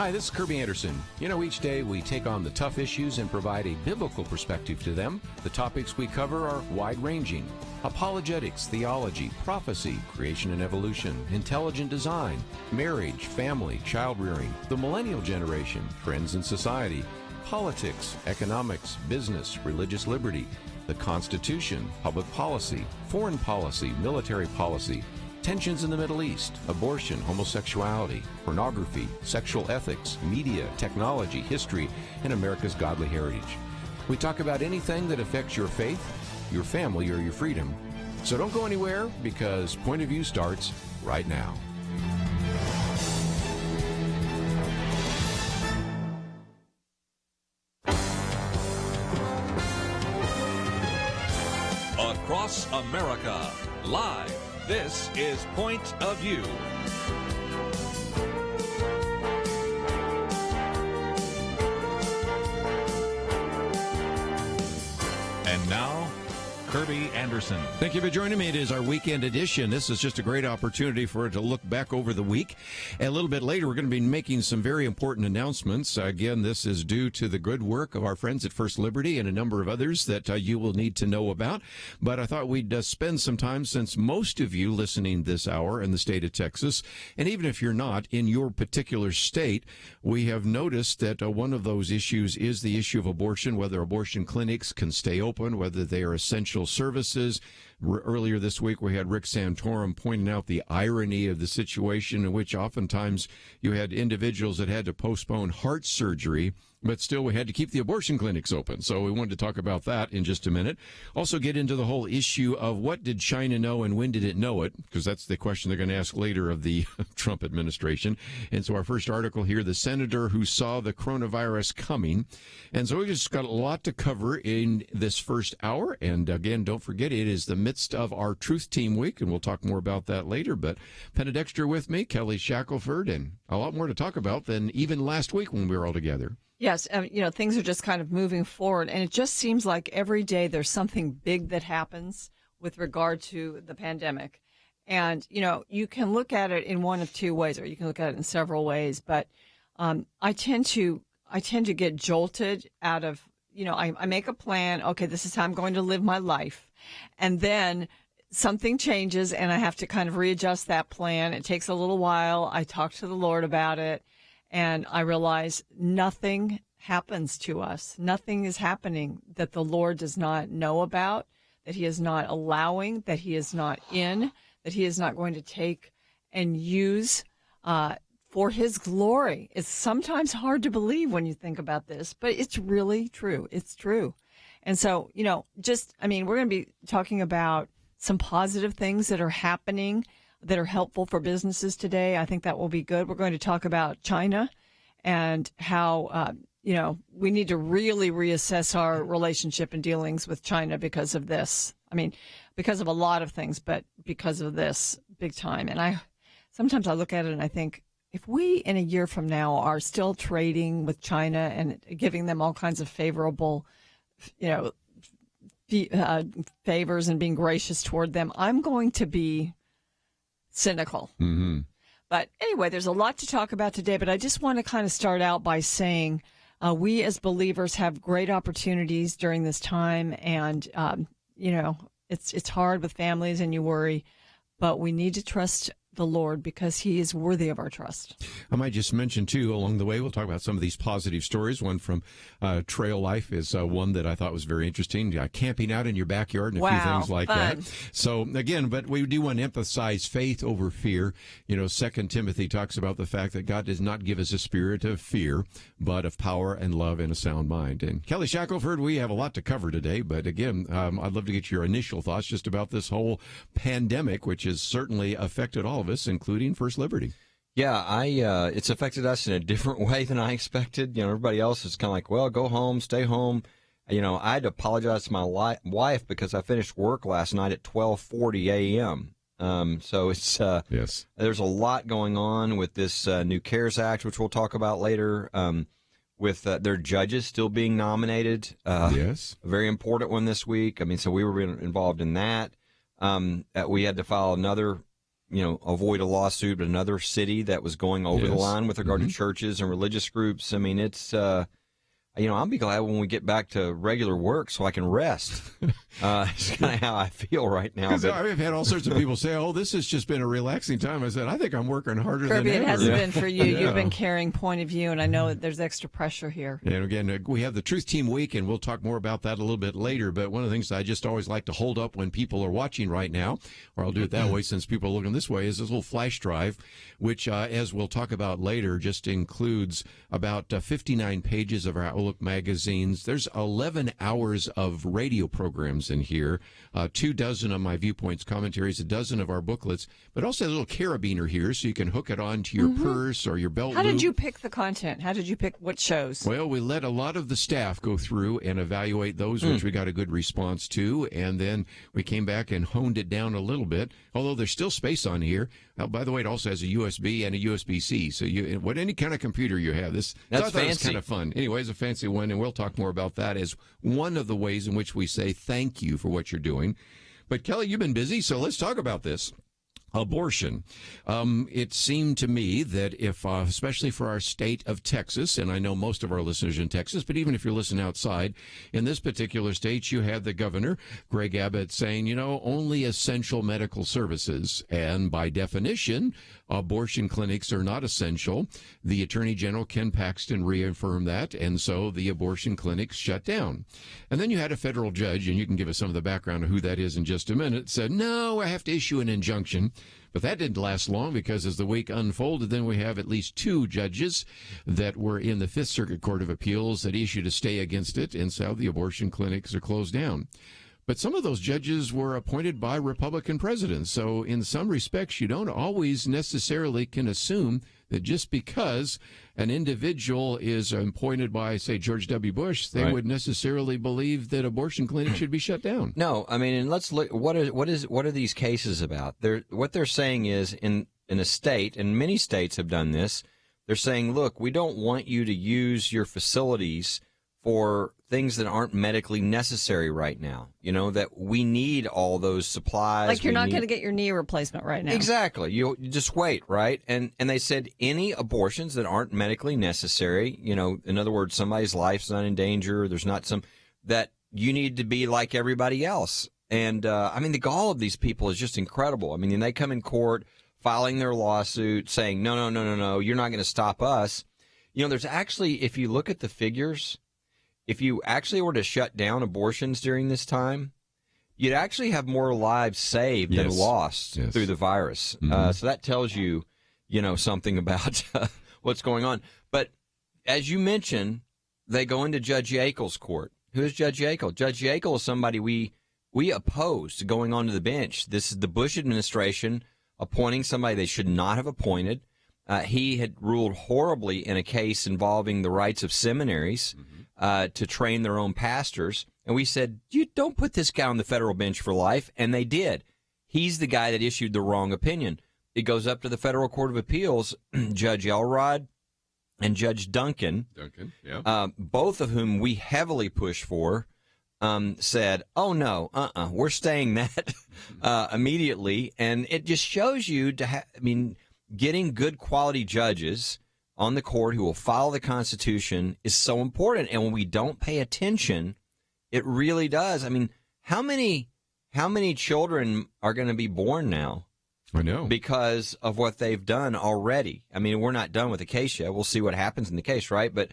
Hi, this is Kerby Anderson. You know, each day we take on the tough issues and provide a biblical perspective to them. The topics we cover are wide-ranging. Apologetics, theology, prophecy, creation and evolution, intelligent design, marriage, family, child-rearing, the millennial generation, trends in society, politics, economics, business, religious liberty, the Constitution, public policy, foreign policy, military policy, tensions in the Middle East, abortion, homosexuality, pornography, sexual ethics, media, technology, history, and America's godly heritage. We talk about anything that affects your faith, your family, or your freedom. So don't go anywhere, because Point of View starts right now. Across America, live. This is Point of View. And now, Kerby Anderson. Thank you for joining me. It is our weekend edition. This is just a great opportunity for us to look back over the week. And a little bit later, we're going to be making some very important announcements. Again, this is due to the good work of our friends at First Liberty and a number of others that you will need to know about. But I thought we'd spend some time, since most of you listening this hour in the state of Texas, and even if you're not in your particular state, we have noticed that one of those issues is the issue of abortion, whether abortion clinics can stay open, whether they are essential services. Earlier this week, we had Rick Santorum pointing out the irony of the situation in which oftentimes you had individuals that had to postpone heart surgery, but still we had to keep the abortion clinics open. So we wanted to talk about that in just a minute. Also get into the whole issue of what did China know and when did it know it, because that's the question they're going to ask later of the Trump administration. And so our first article here, the senator who saw the coronavirus coming. And so we just got a lot to cover in this first hour. And again, don't forget, it is the midst of our Truth Team Week, and we'll talk more about that later. But Penna Dexter with me, Kelly Shackelford, and a lot more to talk about than even last week when we were all together. Yes, things are just kind of moving forward, and it just seems like every day there's something big that happens with regard to the pandemic. And, you can look at it in one of two ways, or you can look at it in several ways. But I tend to get jolted out of, I make a plan. Okay, this is how I'm going to live my life. And then something changes, and I have to kind of readjust that plan. It takes a little while. I talk to the Lord about it. And I realize nothing happens to us. Nothing is happening that the Lord does not know about, that he is not allowing, that he is not in, that he is not going to take and use for his glory. It's sometimes hard to believe when you think about this, but it's really true. It's true. And so, we're going to be talking about some positive things that are happening that are helpful for businesses today. I think that will be good. We're going to talk about China and how, we need to really reassess our relationship and dealings with China because of this. Because of a lot of things, but because of this big time. And sometimes I look at it and I think, if we in a year from now are still trading with China and giving them all kinds of favorable, favors and being gracious toward them, I'm going to be cynical. Mm-hmm. But anyway, there's a lot to talk about today, but I just want to kind of start out by saying we as believers have great opportunities during this time, and it's hard with families and you worry, but we need to trust the Lord because he is worthy of our trust. I might just mention, too, along the way, we'll talk about some of these positive stories. One from Trail Life is one that I thought was very interesting. Camping out in your backyard and a few things like fun. that. So, again, but we do want to emphasize faith over fear. 2 Timothy talks about the fact that God does not give us a spirit of fear, but of power and love and a sound mind. And Kelly Shackelford, we have a lot to cover today, but again, I'd love to get your initial thoughts just about this whole pandemic, which has certainly affected all of us, including First Liberty. Yeah, it's affected us in a different way than I expected. Everybody else is kind of like, well, go home, stay home. I had to apologize to my wife because I finished work last night at 12:40 a.m. So it's yes. There's a lot going on with this new CARES Act, which we'll talk about later. With their judges still being nominated. Yes, a very important one this week. So we were involved in that. We had to file another avoid a lawsuit, but another city that was going over the line with regard to churches and religious groups. I mean, it's, I'll be glad when we get back to regular work so I can rest. It's kind of how I feel right now. Because I've had all sorts of people say, "Oh, this has just been a relaxing time." I said, "I think I'm working harder than ever." Kirby, it hasn't been for you. You've been carrying point of view, and I know that there's extra pressure here. And again, we have the Truth Team Week, and we'll talk more about that a little bit later. But one of the things I just always like to hold up when people are watching right now, or I'll do it that way since people are looking this way, is this little flash drive, which, as we'll talk about later, just includes about 59 pages of our Outlook magazines. There's 11 hours of radio programs in here, 24 of my Viewpoints commentaries, a dozen of our booklets, but also a little carabiner here so you can hook it onto your purse or your belt How loop. did you pick the content? How did you pick what shows? Well, we let a lot of the staff go through and evaluate those, which we got a good response to, and then we came back and honed it down a little bit, although there's still space on here. By the way, it also has a USB and a USB-C, so any kind of computer you have, that's fancy. It's kind fancy. of fun. Anyway, it's a fancy one, and we'll talk more about that as one of the ways in which we say thank you for what you're doing. But Kelly, you've been busy, so let's talk about this. Abortion. It seemed to me that if, especially for our state of Texas, and I know most of our listeners are in Texas, but even if you're listening outside, in this particular state, you had the governor, Greg Abbott, saying, only essential medical services. And by definition, abortion clinics are not essential. The Attorney General, Ken Paxton, reaffirmed that, and so the abortion clinics shut down. And then you had a federal judge, and you can give us some of the background of who that is in just a minute, said, no, I have to issue an injunction. But that didn't last long because as the week unfolded, then we have at least 2 judges that were in the Fifth Circuit Court of Appeals that issued a stay against it, and so the abortion clinics are closed down. But some of those judges were appointed by Republican presidents. So in some respects, you don't always necessarily can assume that just because an individual is appointed by, say, George W. Bush, they would necessarily believe that abortion clinics should be shut down. No, I mean, and let's look. What are these cases about? What they're saying is in a state, and many states have done this. They're saying, look, we don't want you to use your facilities for things that aren't medically necessary right now. That we need all those supplies. Like you're not going to get your knee replacement right now. Exactly. You just wait, right? And they said any abortions that aren't medically necessary, in other words, somebody's life's not in danger, there's not that you need to be like everybody else. And, the gall of these people is just incredible. I mean, they come in court filing their lawsuit saying, no, you're not going to stop us. There's actually, if you look at the figures, if you actually were to shut down abortions during this time, you'd actually have more lives saved than lost through the virus. So that tells you, something about what's going on. But as you mentioned, they go into Judge Yackel's court. Who is Judge Yackel? Judge Yackel is somebody we opposed going onto the bench. This is the Bush administration appointing somebody they should not have appointed. He had ruled horribly in a case involving the rights of seminaries to train their own pastors. And we said, you don't put this guy on the federal bench for life. And they did. He's the guy that issued the wrong opinion. It goes up to the Federal Court of Appeals, Judge Elrod and Judge Duncan, both of whom we heavily pushed for, said, oh, no, we're staying that immediately. And it just shows you, getting good quality judges on the court who will follow the Constitution is so important. And when we don't pay attention, it really does. How many children are going to be born now? I know. Because of what they've done already. We're not done with the case yet. We'll see what happens in the case, right? But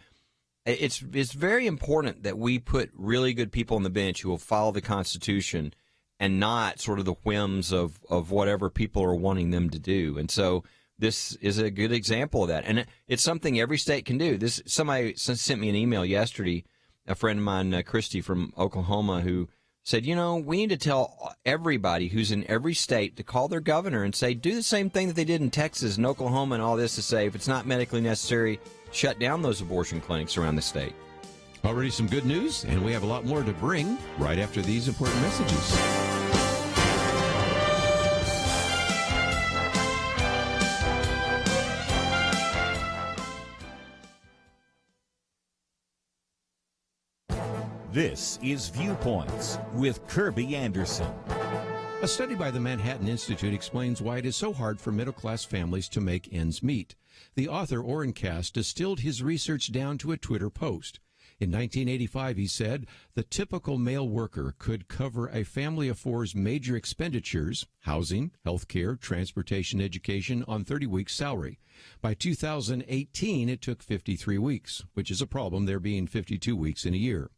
it's very important that we put really good people on the bench who will follow the Constitution and not sort of the whims of whatever people are wanting them to do. And so this is a good example of that. And it's something every state can do. Somebody sent me an email yesterday, a friend of mine, Christy from Oklahoma, who said, we need to tell everybody who's in every state to call their governor and say, do the same thing that they did in Texas and Oklahoma and all this, to say, if it's not medically necessary, shut down those abortion clinics around the state. Already some good news, and we have a lot more to bring right after these important messages. This is Viewpoints with Kerby Anderson. A study by the Manhattan Institute explains why it is so hard for middle-class families to make ends meet. The author, Orrin Cass, distilled his research down to a Twitter post. In 1985, he said, the typical male worker could cover a family of four's major expenditures, housing, health care, transportation, education, on 30 weeks' salary. By 2018, it took 53 weeks, which is a problem, there being 52 weeks in a year.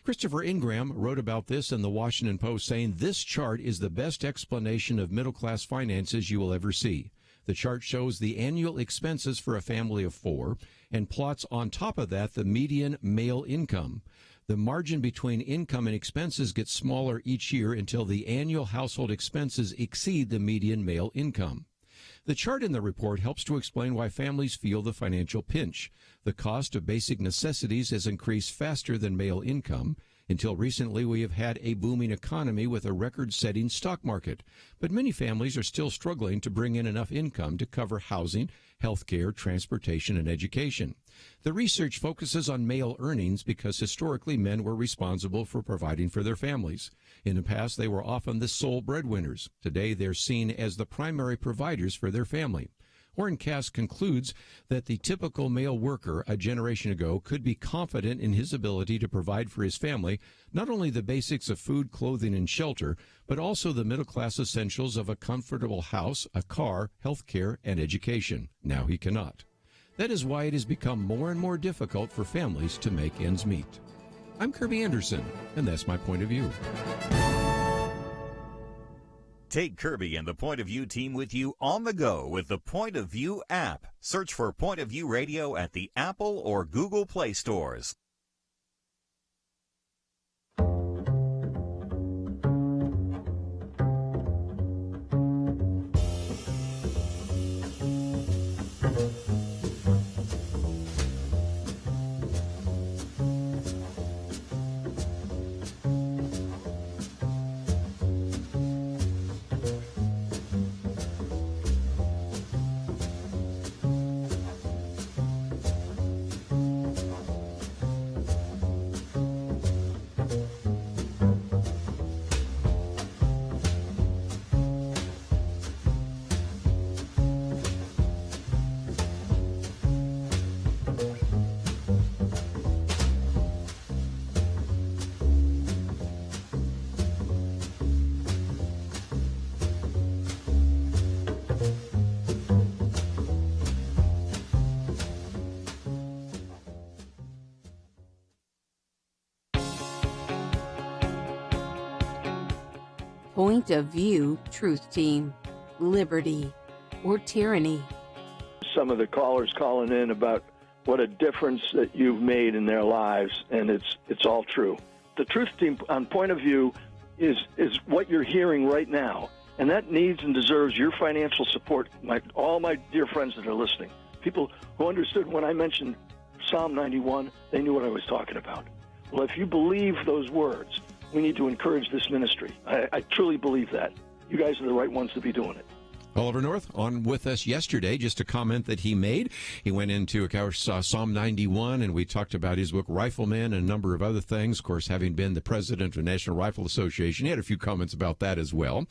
Christopher Ingram wrote about this in the Washington Post, saying this chart is the best explanation of middle-class finances you will ever see. The chart shows the annual expenses for a family of four and plots on top of that the median male income. The margin between income and expenses gets smaller each year until the annual household expenses exceed the median male income. The chart in the report helps to explain why families feel the financial pinch. The cost of basic necessities has increased faster than male income. Until recently, we have had a booming economy with a record-setting stock market. But many families are still struggling to bring in enough income to cover housing, health care, transportation, and education. The research focuses on male earnings because historically men were responsible for providing for their families. In the past, they were often the sole breadwinners. Today, they're seen as the primary providers for their family. Orrin Cass concludes that the typical male worker a generation ago could be confident in his ability to provide for his family not only the basics of food, clothing, and shelter, but also the middle-class essentials of a comfortable house, a car, health care, and education. Now he cannot. That is why it has become more and more difficult for families to make ends meet. I'm Kerby Anderson, and that's my point of view. Take Kerby and the Point of View team with you on the go with the Point of View app. Search for Point of View Radio at the Apple or Google Play stores. Point of View Truth Team, Liberty or Tyranny. Some of the callers calling in about what a difference that you've made in their lives, and it's all true. The Truth Team on Point of View is what you're hearing right now, and that needs and deserves your financial support. All my dear friends that are listening, people who understood when I mentioned Psalm 91, they knew what I was talking about. Well, if you believe those words, we need to encourage this ministry. I truly believe that. You guys are the right ones to be doing it. Oliver North on with us yesterday, just a comment that he made. He went into, of course, Psalm 91, and we talked about his book, Rifleman, and a number of other things. Of course, having been the president of the National Rifle Association, he had a few comments about that as well.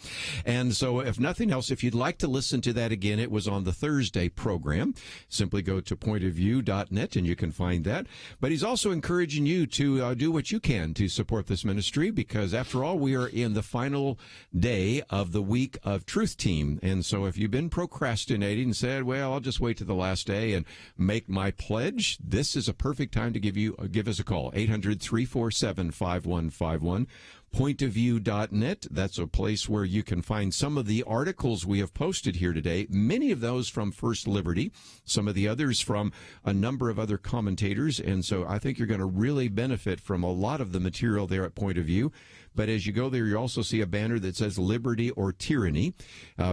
And so, if nothing else, if you'd like to listen to that again, it was on the Thursday program. Simply go to pointofview.net, and you can find that. But he's also encouraging you to do what you can to support this ministry, because, after all, we are in the final day of the week of Truth Team. And so if you've been procrastinating and said, well, I'll just wait to the last day and make my pledge, this is a perfect time to give us a call, 800-347-5151. Pointofview.net. That's a place where you can find some of the articles we have posted here today, many of those from First Liberty, some of the others from a number of other commentators. And so I think you're going to really benefit from a lot of the material there at Point of View. But as you go there, you also see a banner that says Liberty or Tyranny,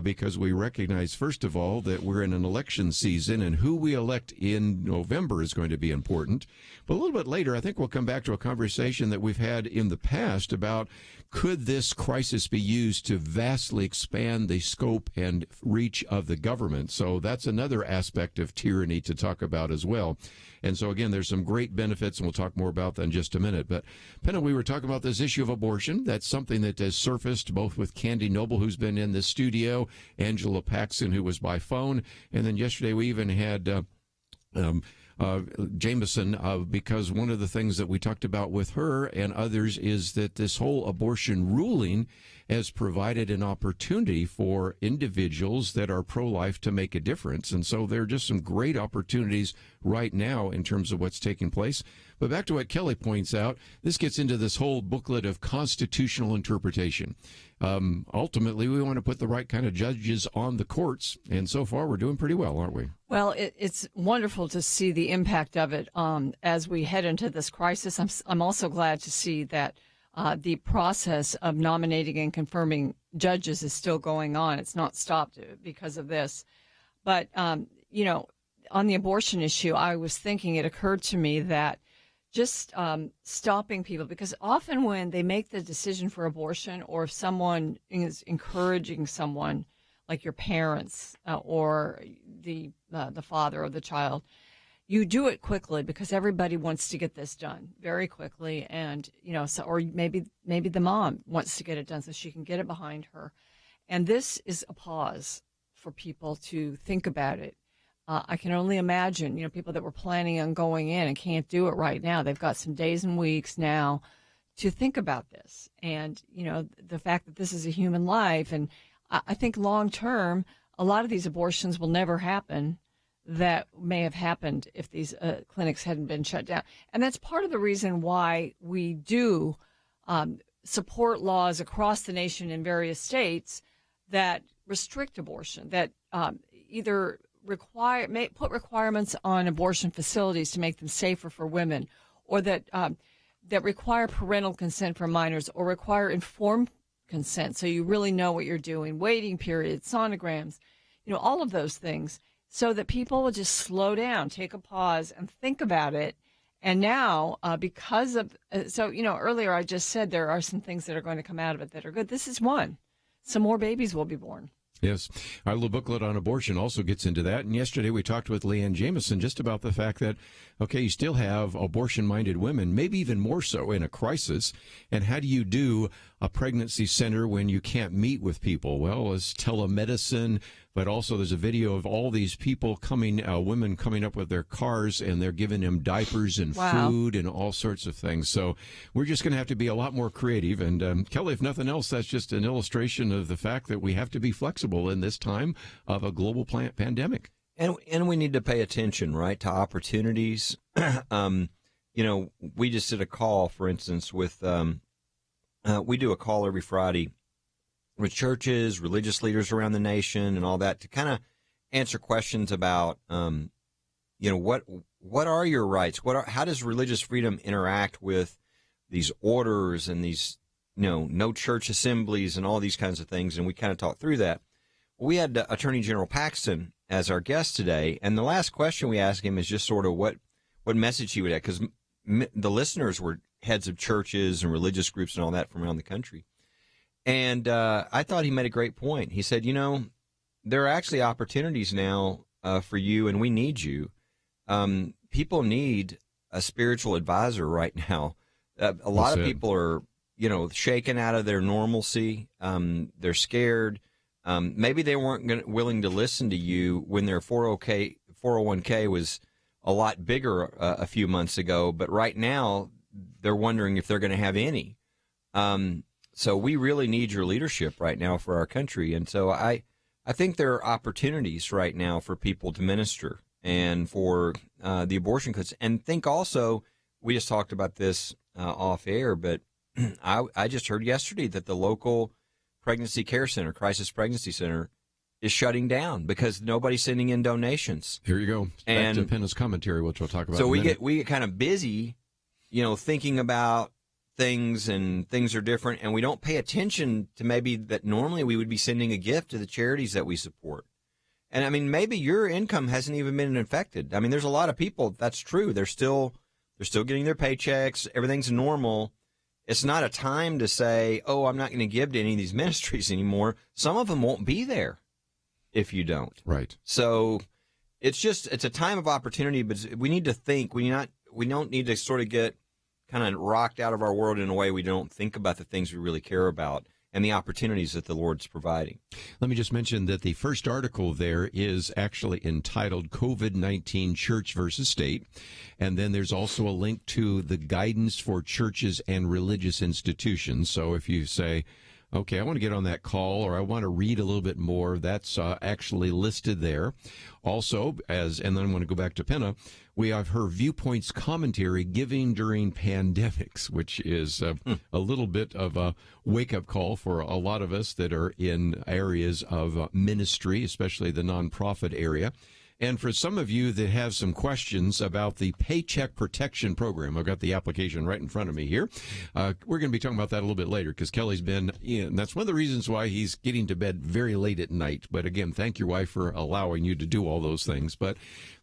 because we recognize, first of all, that we're in an election season, and who we elect in November is going to be important. But a little bit later, I think we'll come back to a conversation that we've had in the past about could this crisis be used to vastly expand the scope and reach of the government. So that's another aspect of tyranny to talk about as well. And so, again, there's some great benefits, and we'll talk more about that in just a minute. But, Penna, we were talking about this issue of abortion. abortion. That's something that has surfaced both with Candy Noble, who's been in the studio, Angela Paxson, who was by phone, and then yesterday we even had Jameson, because one of the things that we talked about with her and others is that this whole abortion ruling has provided an opportunity for individuals that are pro-life to make a difference. And so there are just some great opportunities right now in terms of what's taking place. But back to what Kelly points out, this gets into this whole booklet of constitutional interpretation. Ultimately, we want to put the right kind of judges on the courts, and so far we're doing pretty well, aren't we? Well, it's wonderful to see the impact of it as we head into this crisis. I'm also glad to see that the process of nominating and confirming judges is still going on. It's not stopped because of this. But, you know, on the abortion issue, I was thinking, it occurred to me that just stopping people, because often when they make the decision for abortion, or if someone is encouraging someone, like your parents or the father of the child, you do it quickly because everybody wants to get this done very quickly, and or maybe the mom wants to get it done so she can get it behind her, and this is a pause for people to think about it. I can only imagine, people that were planning on going in and can't do it right now. They've got some days and weeks now to think about this. And, the fact that this is a human life. And I think long term, a lot of these abortions will never happen that may have happened if these clinics hadn't been shut down. And that's part of the reason why we do support laws across the nation in various states that restrict abortion, that either put requirements on abortion facilities to make them safer for women, or that require parental consent for minors, or require informed consent so you really know what you're doing, waiting periods, sonograms, all of those things, so that people will just slow down, take a pause, and think about it. And now, because of earlier I just said there are some things that are going to come out of it that are good. This is one. Some more babies will be born. Yes. Our little booklet on abortion also gets into that. And yesterday we talked with Leanne Jameson just about the fact that, okay, you still have abortion-minded women, maybe even more so in a crisis. And how do you do a pregnancy center when you can't meet with people? Well, it's telemedicine, but also there's a video of all these people women coming up with their cars, and they're giving them diapers and food and all sorts of things. So we're just going to have to be a lot more creative. And Kelly, if nothing else, that's just an illustration of the fact that we have to be flexible in this time of a global pandemic. And we need to pay attention, right, to opportunities. We just did a call, for instance, with we do a call every Friday with churches, religious leaders around the nation, and all that, to kind of answer questions about, what are your rights? How does religious freedom interact with these orders and these, no church assemblies and all these kinds of things? And we kind of talked through that. We had Attorney General Paxton as our guest today, and the last question we asked him is just sort of what message he would have, because the listeners were heads of churches and religious groups and all that from around the country. And I thought he made a great point. He said, there are actually opportunities now for you, and we need you. People need a spiritual advisor right now. A lot of people are, shaken out of their normalcy. They're scared. Maybe they weren't willing to listen to you when their 401k was a lot bigger a few months ago, but right now they're wondering if they're going to have any. So we really need your leadership right now for our country. And so I think there are opportunities right now for people to minister and for the abortion clinics. And think also, we just talked about this off air, but I just heard yesterday that the local pregnancy care center, crisis pregnancy center, is shutting down because nobody's sending in donations. Here you go. Back to Penna's commentary, which we'll talk about. So we get kind of busy, thinking about things, and things are different, and we don't pay attention to maybe that normally we would be sending a gift to the charities that we support. And I mean, maybe your income hasn't even been affected. I mean, there's a lot of people, that's true. They're still getting their paychecks. Everything's normal. It's not a time to say, oh, I'm not going to give to any of these ministries anymore. Some of them won't be there if you don't. Right. So it's a time of opportunity, but we need to think. We don't need to sort of get kind of rocked out of our world in a way we don't think about the things we really care about and the opportunities that the Lord's providing. Let me just mention that the first article there is actually entitled COVID-19 Church versus State. And then there's also a link to the guidance for churches and religious institutions. So if you say, okay, I want to get on that call or I want to read a little bit more, that's actually listed there. Also, and then I want to go back to Penna, we have her Viewpoints commentary, Giving During Pandemics, which is a little bit of a wake-up call for a lot of us that are in areas of ministry, especially the nonprofit area. And for some of you that have some questions about the Paycheck Protection Program, I've got the application right in front of me here. We're going to be talking about that a little bit later because Kelly's been in. That's one of the reasons why he's getting to bed very late at night. But again, thank your wife for allowing you to do all those things. But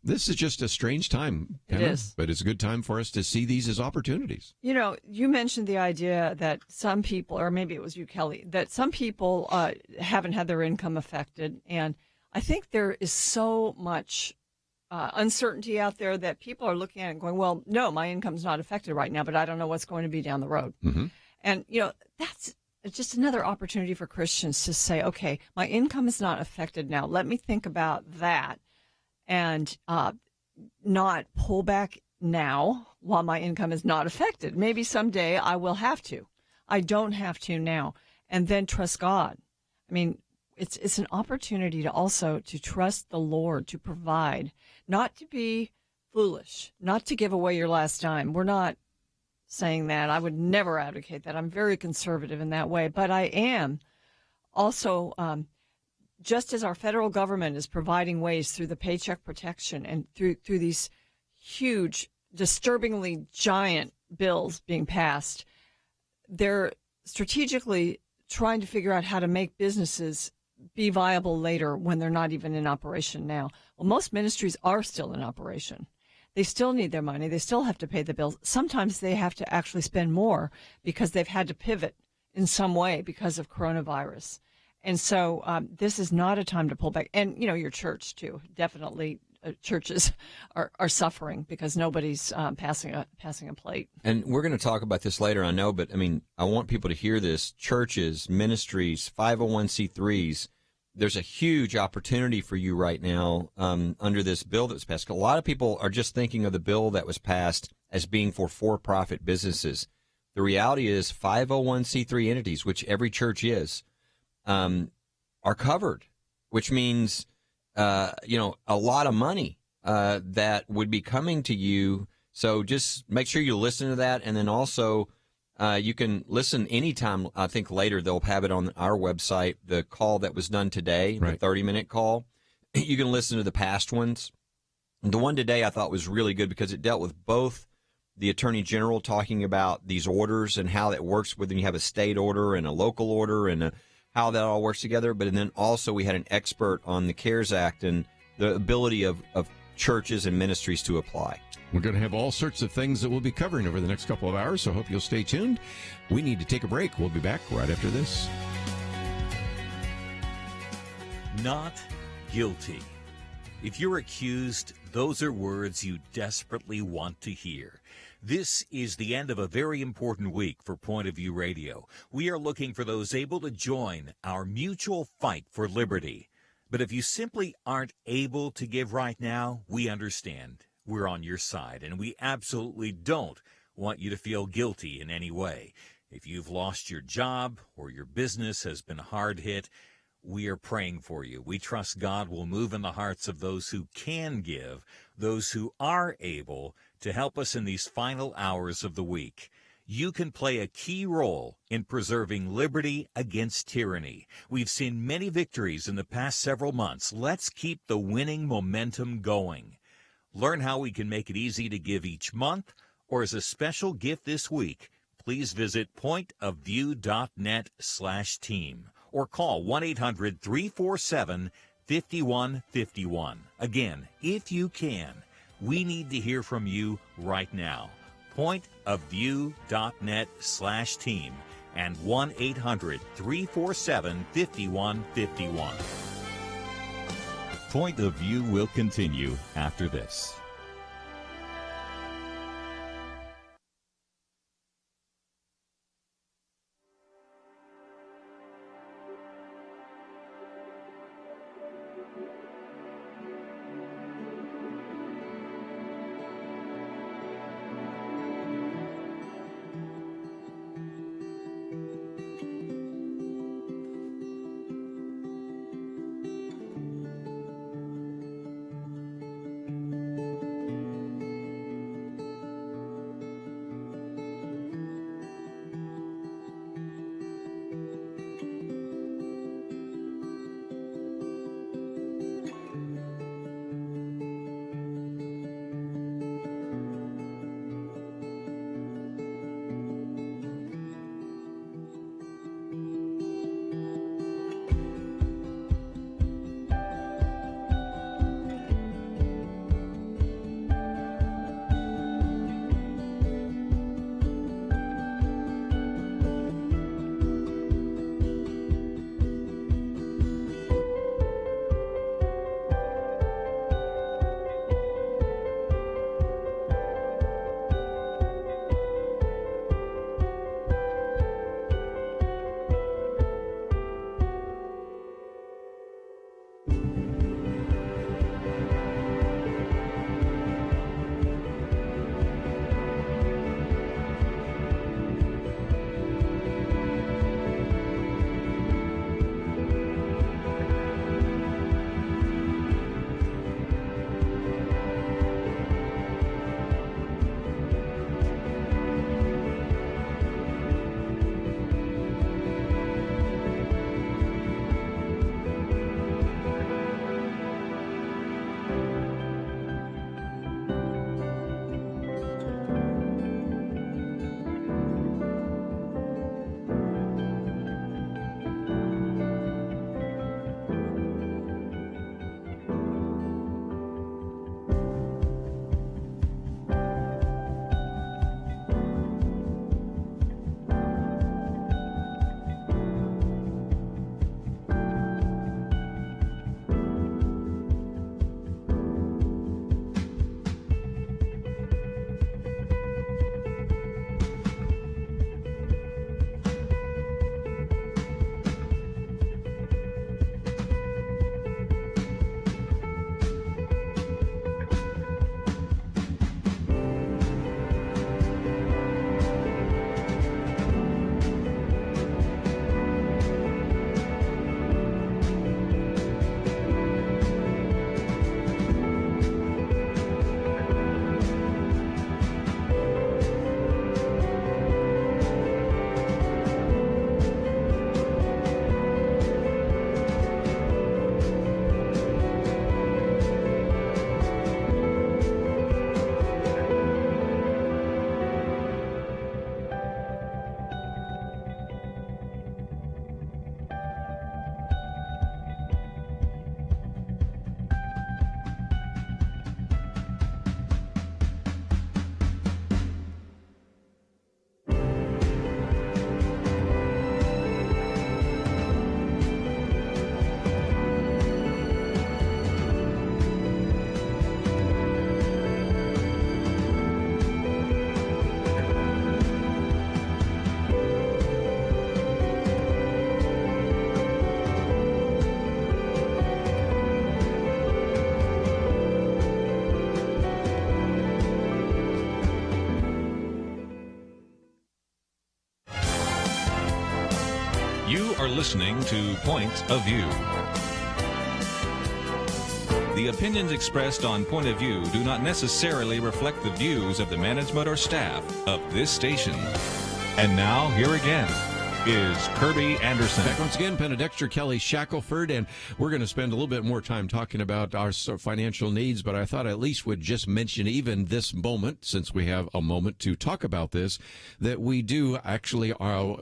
this is just a strange time, Penna, It is. but it's a good time for us to see these as opportunities. You know, you mentioned the idea that some people, or maybe it was you, Kelly, that some people haven't had their income affected. And I think there is so much uncertainty out there that people are looking at it and going, well, no, my income's not affected right now, but I don't know what's going to be down the road. Mm-hmm. And, you know, that's just another opportunity for Christians to say, okay, my income is not affected now. Let me think about that and not pull back now while my income is not affected. Maybe someday I will have to. I don't have to now. And then trust God. I mean, it's an opportunity to also to trust the Lord to provide, not to be foolish, not to give away your last dime. We're not saying that. I would never advocate that. I'm very conservative in that way. But I am also, just as our federal government is providing ways through the Paycheck Protection and through these huge, disturbingly giant bills being passed, they're strategically trying to figure out how to make businesses be viable later when they're not even in operation now. Well, most ministries are still in operation. They still need their money. They still have to pay the bills. Sometimes they have to actually spend more because they've had to pivot in some way because of coronavirus. And so this is not a time to pull back. And, you know, your church, too. Definitely churches are suffering because nobody's passing a plate. And we're going to talk about this later, I know, but I mean, I want people to hear this. Churches, ministries, 501c3s, there's a huge opportunity for you right now under this bill that was passed. A lot of people are just thinking of the bill that was passed as being for-profit businesses. The reality is 501c3 entities, which every church is, are covered, which means a lot of money that would be coming to you. So just make sure you listen to that. And then also you can listen anytime. I think later they'll have it on our website, the call that was done today, right. The 30-minute call. You can listen to the past ones. And the one today I thought was really good because it dealt with both the Attorney General talking about these orders and how that works when you have a state order and a local order and how that all works together. But then also we had an expert on the CARES Act and the ability of churches and ministries to apply. We're going to have all sorts of things that we'll be covering over the next couple of hours, so hope you'll stay tuned. We need to take a break. We'll be back right after this. Not guilty. If you're accused, those are words you desperately want to hear. This is the end of a very important week for Point of View Radio. We are looking for those able to join our mutual fight for liberty. But if you simply aren't able to give right now, we understand. We're on your side, and we absolutely don't want you to feel guilty in any way. If you've lost your job or your business has been hard hit, we are praying for you. We trust God will move in the hearts of those who can give, those who are able to help us in these final hours of the week. You can play a key role in preserving liberty against tyranny. We've seen many victories in the past several months. Let's keep the winning momentum going. Learn how we can make it easy to give each month, or as a special gift this week, please visit pointofview.net/team or call 1-800-347-5151. Again, if you can, we need to hear from you right now. Pointofview.net/team and 1-800-347-5151. Point of View will continue after this. listening to Point of View. The opinions expressed on Point of View do not necessarily reflect the views of the management or staff of this station. And now, here again is Kerby Anderson. Back once again, Penna Dexter, Kelly Shackelford, and we're going to spend a little bit more time talking about our financial needs, but I thought I at least would just mention even this moment, since we have a moment to talk about this, that we do actually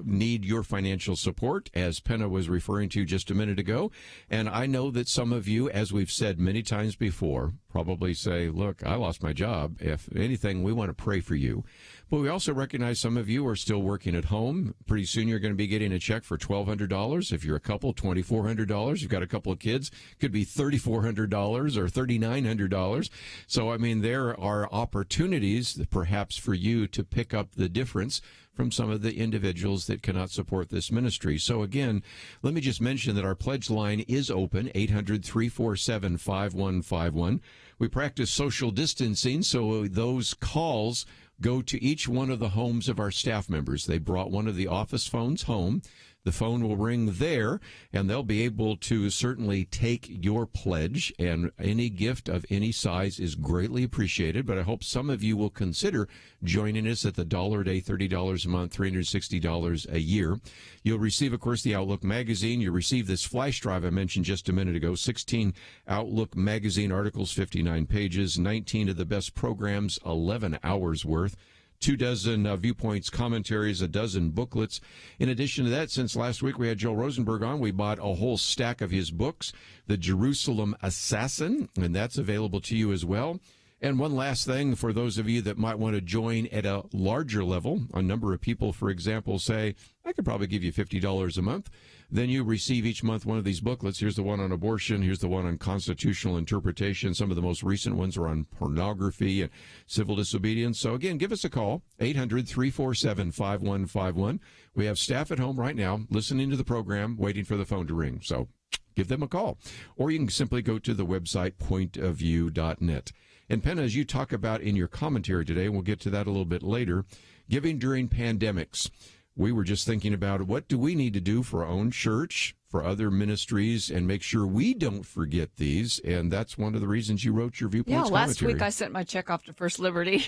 need your financial support, as Penna was referring to just a minute ago. And I know that some of you, as we've said many times before, probably say, look, I lost my job. If anything, we want to pray for you. But we also recognize some of you are still working at home. Pretty soon you're going to be getting a check for $1,200. If you're a couple, $2,400. You've got a couple of kids, could be $3,400 or $3,900. So, I mean, there are opportunities perhaps for you to pick up the difference from some of the individuals that cannot support this ministry. So again, let me just mention that our pledge line is open, 800-347-5151. We practice social distancing, so those calls go to each one of the homes of our staff members. They brought one of the office phones home. The phone will ring there, and they'll be able to certainly take your pledge, and any gift of any size is greatly appreciated. But I hope some of you will consider joining us at the $1 a day, $30 a month, $360 a year. You'll receive, of course, the Outlook magazine. You'll receive this flash drive I mentioned just a minute ago, 16 Outlook magazine articles, 59 pages, 19 of the best programs, 11 hours worth. 24 viewpoints, commentaries, a dozen booklets. In addition to that, since last week we had Joel Rosenberg on, we bought a whole stack of his books, The Jerusalem Assassin, and that's available to you as well. And one last thing for those of you that might want to join at a larger level, a number of people, for example, say, I could probably give you $50 a month. Then you receive each month one of these booklets. Here's the one on abortion. Here's the one on constitutional interpretation. Some of the most recent ones are on pornography and civil disobedience. So, again, give us a call, 800-347-5151. We have staff at home right now listening to the program, waiting for the phone to ring. So give them a call. Or you can simply go to the website, pointofview.net. And Penna, as you talk about in your commentary today, we'll get to that a little bit later, giving during pandemics. We were just thinking about what do we need to do for our own church, for other ministries, and make sure we don't forget these. And that's one of the reasons you wrote your Viewpoints commentary. Last week I sent my check off to First Liberty.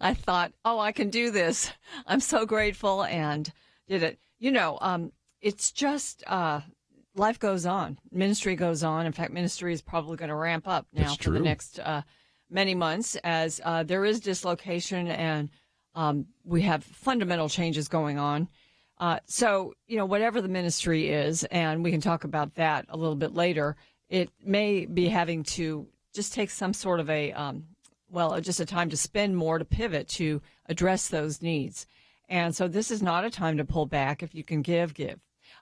I thought, I can do this. I'm so grateful, and did it. It's just life goes on. Ministry goes on. In fact, ministry is probably going to ramp up now for the next many months as there is dislocation and we have fundamental changes going on. So, whatever the ministry is, and we can talk about that a little bit later, it may be having to just take some sort of just a time to spend more to pivot to address those needs. And so this is not a time to pull back. If you can give.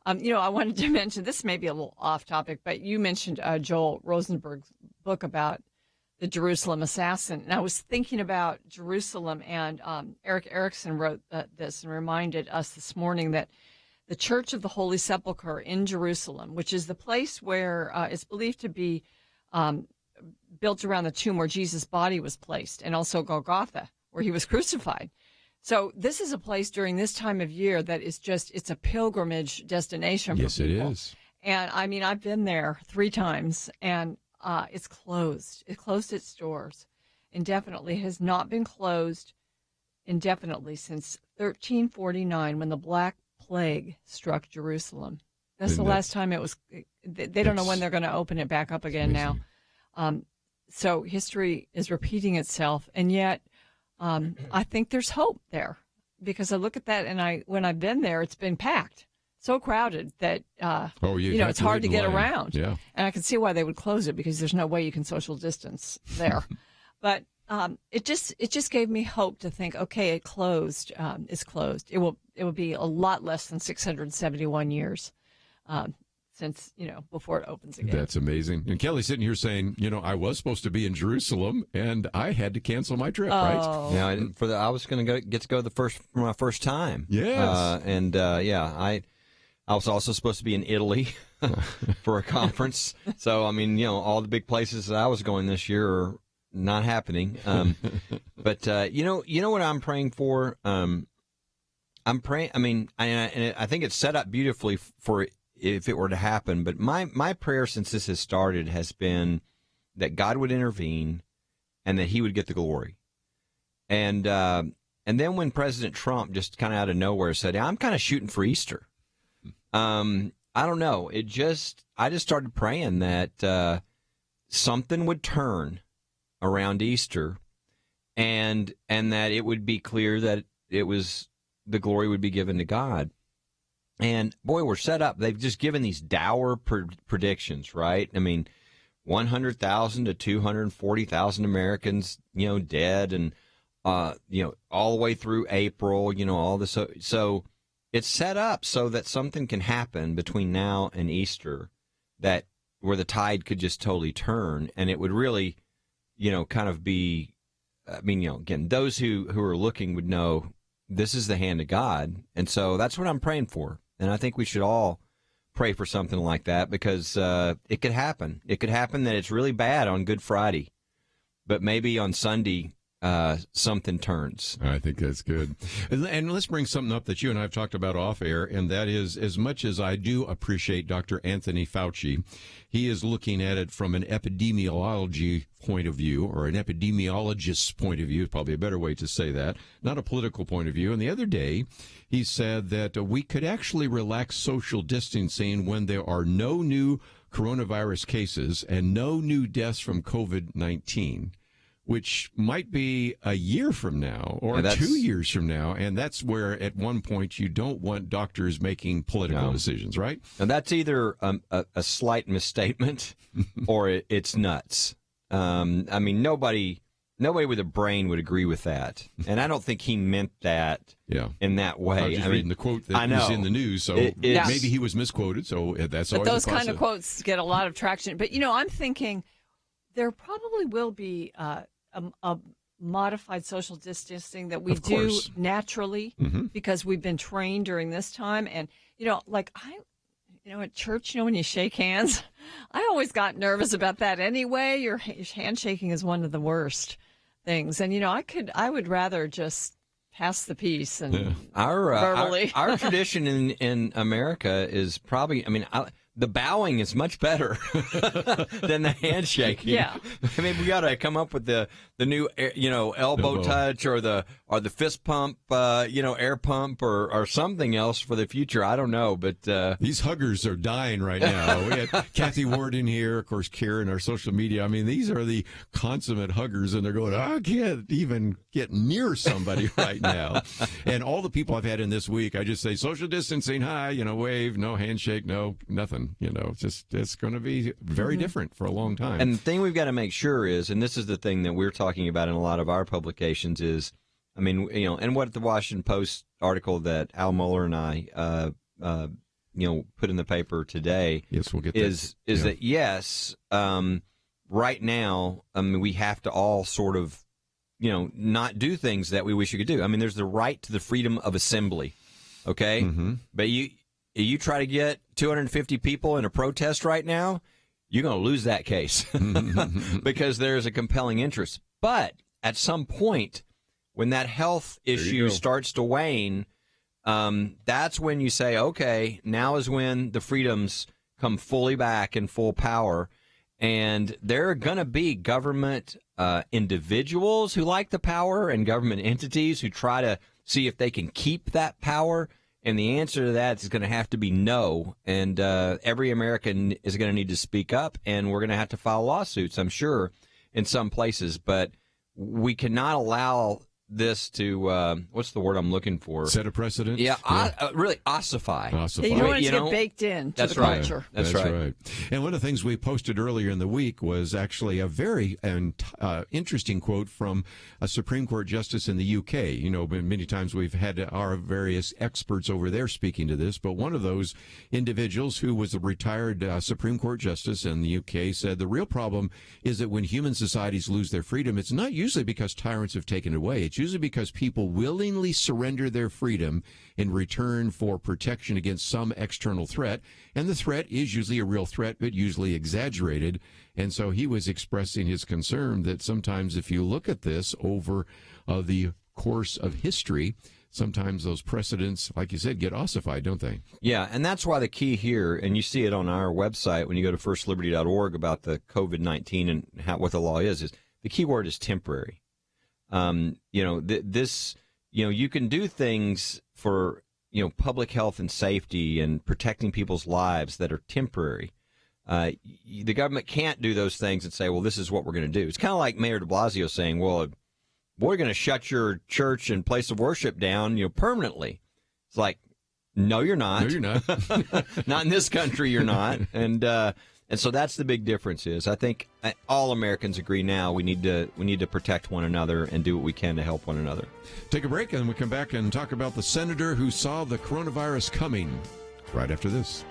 I wanted to mention, this may be a little off topic, but you mentioned Joel Rosenberg's book about the Jerusalem Assassin. And I was thinking about Jerusalem, and Eric Erickson wrote this and reminded us this morning that the Church of the Holy Sepulchre in Jerusalem, which is the place where it's believed to be built around the tomb where Jesus' body was placed, and also Golgotha, where he was crucified. So this is a place during this time of year that is it's a pilgrimage destination for people. Yes, it is. And I mean, I've been there 3 times, and it's closed. It closed its doors indefinitely. It has not been closed indefinitely since 1349 when the Black Plague struck Jerusalem. That's the last time it was. They don't know when they're going to open it back up again now. So history is repeating itself, and yet I think there's hope there, because I look at that, and when I've been there, it's been packed. So crowded that it's hard to get around. Yeah. And I can see why they would close it, because there's no way you can social distance there. But it just gave me hope to think, okay, it closed. It's closed. It will be a lot less than 671 years since before it opens again. That's amazing. And Kelly's sitting here saying, I was supposed to be in Jerusalem and I had to cancel my trip. Right? Yeah. I was going to get to go for my first time. Yes. I was also supposed to be in Italy for a conference. So, I mean, all the big places that I was going this year are not happening. But you know what I'm praying for? I'm praying. I mean, and I think it's set up beautifully for if it were to happen. But my prayer since this has started has been that God would intervene and that he would get the glory. And then when President Trump just kind of out of nowhere said, I'm kind of shooting for Easter. I don't know. I just started praying that something would turn around Easter and that it would be clear that the glory would be given to God. And boy, we're set up. They've just given these dour predictions, right? I mean, 100,000 to 240,000 Americans, dead, and all the way through April, all this. So it's set up so that something can happen between now and Easter where the tide could just totally turn, and it would really, kind of be. I mean, again, those who are looking would know this is the hand of God, and so that's what I'm praying for. And I think we should all pray for something like that because it could happen. It could happen that it's really bad on Good Friday, but maybe on Sunday something turns. I think that's good. And let's bring something up that you and I have talked about off air, and that is, as much as I do appreciate Dr. Anthony Fauci, he is looking at it from an epidemiology point of view, or an epidemiologist's point of view, is probably a better way to say that, not a political point of view. And the other day, he said that we could actually relax social distancing when there are no new coronavirus cases and no new deaths from COVID-19. Which might be a year from now or 2 years from now. And that's where, at one point, you don't want doctors making political decisions, right? And that's either a slight misstatement or it's nuts. I mean, nobody with a brain would agree with that. And I don't think he meant that in that way. I was just reading the quote that was in the news, so maybe he was misquoted. So that's always But those kind of quotes get a lot of traction. But, I'm thinking there probably will be a modified social distancing that we do naturally because we've been trained during this time. And, at church, when you shake hands, I always got nervous about that anyway. Your handshaking is one of the worst things. And, I would rather just pass the peace and verbally. Our tradition in America is probably, the bowing is much better than the handshaking. Yeah. I mean, we got to come up with the new, elbow touch or the fist pump, air pump or something else for the future. I don't know, but these huggers are dying right now. We had Kathy Ward in here, of course, Karen, our social media. I mean, these are the consummate huggers, and they're going, I can't even get near somebody right now. And all the people I've had in this week, I just say social distancing, hi, wave, no handshake, no nothing. It's going to be very different for a long time. And the thing we've got to make sure is, and this is the thing that we're talking about in a lot of our publications is, and what the Washington Post article that Al Mohler and I, put in the paper today. Yes, we'll get is that yes, right now, we have to all sort of, not do things that we wish we could do. I mean, there's the right to the freedom of assembly, okay? Mm-hmm. But you try to get 250 people in a protest right now, you're going to lose that case because there's a compelling interest. But at some point, when that health issue starts to wane, that's when you say, okay, now is when the freedoms come fully back in full power. And there are going to be government individuals who like the power and government entities who try to see if they can keep that power. And the answer to that is going to have to be no. And every American is going to need to speak up, and we're going to have to file lawsuits, I'm sure, in some places. But we cannot allow this to, what's the word I'm looking for? Set a precedent? Yeah, really ossify. You don't want it to get baked in to the culture. That's right. And one of the things we posted earlier in the week was actually a very interesting quote from a Supreme Court justice in the UK. Many times we've had our various experts over there speaking to this, but one of those individuals who was a retired Supreme Court justice in the UK said the real problem is that when human societies lose their freedom, it's not usually because tyrants have taken it away. It's usually because people willingly surrender their freedom in return for protection against some external threat. And the threat is usually a real threat, but usually exaggerated. And so he was expressing his concern that sometimes if you look at this over the course of history, sometimes those precedents, like you said, get ossified, don't they? Yeah, and that's why the key here, and you see it on our website when you go to firstliberty.org about the COVID-19 and what the law is the key word is temporary. You can do things for, public health and safety and protecting people's lives that are temporary. The government can't do those things and say, well, this is what we're going to do. It's kind of like Mayor de Blasio saying, well, we're going to shut your church and place of worship down, permanently. It's like, no, you're not. No, you're not. Not in this country, you're not. And so that's the big difference is I think all Americans agree now we need to protect one another and do what we can to help one another. Take a break, and we come back and talk about the senator who saw the coronavirus coming right after this.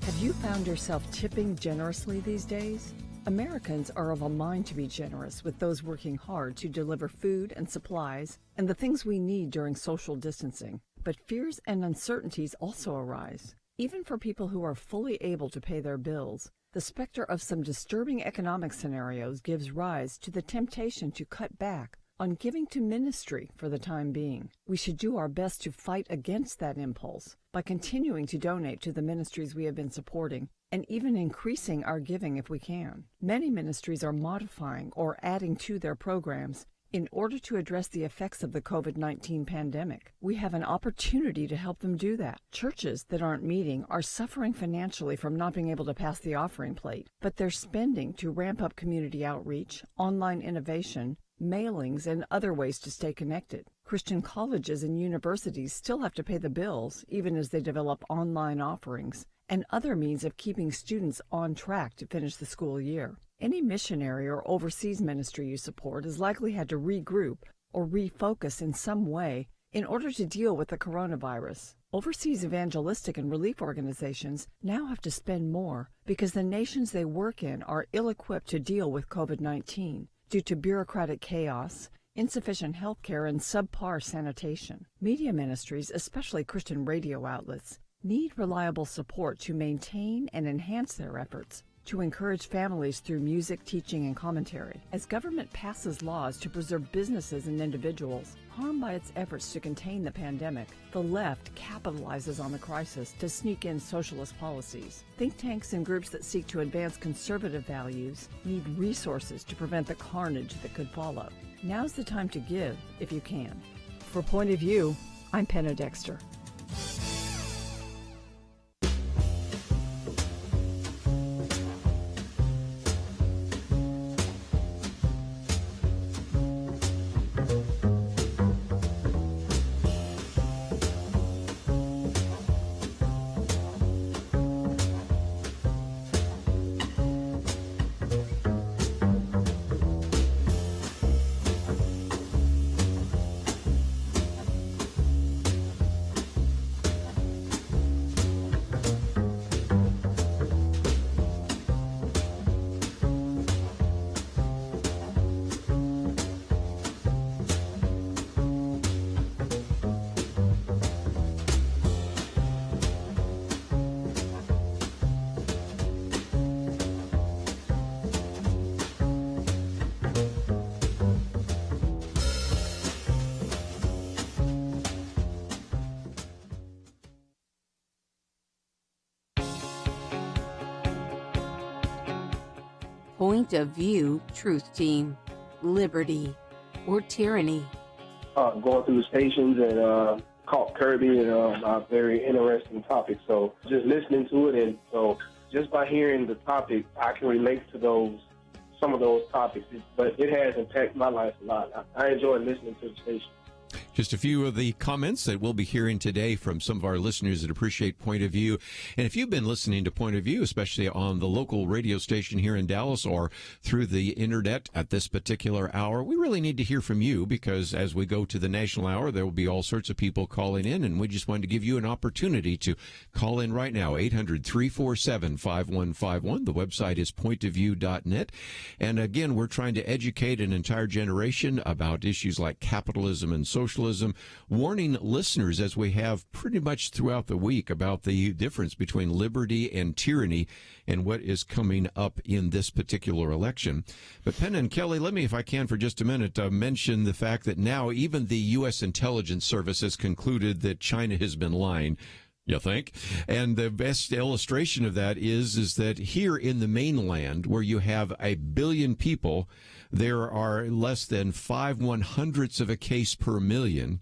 Have you found yourself tipping generously these days? Americans are of a mind to be generous with those working hard to deliver food and supplies and the things we need during social distancing. But fears and uncertainties also arise. Even for people who are fully able to pay their bills, the specter of some disturbing economic scenarios gives rise to the temptation to cut back on giving to ministry for the time being. We should do our best to fight against that impulse by continuing to donate to the ministries we have been supporting and even increasing our giving if we can. Many ministries are modifying or adding to their programs in order to address the effects of the COVID-19 pandemic. We have an opportunity to help them do that. Churches that aren't meeting are suffering financially from not being able to pass the offering plate, but they're spending to ramp up community outreach, online innovation, mailings, and other ways to stay connected. Christian colleges and universities still have to pay the bills, even as they develop online offerings and other means of keeping students on track to finish the school year. Any missionary or overseas ministry you support is likely had to regroup or refocus in some way in order to deal with the coronavirus. Overseas evangelistic and relief organizations now have to spend more because the nations they work in are ill-equipped to deal with COVID-19 due to bureaucratic chaos, insufficient health care, and subpar sanitation. Media ministries, especially Christian radio outlets, need reliable support to maintain and enhance their efforts, to encourage families through music, teaching, and commentary. As government passes laws to preserve businesses and individuals harmed by its efforts to contain the pandemic, the left capitalizes on the crisis to sneak in socialist policies. Think tanks and groups that seek to advance conservative values need resources to prevent the carnage that could follow. Now's the time to give, if you can. For Point of View, I'm Penna Dexter. Point of View Truth Team, Liberty or Tyranny. Going through the stations and caught Kerby and a very interesting topic. So just listening to it, and so just by hearing the topic, I can relate to some of those topics. But it has impacted my life a lot. I enjoy listening to the station. Just a few of the comments that we'll be hearing today from some of our listeners that appreciate Point of View. And if you've been listening to Point of View, especially on the local radio station here in Dallas or through the internet at this particular hour, we really need to hear from you, because as we go to the national hour, there will be all sorts of people calling in, and we just wanted to give you an opportunity to call in right now, 800-347-5151. The website is pointofview.net. And again, we're trying to educate an entire generation about issues like capitalism and socialism, journalism, warning listeners, as we have pretty much throughout the week, about the difference between liberty and tyranny and what is coming up in this particular election. But Penna and Kelly, let me, if I can, for just a minute, mention the fact that now even the U.S. intelligence service has concluded that China has been lying. You think? And the best illustration of that is that here in the mainland, where you have 1 billion people, there are less than 5/100ths of a case per million.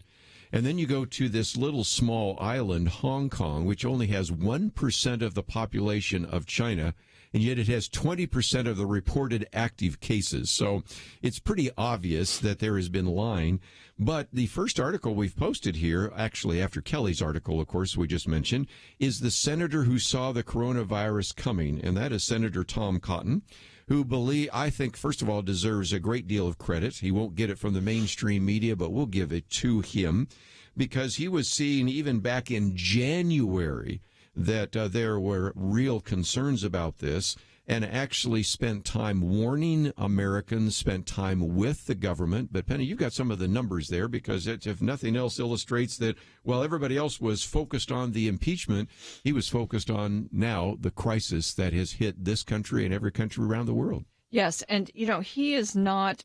And then you go to this little small island, Hong Kong, which only has 1% of the population of China, and yet it has 20% of the reported active cases. So it's pretty obvious that there has been lying. But the first article we've posted here, actually after Kelly's article, of course, we just mentioned, is the senator who saw the coronavirus coming, and that is Senator Tom Cotton, who I think, first of all, deserves a great deal of credit. He won't get it from the mainstream media, but we'll give it to him, because he was seeing even back in January that there were real concerns about this, and actually spent time warning Americans, spent time with the government. But Penny, you've got some of the numbers there, because it, if nothing else, illustrates that while everybody else was focused on the impeachment, he was focused on now the crisis that has hit this country and every country around the world. Yes, and, he is not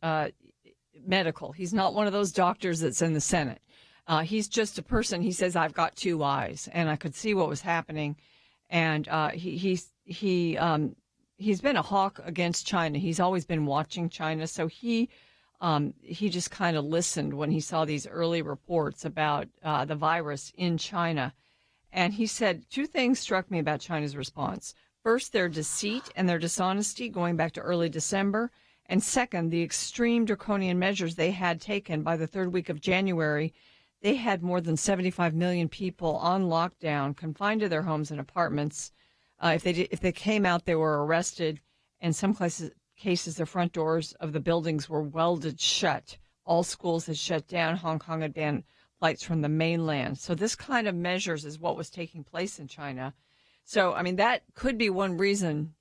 medical. He's not one of those doctors that's in the Senate. He's just a person. He says, I've got two eyes, and I could see what was happening. And he's been a hawk against China. He's always been watching China. So he just kind of listened when he saw these early reports about the virus in China. And he said, two things struck me about China's response. First, their deceit and their dishonesty going back to early December. And second, the extreme draconian measures they had taken by the third week of January. They had more than 75 million people on lockdown, confined to their homes and apartments. If they came out, they were arrested. In some cases, the front doors of the buildings were welded shut. All schools had shut down. Hong Kong had banned flights from the mainland. So this kind of measures is what was taking place in China. So, I mean, that could be one reason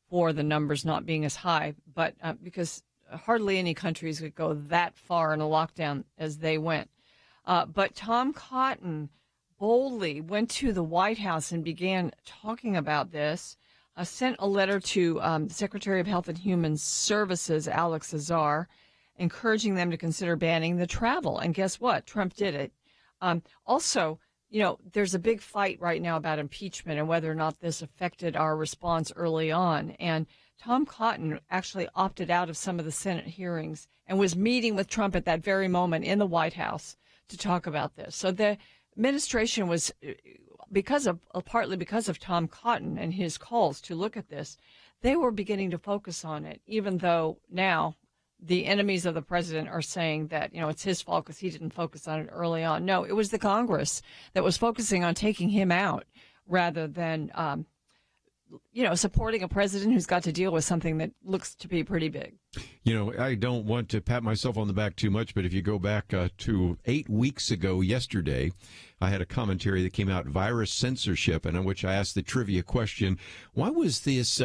for the numbers not being as high, but because hardly any countries would go that far in a lockdown as they went. But Tom Cotton boldly went to the White House and began talking about this, sent a letter to the Secretary of Health and Human Services, Alex Azar, encouraging them to consider banning the travel. And guess what? Trump did it. Also, there's a big fight right now about impeachment and whether or not this affected our response early on. And Tom Cotton actually opted out of some of the Senate hearings and was meeting with Trump at that very moment in the White House to talk about this. So the administration was, partly because of Tom Cotton and his calls to look at this, they were beginning to focus on it, even though now the enemies of the president are saying that, it's his fault because he didn't focus on it early on. No, it was the Congress that was focusing on taking him out rather than, supporting a president who's got to deal with something that looks to be pretty big. I don't want to pat myself on the back too much, but if you go back to 8 weeks ago yesterday, I had a commentary that came out, Virus Censorship, and in which I asked the trivia question, why was this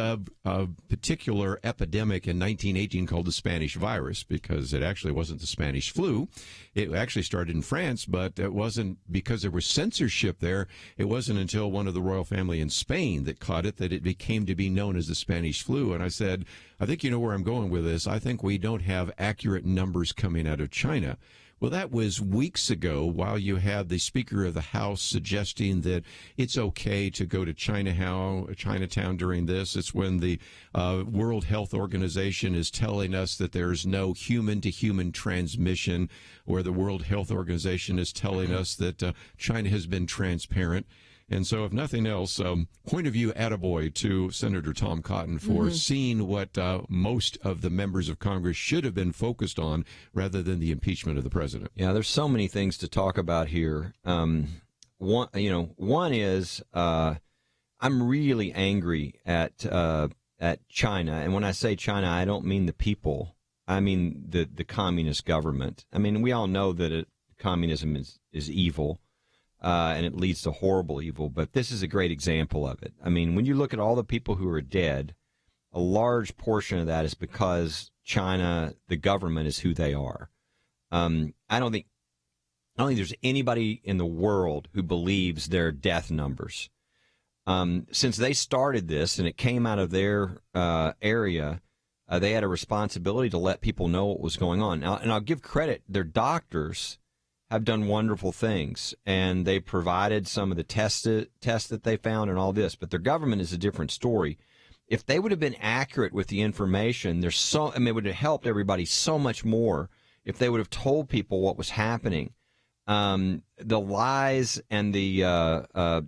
particular epidemic in 1918 called the Spanish virus? Because it actually wasn't the Spanish flu. It actually started in France, but it wasn't because there was censorship there. It wasn't until one of the royal family in Spain that caught it that it became to be known as the Spanish flu. And I said, I think you know where I'm going with this. I think we don't have accurate numbers coming out of China. Well, that was weeks ago, while you had the Speaker of the House suggesting that it's okay to go to Chinatown during this. It's when the World Health Organization is telling us that there's no human-to-human transmission, where the World Health Organization is telling us that China has been transparent. And so, if nothing else, point of view attaboy to Senator Tom Cotton for seeing what most of the members of Congress should have been focused on rather than the impeachment of the president. Yeah, there's so many things to talk about here. One is I'm really angry at China, and when I say China, I don't mean the people. I mean the communist government. I mean, we all know that communism is evil. And it leads to horrible evil, but this is a great example of it. I mean, when you look at all the people who are dead, a large portion of that is because China, the government, is who they are. I don't think I don't think there's anybody in the world who believes their death numbers. Since they started this and it came out of their area, they had a responsibility to let people know what was going on. Now, and I'll give credit, their doctors have done wonderful things, and they provided some of the tests that they found and all this, but their government is a different story. If they would have been accurate with the information, it would have helped everybody so much more if they would have told people what was happening. The lies and the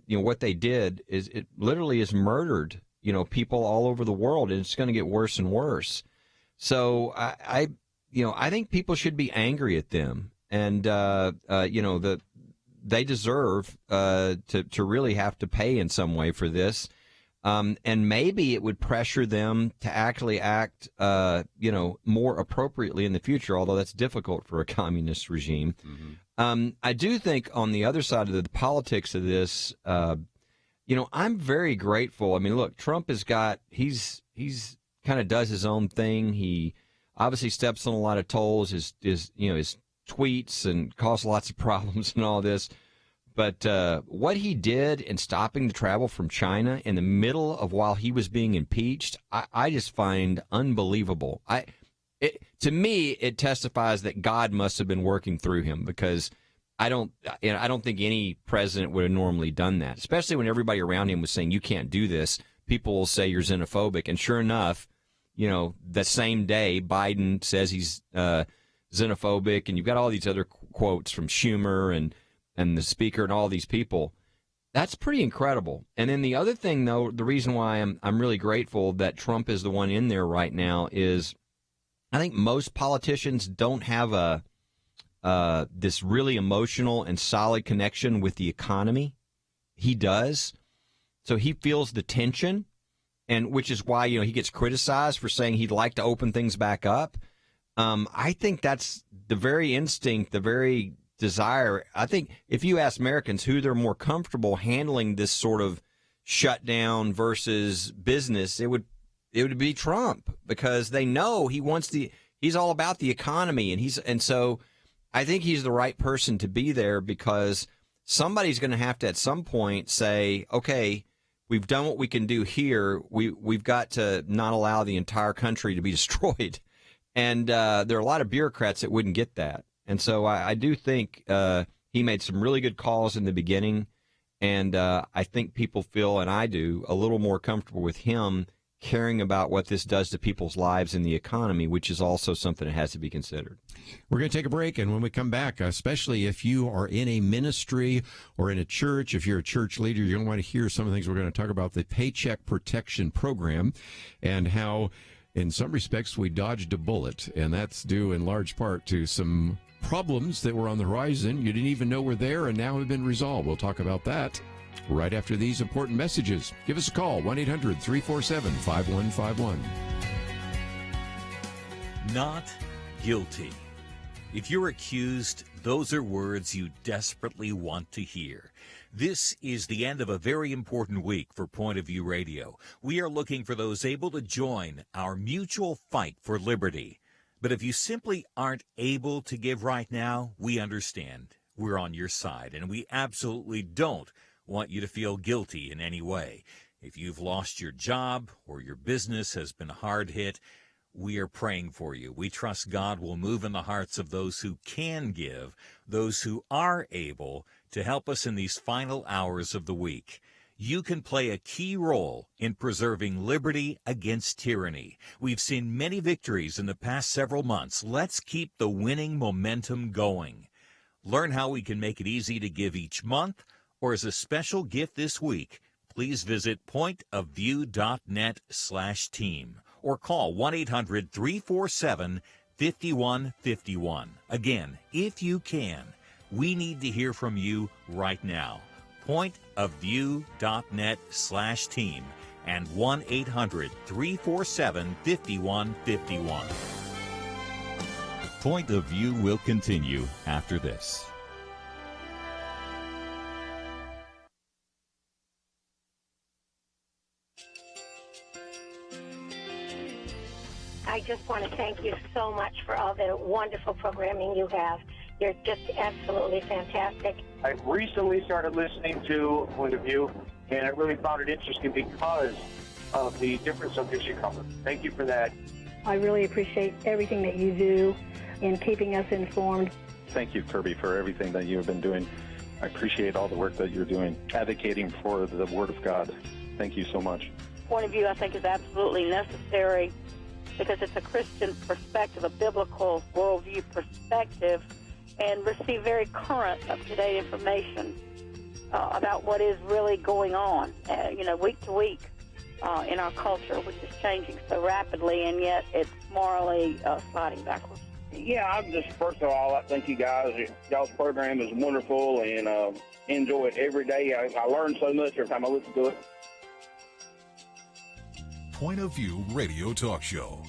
what they did is it literally has murdered people all over the world, and it's going to get worse and worse. So I think people should be angry at them, and they deserve to really have to pay in some way for this. And maybe it would pressure them to actually act, more appropriately in the future, although that's difficult for a communist regime. Mm-hmm. I do think on the other side of the politics of this, I'm very grateful. I mean, look, Trump he's kind of does his own thing. He obviously steps on a lot of toes, his tweets and cause lots of problems and all this. But what he did in stopping the travel from China in the middle of while he was being impeached, I just find unbelievable. To me, it testifies that God must have been working through him, because I don't think any president would have normally done that, especially when everybody around him was saying, you can't do this. People will say you're xenophobic. And sure enough, the same day Biden says he's xenophobic, and you've got all these other quotes from Schumer and the speaker and all these people. That's pretty incredible. And then the other thing, though, the reason why I'm really grateful that Trump is the one in there right now is I think most politicians don't have this really emotional and solid connection with the economy. He does. So he feels the tension, and which is why, he gets criticized for saying he'd like to open things back up. I think that's the very instinct, the very desire. I think if you ask Americans who they're more comfortable handling this sort of shutdown versus business, it would be Trump, because they know he's all about the economy, and so I think he's the right person to be there, because somebody's going to have to at some point say, okay, we've done what we can do here. We've got to not allow the entire country to be destroyed. And there are a lot of bureaucrats that wouldn't get that. And so I do think he made some really good calls in the beginning. And I think people feel, and I do, a little more comfortable with him caring about what this does to people's lives and the economy, which is also something that has to be considered. We're going to take a break, and when we come back, especially if you are in a ministry or in a church, if you're a church leader, you're going to want to hear some of the things we're going to talk about, the Paycheck Protection Program, and how, in some respects, we dodged a bullet, and that's due in large part to some problems that were on the horizon you didn't even know were there and now have been resolved. We'll talk about that right after these important messages. Give us a call, 1-800-347-5151. Not guilty. If you're accused, those are words you desperately want to hear. This is the end of a very important week for Point of View Radio. We are looking for those able to join our mutual fight for liberty. But if you simply aren't able to give right now, we understand. We're on your side, and we absolutely don't want you to feel guilty in any way. If you've lost your job or your business has been hard hit, we are praying for you. We trust God will move in the hearts of those who can give, those who are able to help us in these final hours of the week. You can play a key role in preserving liberty against tyranny. We've seen many victories in the past several months. Let's keep the winning momentum going. Learn how we can make it easy to give each month, or as a special gift this week, please visit pointofview.net/team or call 1-800-347-5151. Again, if you can, we need to hear from you right now. Pointofview.net/team and 1-800-347-5151. Point of View will continue after this. I just want to thank you so much for all the wonderful programming you have. You're just absolutely fantastic. I recently started listening to Point of View, and I really found it interesting because of the different subjects you cover. Thank you for that. I really appreciate everything that you do in keeping us informed. Thank you, Kerby, for everything that you have been doing. I appreciate all the work that you're doing, advocating for the Word of God. Thank you so much. Point of View, I think, is absolutely necessary because it's a Christian perspective, a biblical worldview perspective, and receive very current, up-to-date information about what is really going on, week to week in our culture, which is changing so rapidly, and yet it's morally sliding backwards. Yeah, I'm just, first of all, I thank you guys. Y'all's program is wonderful, and enjoy it every day. I learn so much every time I listen to it. Point of View Radio Talk Show.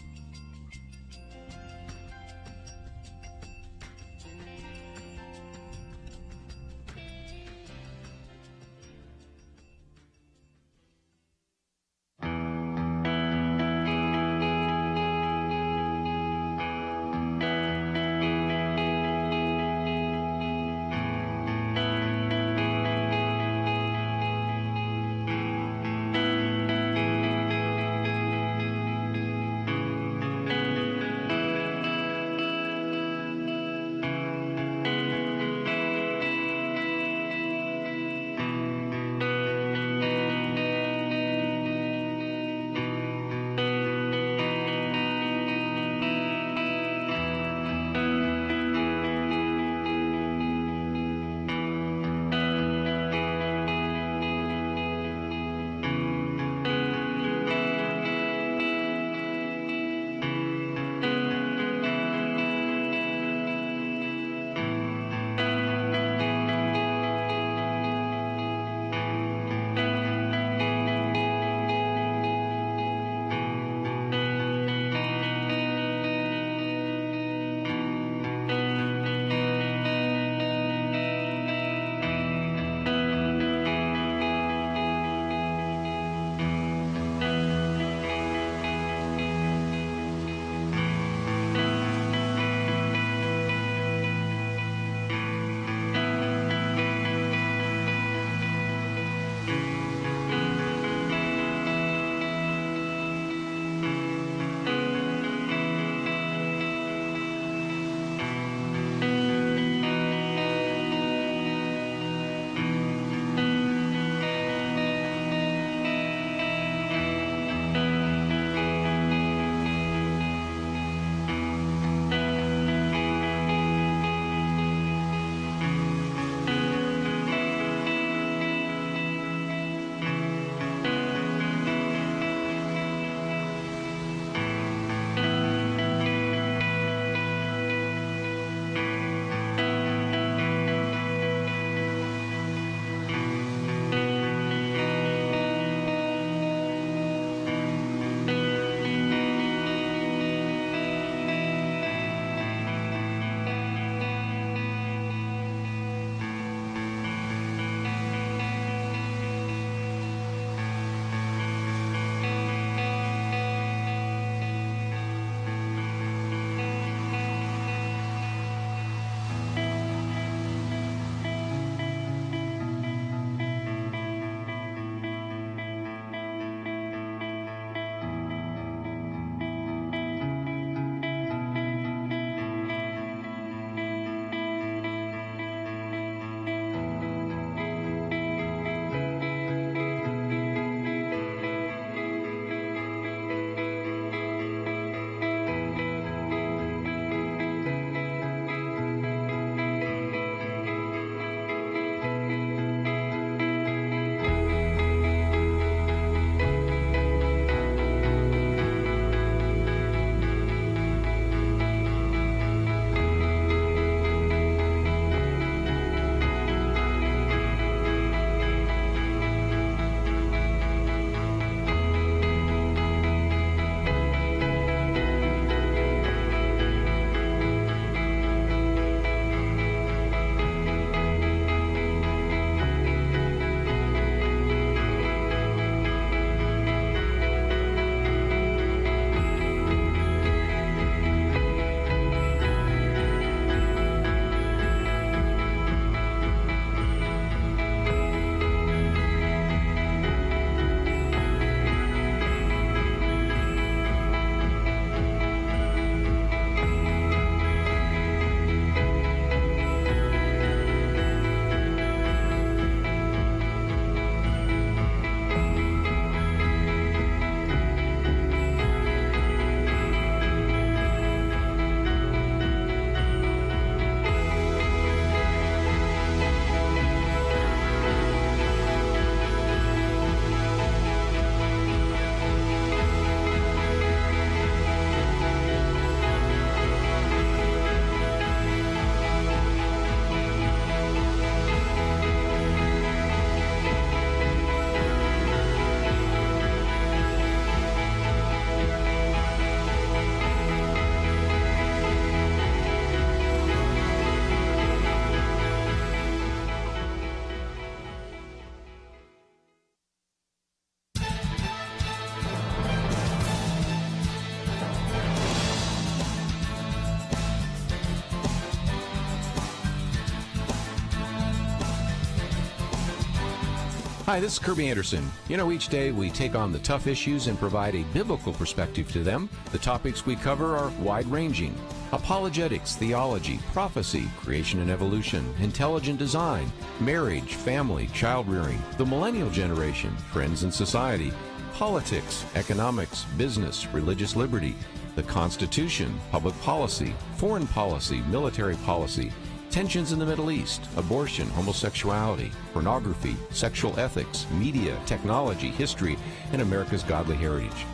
Hi, this is Kerby Anderson. You know, each day we take on the tough issues and provide a biblical perspective to them. The topics we cover are wide-ranging: apologetics, theology, prophecy, creation and evolution, intelligent design, marriage, family, child-rearing, the millennial generation, trends in society, politics, economics, business, religious liberty, the Constitution, public policy, foreign policy, military policy, tensions in the Middle East, abortion, homosexuality, pornography, sexual ethics, media, technology, history, and America's godly heritage.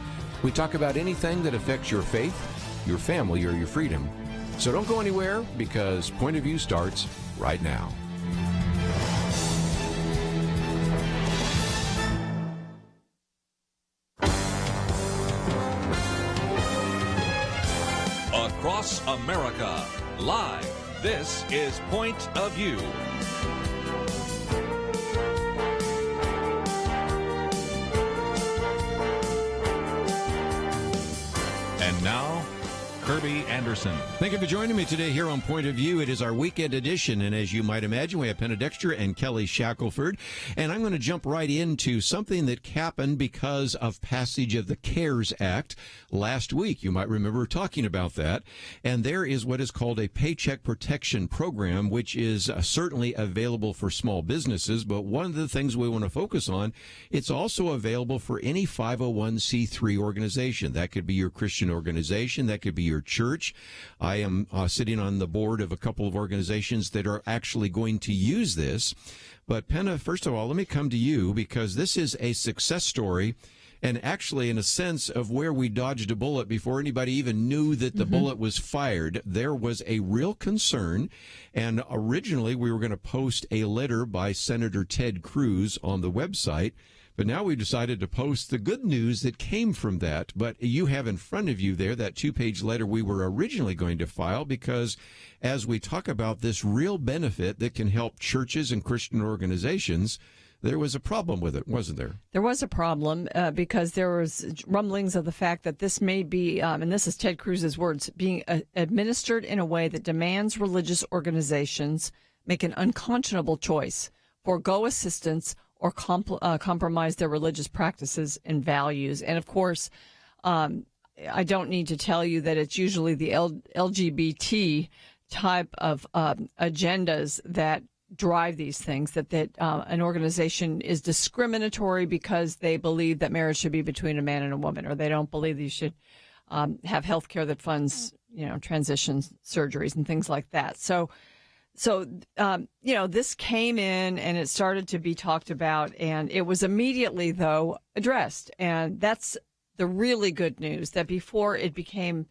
We talk about anything that affects your faith, your family, or your freedom. So don't go anywhere, because Point of View starts right now. Across America, live. This is Point of View. And now, Kerby Anderson. Thank you for joining me today here on Point of View. It is our weekend edition, and as you might imagine, we have Penna Dexter and Kelly Shackelford, and I'm going to jump right into something that happened because of passage of the CARES Act last week. You might remember talking about that, and there is what is called a Paycheck Protection Program, which is certainly available for small businesses, but one of the things we want to focus on, it's also available for any 501c3 organization. That could be your Christian organization, that could be your church. I am sitting on the board of a couple of organizations that are actually going to use this. But Penna, first of all, let me come to you, because this is a success story, and actually in a sense of where we dodged a bullet before anybody even knew that the bullet was fired. There was a real concern, and originally we were going to post a letter by Senator Ted Cruz on the website. But now we decided to post the good news that came from that. But you have in front of you there that 2-page letter we were originally going to file, because as we talk about this real benefit that can help churches and Christian organizations, there was a problem with it, wasn't there? There was a problem because there was rumblings of the fact that this may be, and this is Ted Cruz's words, being administered in a way that demands religious organizations make an unconscionable choice, forego assistance, or compromise their religious practices and values. And of course, I don't need to tell you that it's usually the LGBT type of agendas that drive these things, that an organization is discriminatory because they believe that marriage should be between a man and a woman, or they don't believe that you should have health care that funds, transition surgeries and things like that. So, this came in and it started to be talked about, and it was immediately, though, addressed. And that's the really good news, that before it became,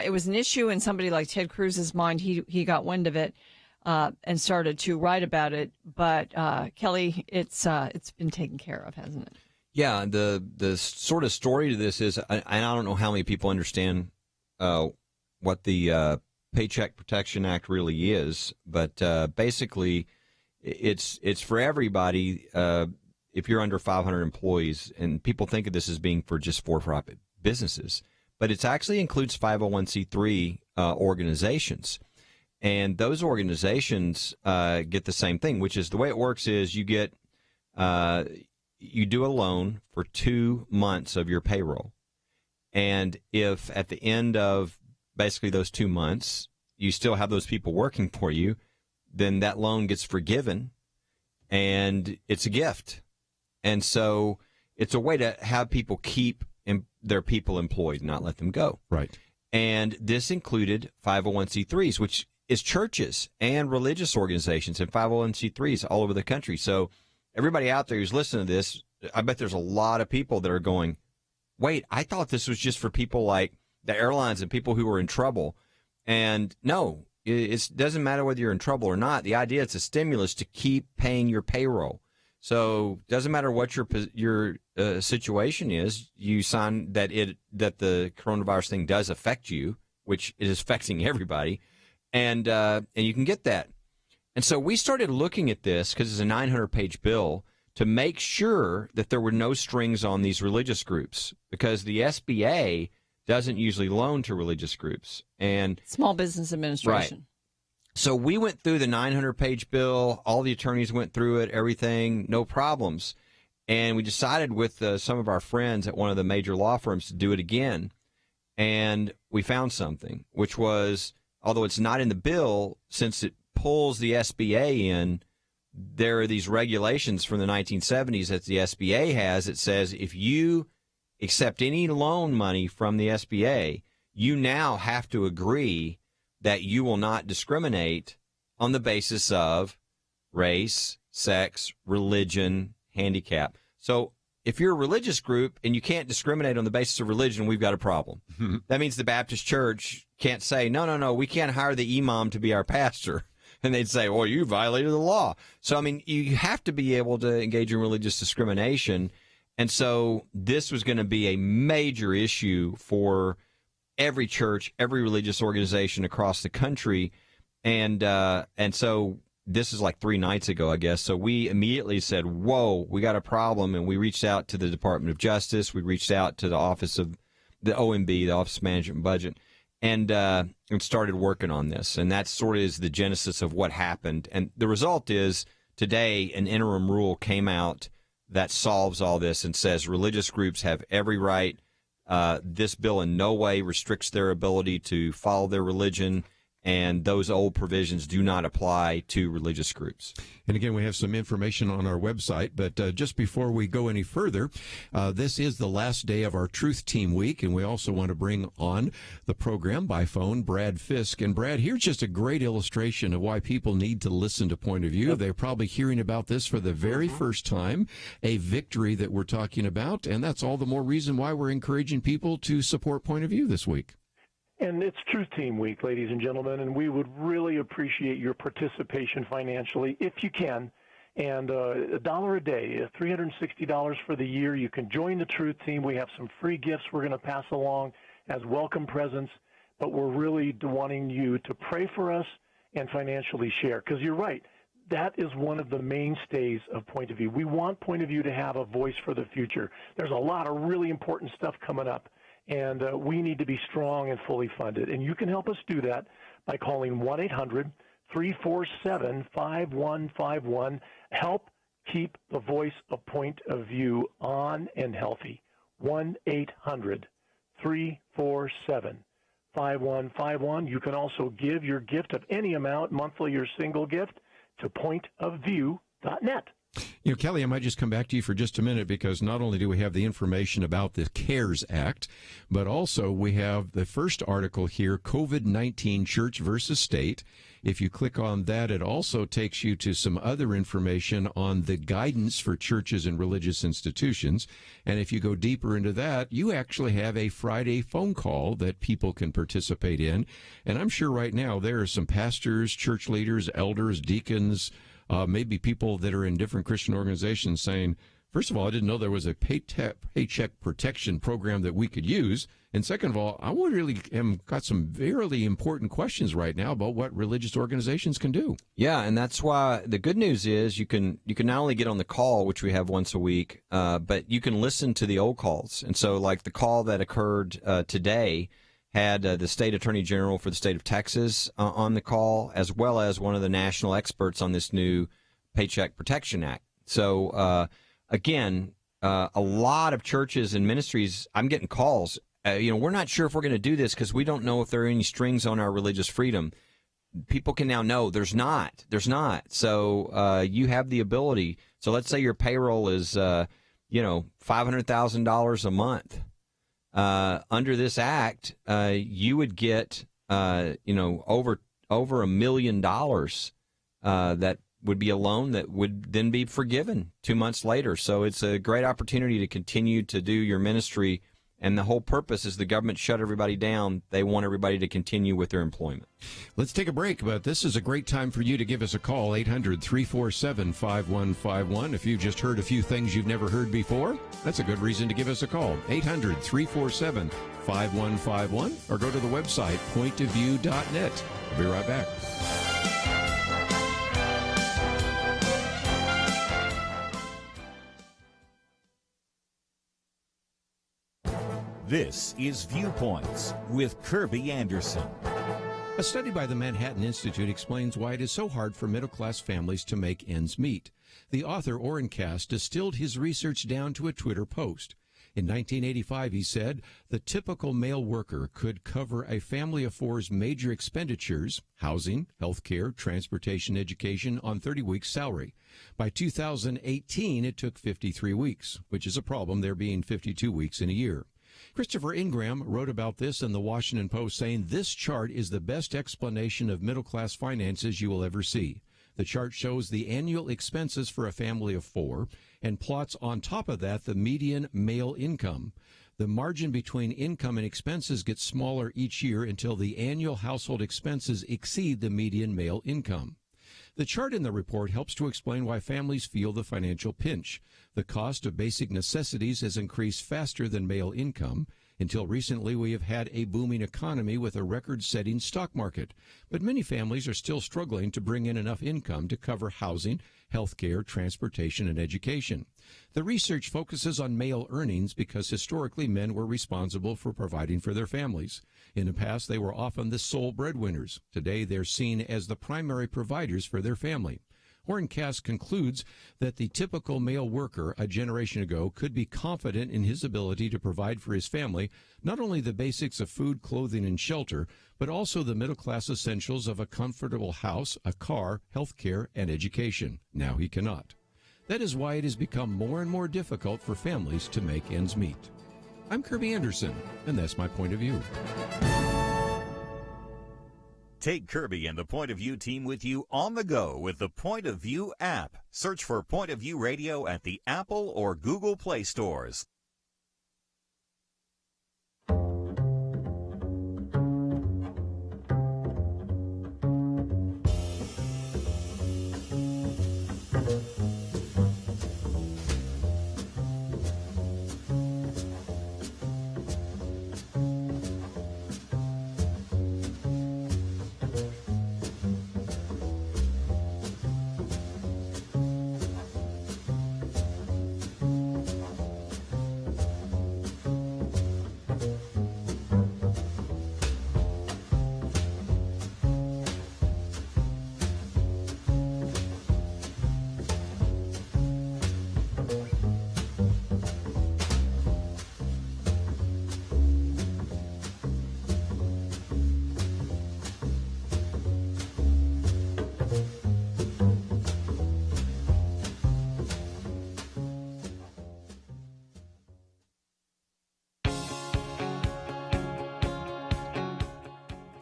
it was an issue in somebody like Ted Cruz's mind. He got wind of it and started to write about it. But, Kelly, it's been taken care of, hasn't it? Yeah, the sort of story to this is, and I don't know how many people understand what the Paycheck Protection Act really is, but basically it's for everybody if you're under 500 employees, and people think of this as being for just for-profit businesses, but it actually includes 501c3 organizations. And those organizations get the same thing, which is the way it works is you get you do a loan for 2 months of your payroll. And if at the end of basically those 2 months, you still have those people working for you, then that loan gets forgiven, and it's a gift. And so it's a way to have people keep their people employed, not let them go. Right. And this included 501c3s, which is churches and religious organizations and 501c3s all over the country. So everybody out there who's listening to this, I bet there's a lot of people that are going, wait, I thought this was just for people like the airlines and people who are in trouble. And no, it doesn't matter whether you're in trouble or not. The idea it's a stimulus to keep paying your payroll. So it doesn't matter what your situation is. You sign that the coronavirus thing does affect you, which is affecting everybody, and you can get that. And so we started looking at this because it's a 900-page bill to make sure that there were no strings on these religious groups, because the SBA doesn't usually loan to religious groups. And Small Business Administration. Right. So we went through the 900-page bill. All the attorneys went through it, everything, no problems. And we decided with some of our friends at one of the major law firms to do it again. And we found something, which was, although it's not in the bill, since it pulls the SBA in, there are these regulations from the 1970s that the SBA has. It says if you accept any loan money from the SBA, you now have to agree that you will not discriminate on the basis of race, sex, religion, handicap. So if you're a religious group and you can't discriminate on the basis of religion, we've got a problem. That means the Baptist Church can't say, no, we can't hire the imam to be our pastor. And they'd say, well, you violated the law. So, I mean, you have to be able to engage in religious discrimination. And so this was going to be a major issue for every church, every religious organization across the country. And so this is like 3 nights ago, I guess. So we immediately said, whoa, we got a problem. And we reached out to the Department of Justice. We reached out to the Office of the OMB, the Office of Management and Budget, and started working on this. And that sort of is the genesis of what happened. And the result is today an interim rule came out that solves all this and says religious groups have every right. This bill in no way restricts their ability to follow their religion, and those old provisions do not apply to religious groups. And again, we have some information on our website, but just before we go any further, this is the last day of our Truth Team Week, and we also want to bring on the program by phone Brad Fisk. And Brad, here's just a great illustration of why people need to listen to Point of View. They're probably hearing about this for the very first time, a victory that we're talking about, and that's all the more reason why we're encouraging people to support Point of View this week. And it's Truth Team Week, ladies and gentlemen, and we would really appreciate your participation financially if you can. And $1 a day, $360 for the year. You can join the Truth Team. We have some free gifts we're going to pass along as welcome presents, but we're really wanting you to pray for us and financially share, because you're right. That is one of the mainstays of Point of View. We want Point of View to have a voice for the future. There's a lot of really important stuff coming up. And we need to be strong and fully funded. And you can help us do that by calling 1-800-347-5151. Help keep the voice of Point of View on and healthy. 1-800-347-5151. You can also give your gift of any amount, monthly or single gift, to pointofview.net. You know, Kelly, I might just come back to you for just a minute, because not only do we have the information about the CARES Act, but also we have the first article here, COVID-19 Church versus State. If you click on that, it also takes you to some other information on the guidance for churches and religious institutions. And if you go deeper into that, you actually have a Friday phone call that people can participate in. And I'm sure right now there are some pastors, church leaders, elders, deacons, maybe people that are in different Christian organizations saying, first of all, I didn't know there was a paycheck protection program that we could use. And second of all, I really got some very important questions right now about what religious organizations can do. Yeah, and that's why the good news is you can not only get on the call, which we have once a week, but you can listen to the old calls. And so like the call that occurred today had the state attorney general for the state of Texas on the call, as well as one of the national experts on this new Paycheck Protection Act. So, again, a lot of churches and ministries, I'm getting calls. We're not sure if we're going to do this because we don't know if there are any strings on our religious freedom. People can now know there's not. So you have the ability. So let's say your payroll is, $500,000 a month. Under this act, you would get, over $1 million that would be a loan that would then be forgiven 2 months later. So it's a great opportunity to continue to do your ministry. And the whole purpose is the government shut everybody down. They want everybody to continue with their employment. Let's take a break, but this is a great time for you to give us a call, 800-347-5151. If you've just heard a few things you've never heard before, that's a good reason to give us a call, 800-347-5151, or go to the website, pointofview.net. We'll be right back. This is Viewpoints with Kerby Anderson. A study by the Manhattan Institute explains why it is so hard for middle-class families to make ends meet. The author, Orrin Cass, distilled his research down to a Twitter post. In 1985, he said, the typical male worker could cover a family of four's major expenditures, housing, health care, transportation, education, on 30 weeks' salary. By 2018, it took 53 weeks, which is a problem, there being 52 weeks in a year. Christopher Ingram wrote about this in the Washington Post, saying this chart is the best explanation of middle-class finances you will ever see. The chart shows the annual expenses for a family of four and plots on top of that the median male income. The margin between income and expenses gets smaller each year until the annual household expenses exceed the median male income. The chart in the report helps to explain why families feel the financial pinch. The cost of basic necessities has increased faster than male income. Until recently, we have had a booming economy with a record-setting stock market. But many families are still struggling to bring in enough income to cover housing, health care, transportation, and education. The research focuses on male earnings because historically men were responsible for providing for their families. In the past, they were often the sole breadwinners. Today, they're seen as the primary providers for their family. Orrin Cass concludes that the typical male worker a generation ago could be confident in his ability to provide for his family not only the basics of food, clothing, and shelter, but also the middle-class essentials of a comfortable house, a car, health care, and education. Now he cannot. That is why it has become more and more difficult for families to make ends meet. I'm Kerby Anderson, and that's my point of view. Take Kerby and the Point of View team with you on the go with the Point of View app. Search for Point of View Radio at the Apple or Google Play stores.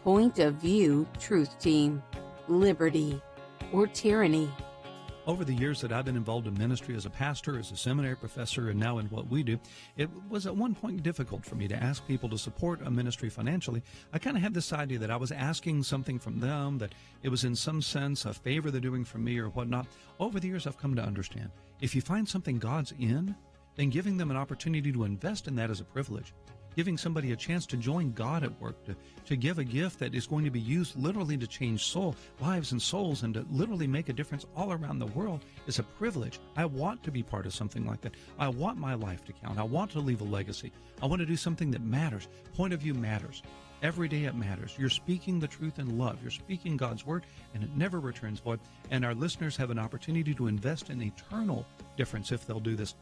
Point of View Truth Team, Liberty or Tyranny. Over the years that I've been involved in ministry as a pastor, as a seminary professor, and now in what we do, it was at one point difficult for me to ask people to support a ministry financially. I kind of had this idea that I was asking something from them, that it was in some sense a favor they're doing for me or whatnot. Over the years, I've come to understand, if you find something God's in, then giving them an opportunity to invest in that is a privilege. Giving somebody a chance to join God at work, to give a gift that is going to be used literally to change lives and souls and to literally make a difference all around the world is a privilege. I want to be part of something like that. I want my life to count. I want to leave a legacy. I want to do something that matters. Point of view matters. Every day it matters. You're speaking the truth in love. You're speaking God's word, and it never returns void. And our listeners have an opportunity to invest in eternal difference if they'll do this.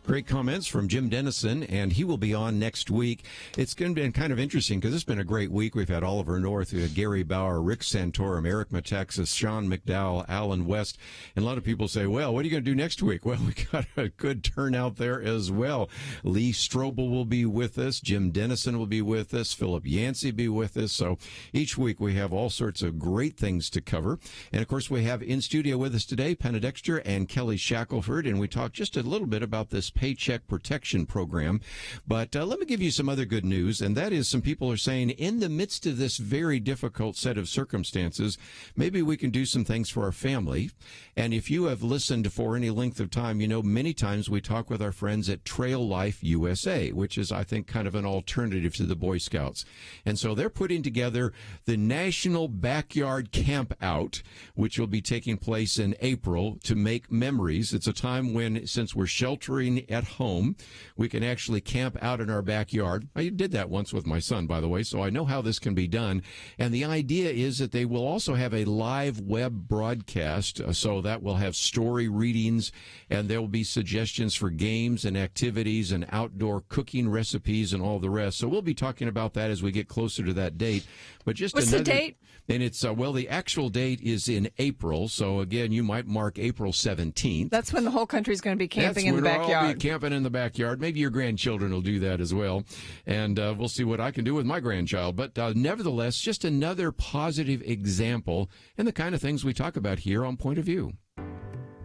Great comments from Jim Dennison, and he will be on next week. It's going to be kind of interesting because it's been a great week. We've had Oliver North, we had Gary Bauer, Rick Santorum, Eric Metaxas, Sean McDowell, Alan West, and a lot of people say, well, what are you going to do next week? Well, we got a good turnout there as well. Lee Strobel will be with us. Jim Dennison will be with us. Philip Yancey will be with us. So each week we have all sorts of great things to cover. And, of course, we have in studio with us today Penna Dexter and Kelly Shackelford, and we talked just a little bit about this Paycheck Protection Program. But let me give you some other good news, and that is some people are saying in the midst of this very difficult set of circumstances, maybe we can do some things for our family. And if you have listened for any length of time, you know many times we talk with our friends at Trail Life USA, which is, I think, kind of an alternative to the Boy Scouts. And so they're putting together the National Backyard Camp Out, which will be taking place in April to make memories. It's a time when, since we're sheltering sheltering at home. We can actually camp out in our backyard. I did that once with my son, by the way, so I know how this can be done. And the idea is that they will also have a live web broadcast, so that will have story readings, and there will be suggestions for games and activities and outdoor cooking recipes and all the rest. So we'll be talking about that as we get closer to that date. But just What's the date? And it's, well, the actual date is in April. So, again, you might mark April 17th. That's when the whole country's going to be camping in the backyard. We'll all be camping in the backyard. Maybe your grandchildren will do that as well. And we'll see what I can do with my grandchild. But nevertheless, just another positive example and the kind of things we talk about here on Point of View.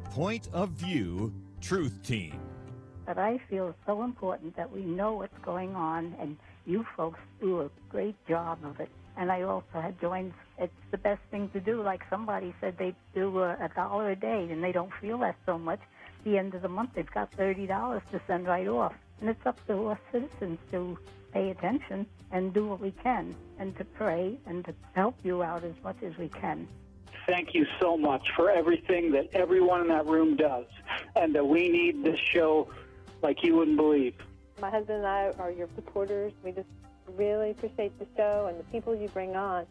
Point of View Truth Team. But I feel it's so important that we know what's going on, and you folks do a great job of it. And I also had joined, it's the best thing to do. Like somebody said, they do $1 a day, and they don't feel that so much. At the end of the month, they've got $30 to send right off. And it's up to us citizens to pay attention and do what we can, and to pray and to help you out as much as we can. Thank you so much for everything that everyone in that room does, and that we need this show like you wouldn't believe. My husband and I are your supporters. We just really appreciate the show and the people you bring on.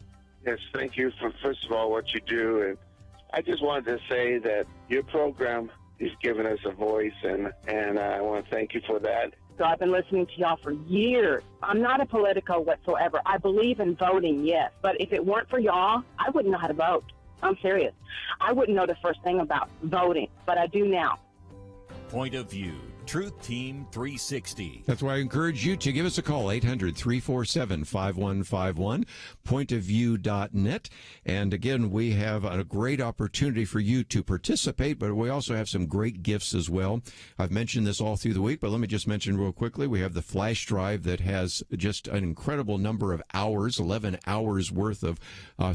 Yes, thank you for, first of all, what you do. And I just wanted to say that your program is giving us a voice, and I want to thank you for that. So I've been listening to y'all for years. I'm not a politico whatsoever. I believe in voting, yes. But if it weren't for y'all, I wouldn't know how to vote. I'm serious. I wouldn't know the first thing about voting, but I do now. Point of View, Truth Team 360. That's why I encourage you to give us a call, 800-347-5151, pointofview.net. And again, we have a great opportunity for you to participate, but we also have some great gifts as well. I've mentioned this all through the week, but let me just mention real quickly, we have the flash drive that has just an incredible number of hours, 11 hours worth of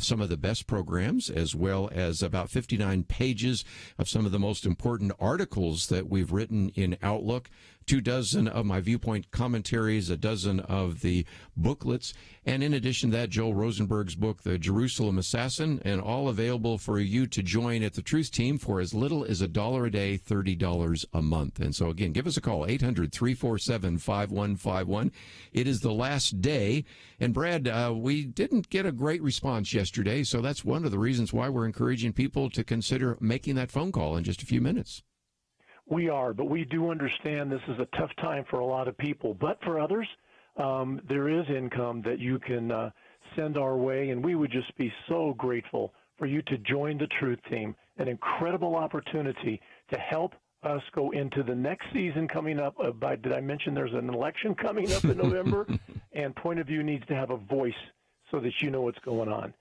some of the best programs, as well as about 59 pages of some of the most important articles that we've written in Outlook, 24 of my Viewpoint commentaries, 12 of the booklets, and in addition to that, Joel Rosenberg's book, The Jerusalem Assassin, and all available for you to join at the Truth Team for as little as $1 a day, $30 a month. And so again, give us a call, 800-347-5151. It is the last day. And Brad, we didn't get a great response yesterday, so that's one of the reasons why we're encouraging people to consider making that phone call in just a few minutes. We are, but we do understand this is a tough time for a lot of people. But for others, there is income that you can send our way, and we would just be so grateful for you to join the Truth Team, an incredible opportunity to help us go into the next season coming up. Did I mention there's an election coming up in November? And Point of View needs to have a voice so that you know what's going on.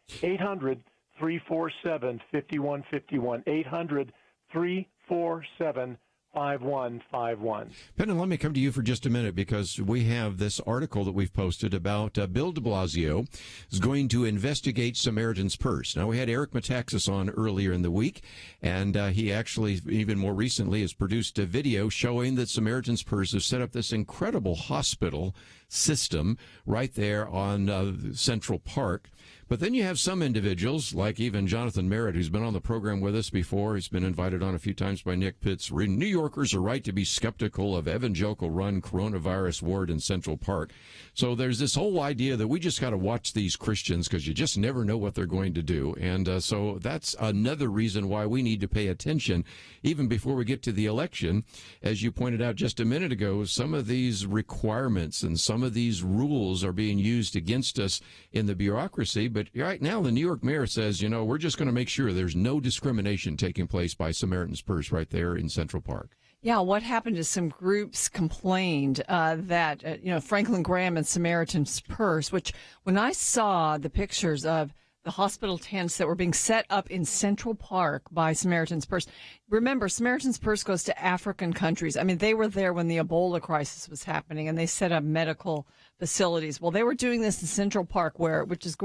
800-347-5151, 800-347-5151. 5151. Penna, let me come to you for just a minute, because we have this article that we've posted about Bill de Blasio is going to investigate Samaritan's Purse. Now, we had Eric Metaxas on earlier in the week, and he actually, even more recently, has produced a video showing that Samaritan's Purse has set up this incredible hospital system right there on Central Park. But then you have some individuals, like even Jonathan Merritt, who's been on the program with us before. He's been invited on a few times by Nick Pitts. New Yorkers are right to be skeptical of evangelical-run coronavirus ward in Central Park. So there's this whole idea that we just got to watch these Christians because you just never know what they're going to do. And so that's another reason why we need to pay attention, even before we get to the election. As you pointed out just a minute ago, some of these requirements and some of these rules are being used against us in the bureaucracy. But right now, the New York mayor says, we're just going to make sure there's no discrimination taking place by Samaritan's Purse right there in Central Park. Yeah, what happened is some groups complained that, Franklin Graham and Samaritan's Purse, which when I saw the pictures of the hospital tents that were being set up in Central Park by Samaritan's Purse. Remember, Samaritan's Purse goes to African countries. I mean, they were there when the Ebola crisis was happening, and they set up medical facilities. Well, they were doing this in Central Park, which is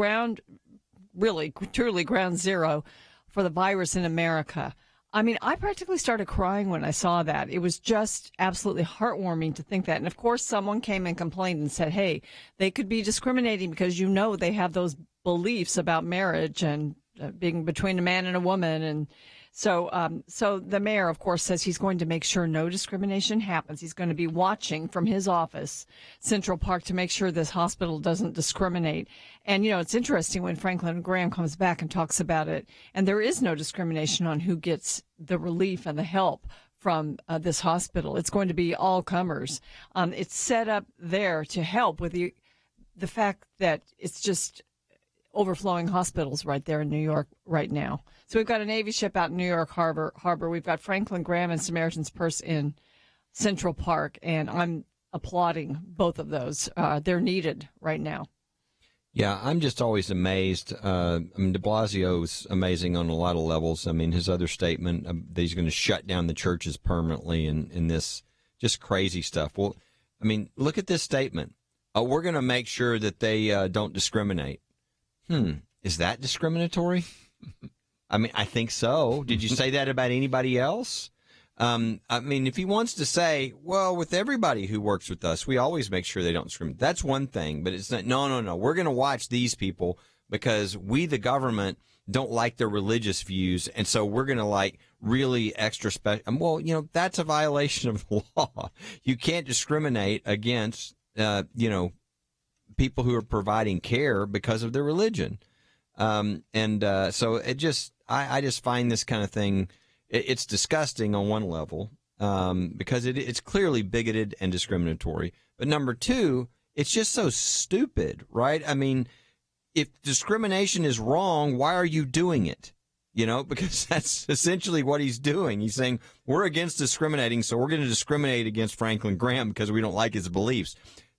truly ground zero for the virus in America. I mean, I practically started crying when I saw that. It was just absolutely heartwarming to think that. And, of course, someone came and complained and said, hey, they could be discriminating because, they have those beliefs about marriage and being between a man and a woman. And So the mayor, of course, says he's going to make sure no discrimination happens. He's going to be watching from his office, Central Park, to make sure this hospital doesn't discriminate. And, it's interesting when Franklin Graham comes back and talks about it. And there is no discrimination on who gets the relief and the help from this hospital. It's going to be all comers. It's set up there to help with the fact that it's just overflowing hospitals right there in New York right now. So we've got a Navy ship out in New York Harbor. We've got Franklin Graham and Samaritan's Purse in Central Park, and I'm applauding both of those. They're needed right now. Yeah, I'm just always amazed. De Blasio's amazing on a lot of levels. His other statement that he's going to shut down the churches permanently and this just crazy stuff. Well, look at this statement. We're going to make sure that they don't discriminate. Is that discriminatory? I think so. Did you say that about anybody else? If he wants to say, well, with everybody who works with us, we always make sure they don't discriminate. That's one thing, but it's not, no. We're going to watch these people because we, the government, don't like their religious views. And so we're going to really extra special. Well, that's a violation of the law. You can't discriminate against, people who are providing care because of their religion. So I just find this kind of thing, it's disgusting on one level, because it's clearly bigoted and discriminatory. But number two, it's just so stupid, right? If discrimination is wrong, why are you doing it? Because that's essentially what he's doing. He's saying, we're against discriminating, so we're going to discriminate against Franklin Graham because we don't like his beliefs.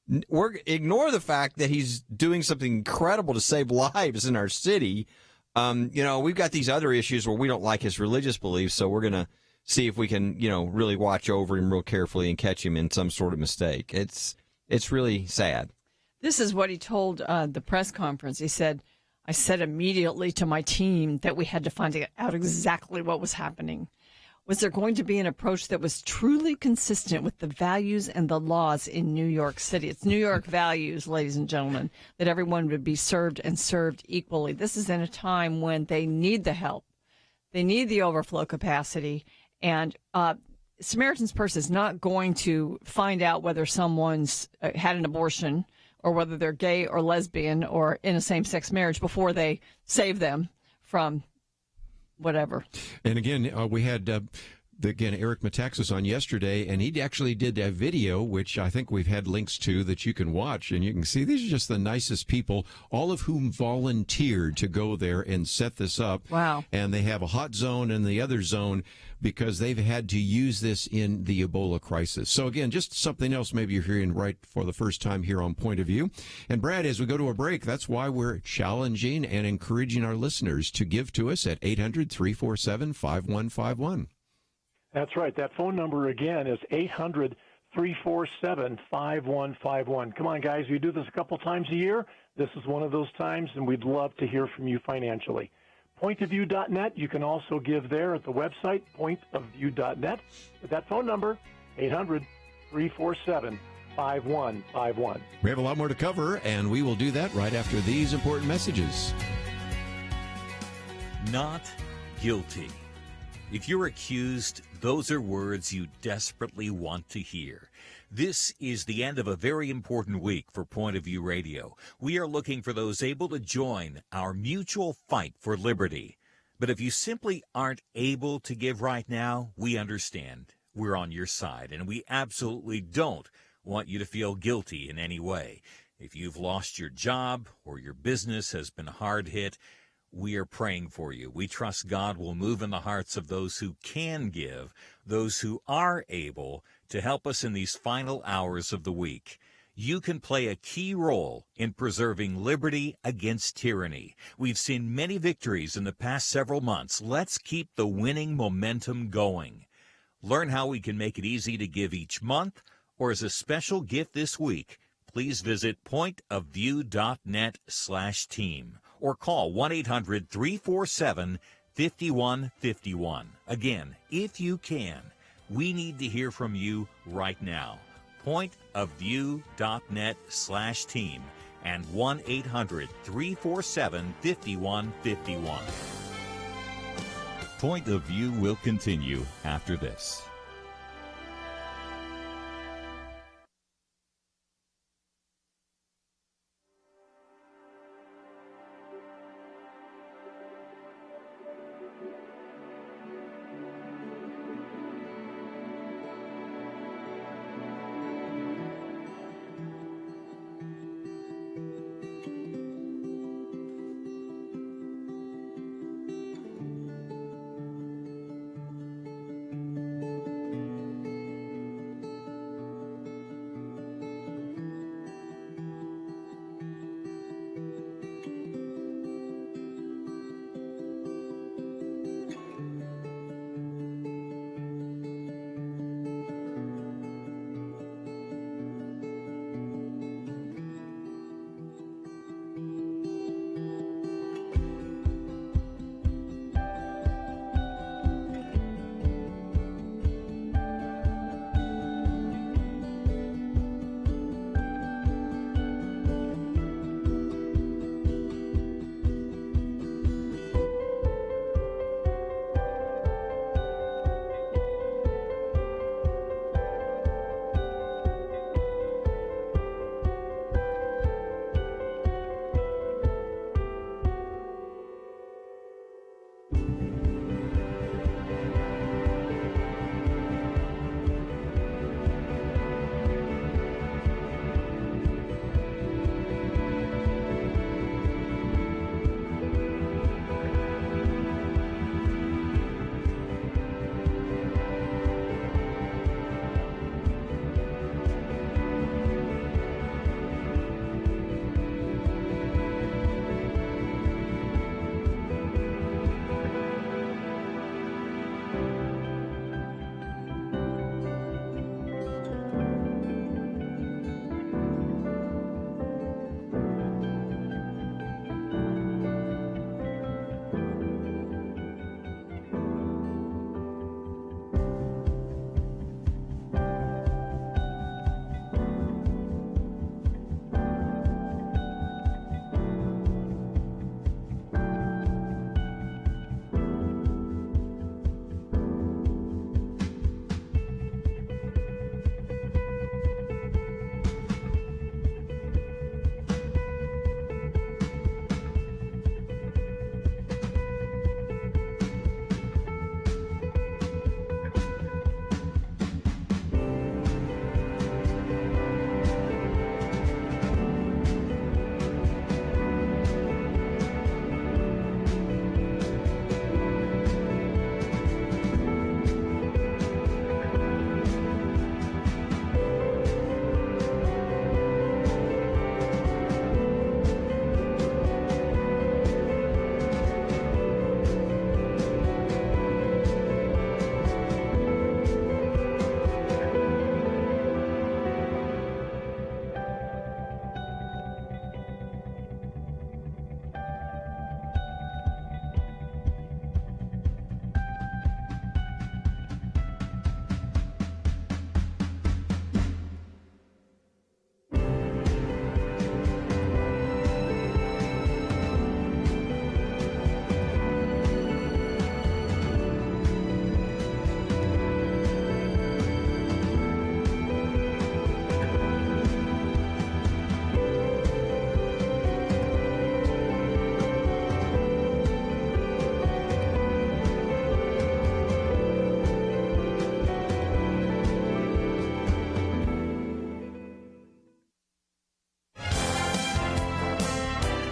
Ignore the fact that he's doing something incredible to save lives in our city. We've got these other issues where we don't like his religious beliefs, so we're going to see if we can, really watch over him real carefully and catch him in some sort of mistake. It's really sad. This is what he told the press conference. He said, I said immediately to my team that we had to find out exactly what was happening. Was there going to be an approach that was truly consistent with the values and the laws in New York City? It's New York values, ladies and gentlemen, that everyone would be served and served equally. This is in a time when they need the help. They need the overflow capacity. And Samaritan's Purse is not going to find out whether someone's had an abortion or whether they're gay or lesbian or in a same-sex marriage before they save them from whatever. And again, we had Eric Metaxas on yesterday, and he actually did a video, which I think we've had links to that you can watch, and you can see these are just the nicest people, all of whom volunteered to go there and set this up. Wow. And they have a hot zone and the other zone because they've had to use this in the Ebola crisis. So again, just something else maybe you're hearing right for the first time here on Point of View. And Brad, as we go to a break, that's why we're challenging and encouraging our listeners to give to us at 800-347-5151. That's right. That phone number again is 800-347-5151. Come on, guys. We do this a couple times a year. This is one of those times, and we'd love to hear from you financially. Pointofview.net. You can also give there at the website, pointofview.net. With that phone number, 800-347-5151. We have a lot more to cover, and we will do that right after these important messages. Not guilty. If you're accused, those are words you desperately want to hear. This is the end of a very important week for Point of View Radio. We are looking for those able to join our mutual fight for liberty. But if you simply aren't able to give right now, we understand. We're on your side, and we absolutely don't want you to feel guilty in any way. If you've lost your job or your business has been hard hit, we are praying for you. We trust God will move in the hearts of those who can give, those who are able to help us in these final hours of the week. You can play a key role in preserving liberty against tyranny. We've seen many victories in the past several months. Let's keep the winning momentum going. Learn how we can make it easy to give each month or as a special gift this week. Please visit pointofview.net/team. or call 1-800-347-5151. Again, if you can, we need to hear from you right now. Pointofview.net/team and 1-800-347-5151. Point of View will continue after this.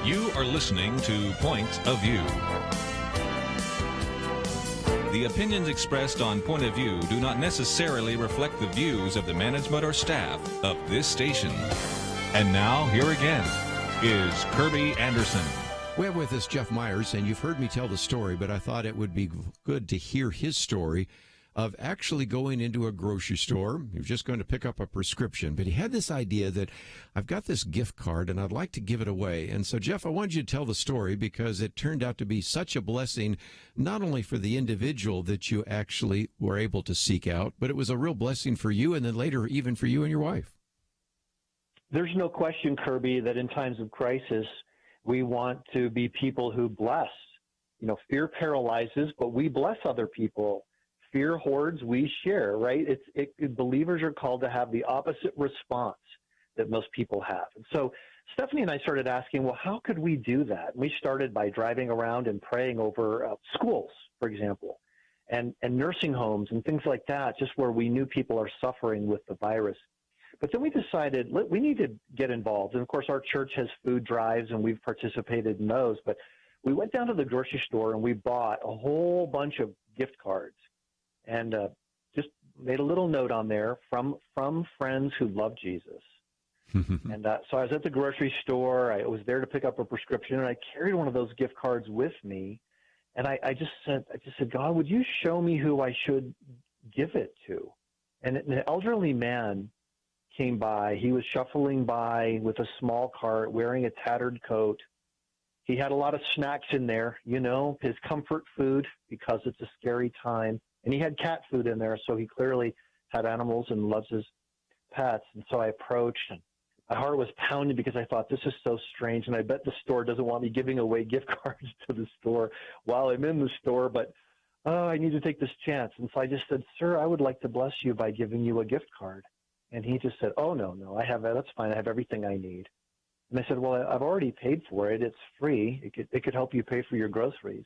You are listening to Point of View. The opinions expressed on Point of View do not necessarily reflect the views of the management or staff of this station. And now, here again, is Kerby Anderson. We have with us Jeff Myers, and you've heard me tell the story, but I thought it would be good to hear his story of actually going into a grocery store. He was just going to pick up a prescription, but he had this idea that I've got this gift card and I'd like to give it away. And so, Jeff, I wanted you to tell the story because it turned out to be such a blessing, not only for the individual that you actually were able to seek out, but it was a real blessing for you and then later even for you and your wife. There's no question, Kerby, that in times of crisis, we want to be people who bless fear paralyzes, but we bless other people. Fear hoards, we share, right? Believers are called to have the opposite response that most people have. And so Stephanie and I started asking, well, how could we do that? And we started by driving around and praying over schools, for example, and nursing homes and things like that, just where we knew people are suffering with the virus. But then we decided we need to get involved. And, of course, our church has food drives, and we've participated in those. But we went down to the grocery store, and we bought a whole bunch of gift cards and just made a little note on there from friends who love Jesus. And so I was at the grocery store. I was there to pick up a prescription, and I carried one of those gift cards with me. And I just said, God, would you show me who I should give it to? And an elderly man came by. He was shuffling by with a small cart, wearing a tattered coat. He had a lot of snacks in there, his comfort food, because it's a scary time. And he had cat food in there, so he clearly had animals and loves his pets. And so I approached, and my heart was pounding because I thought, this is so strange, and I bet the store doesn't want me giving away gift cards to the store while I'm in the store, but I need to take this chance. And so I just said, sir, I would like to bless you by giving you a gift card. And he just said, oh, no, I have that. That's fine. I have everything I need. And I said, well, I've already paid for it. It's free. It could help you pay for your groceries.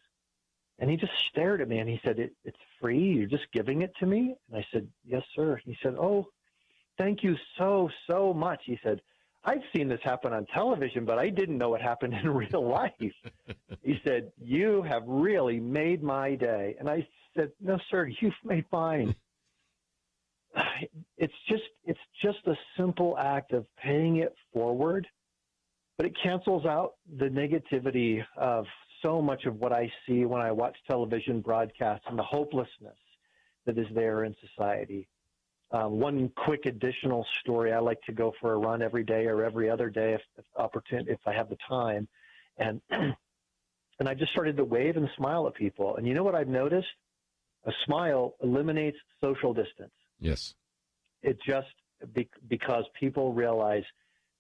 And he just stared at me, and he said, it's free? You're just giving it to me? And I said, yes, sir. He said, oh, thank you so, so much. He said, I've seen this happen on television, but I didn't know it happened in real life. He said, you have really made my day. And I said, no, sir, you've made mine. It's just a simple act of paying it forward, but it cancels out the negativity of so much of what I see when I watch television broadcasts and the hopelessness that is there in society. One quick additional story: I like to go for a run every day or every other day if I have the time, and I just started to wave and smile at people. And you know what I've noticed? A smile eliminates social distance. Yes. It just because people realize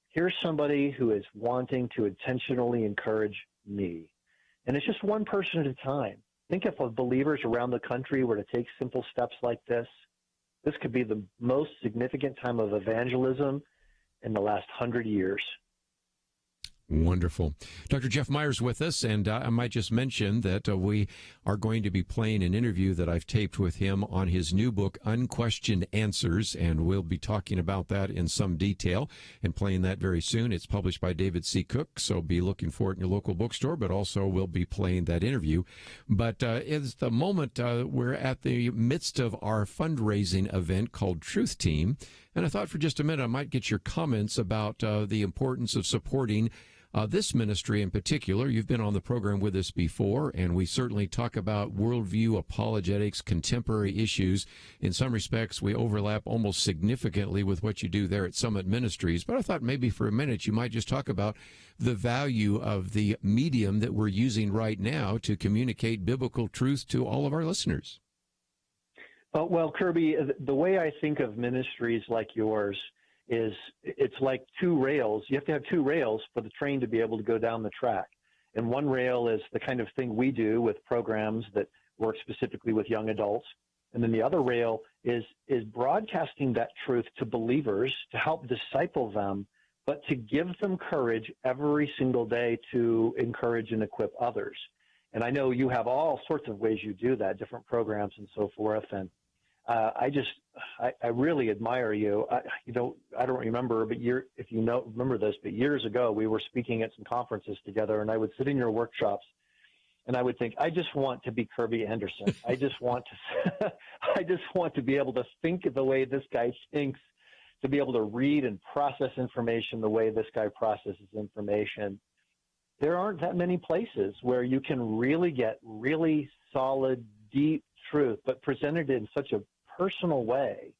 here's somebody who is wanting to intentionally encourage me, and it's just one person at a time. Think if believers around the country were to take simple steps like this. This could be the most significant time of evangelism in the last 100 years. Wonderful. Dr. Jeff Meyer's with us, and I might just mention that we are going to be playing an interview that I've taped with him on his new book, Unquestioned Answers, and we'll be talking about that in some detail and playing that very soon. It's published by David C. Cook, so be looking for it in your local bookstore, but also we'll be playing that interview. But it's the moment we're at the midst of our fundraising event called Truth Team, and I thought for just a minute I might get your comments about the importance of supporting this ministry in particular. You've been on the program with us before, and we certainly talk about worldview, apologetics, contemporary issues. In some respects, we overlap almost significantly with what you do there at Summit Ministries. But I thought maybe for a minute you might just talk about the value of the medium that we're using right now to communicate biblical truth to all of our listeners. Well, Kerby, the way I think of ministries like yours is it's like two rails. You have to have two rails for the train to be able to go down the track. And one rail is the kind of thing we do with programs that work specifically with young adults. And then the other rail is broadcasting that truth to believers to help disciple them, but to give them courage every single day to encourage and equip others. And I know you have all sorts of ways you do that, different programs and so forth. And I really admire you. I don't remember, but if you remember this, but years ago we were speaking at some conferences together, and I would sit in your workshops, and I would think, I just want to be Kerby Anderson. I just want to be able to think the way this guy thinks, to be able to read and process information the way this guy processes information. There aren't that many places where you can really get really solid, deep truth, but presented in such a personal way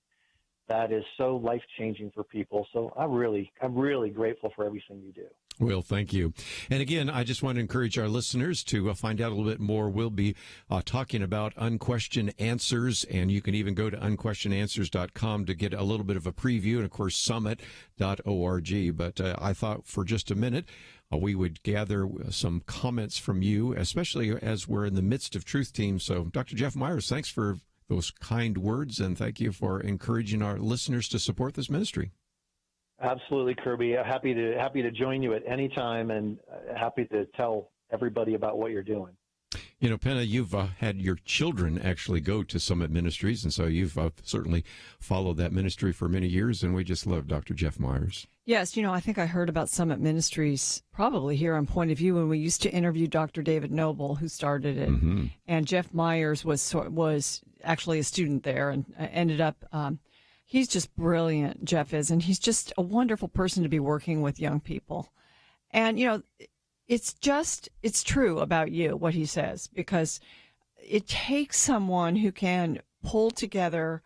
that is so life-changing for people. So I'm really grateful for everything you do. Well, thank you. And again, I just want to encourage our listeners to find out a little bit more. We'll be talking about Unquestioned Answers, and you can even go to unquestionedanswers.com to get a little bit of a preview, and of course, summit.org. But I thought for just a minute, we would gather some comments from you, especially as we're in the midst of Truth Team. So, Dr. Jeff Myers, thanks for those kind words, and thank you for encouraging our listeners to support this ministry. Absolutely, Kerby. Happy to join you at any time, and happy to tell everybody about what you're doing. You know, Penna, you've had your children actually go to Summit Ministries, and so you've certainly followed that ministry for many years, and we just love Dr. Jeff Myers. Yes, I think I heard about Summit Ministries probably here on Point of View when we used to interview Dr. David Noble, who started it, and Jeff Myers was actually a student there and ended up. He's just brilliant, Jeff is, and he's just a wonderful person to be working with young people, and it's true about you, what he says, because it takes someone who can pull together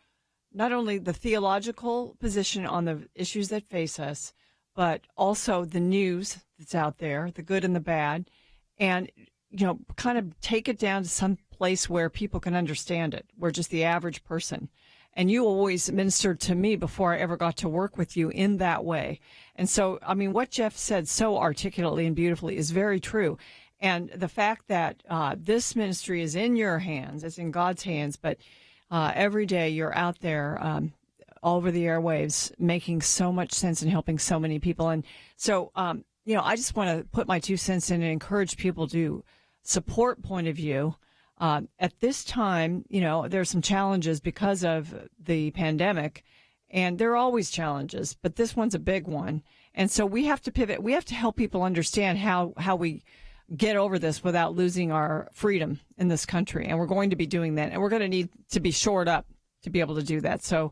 not only the theological position on the issues that face us, but also the news that's out there, the good and the bad, and, kind of take it down to some place where people can understand it, where just the average person. And you always ministered to me before I ever got to work with you in that way. And so, what Jeff said so articulately and beautifully is very true. And the fact that this ministry is in your hands, it's in God's hands, but every day you're out there all over the airwaves making so much sense and helping so many people. And so, I just want to put my 2 cents in and encourage people to support Point of View. At this time, there's some challenges because of the pandemic, and there are always challenges, but this one's a big one. And so we have to pivot. We have to help people understand how we get over this without losing our freedom in this country. And we're going to be doing that, and we're going to need to be shored up to be able to do that. So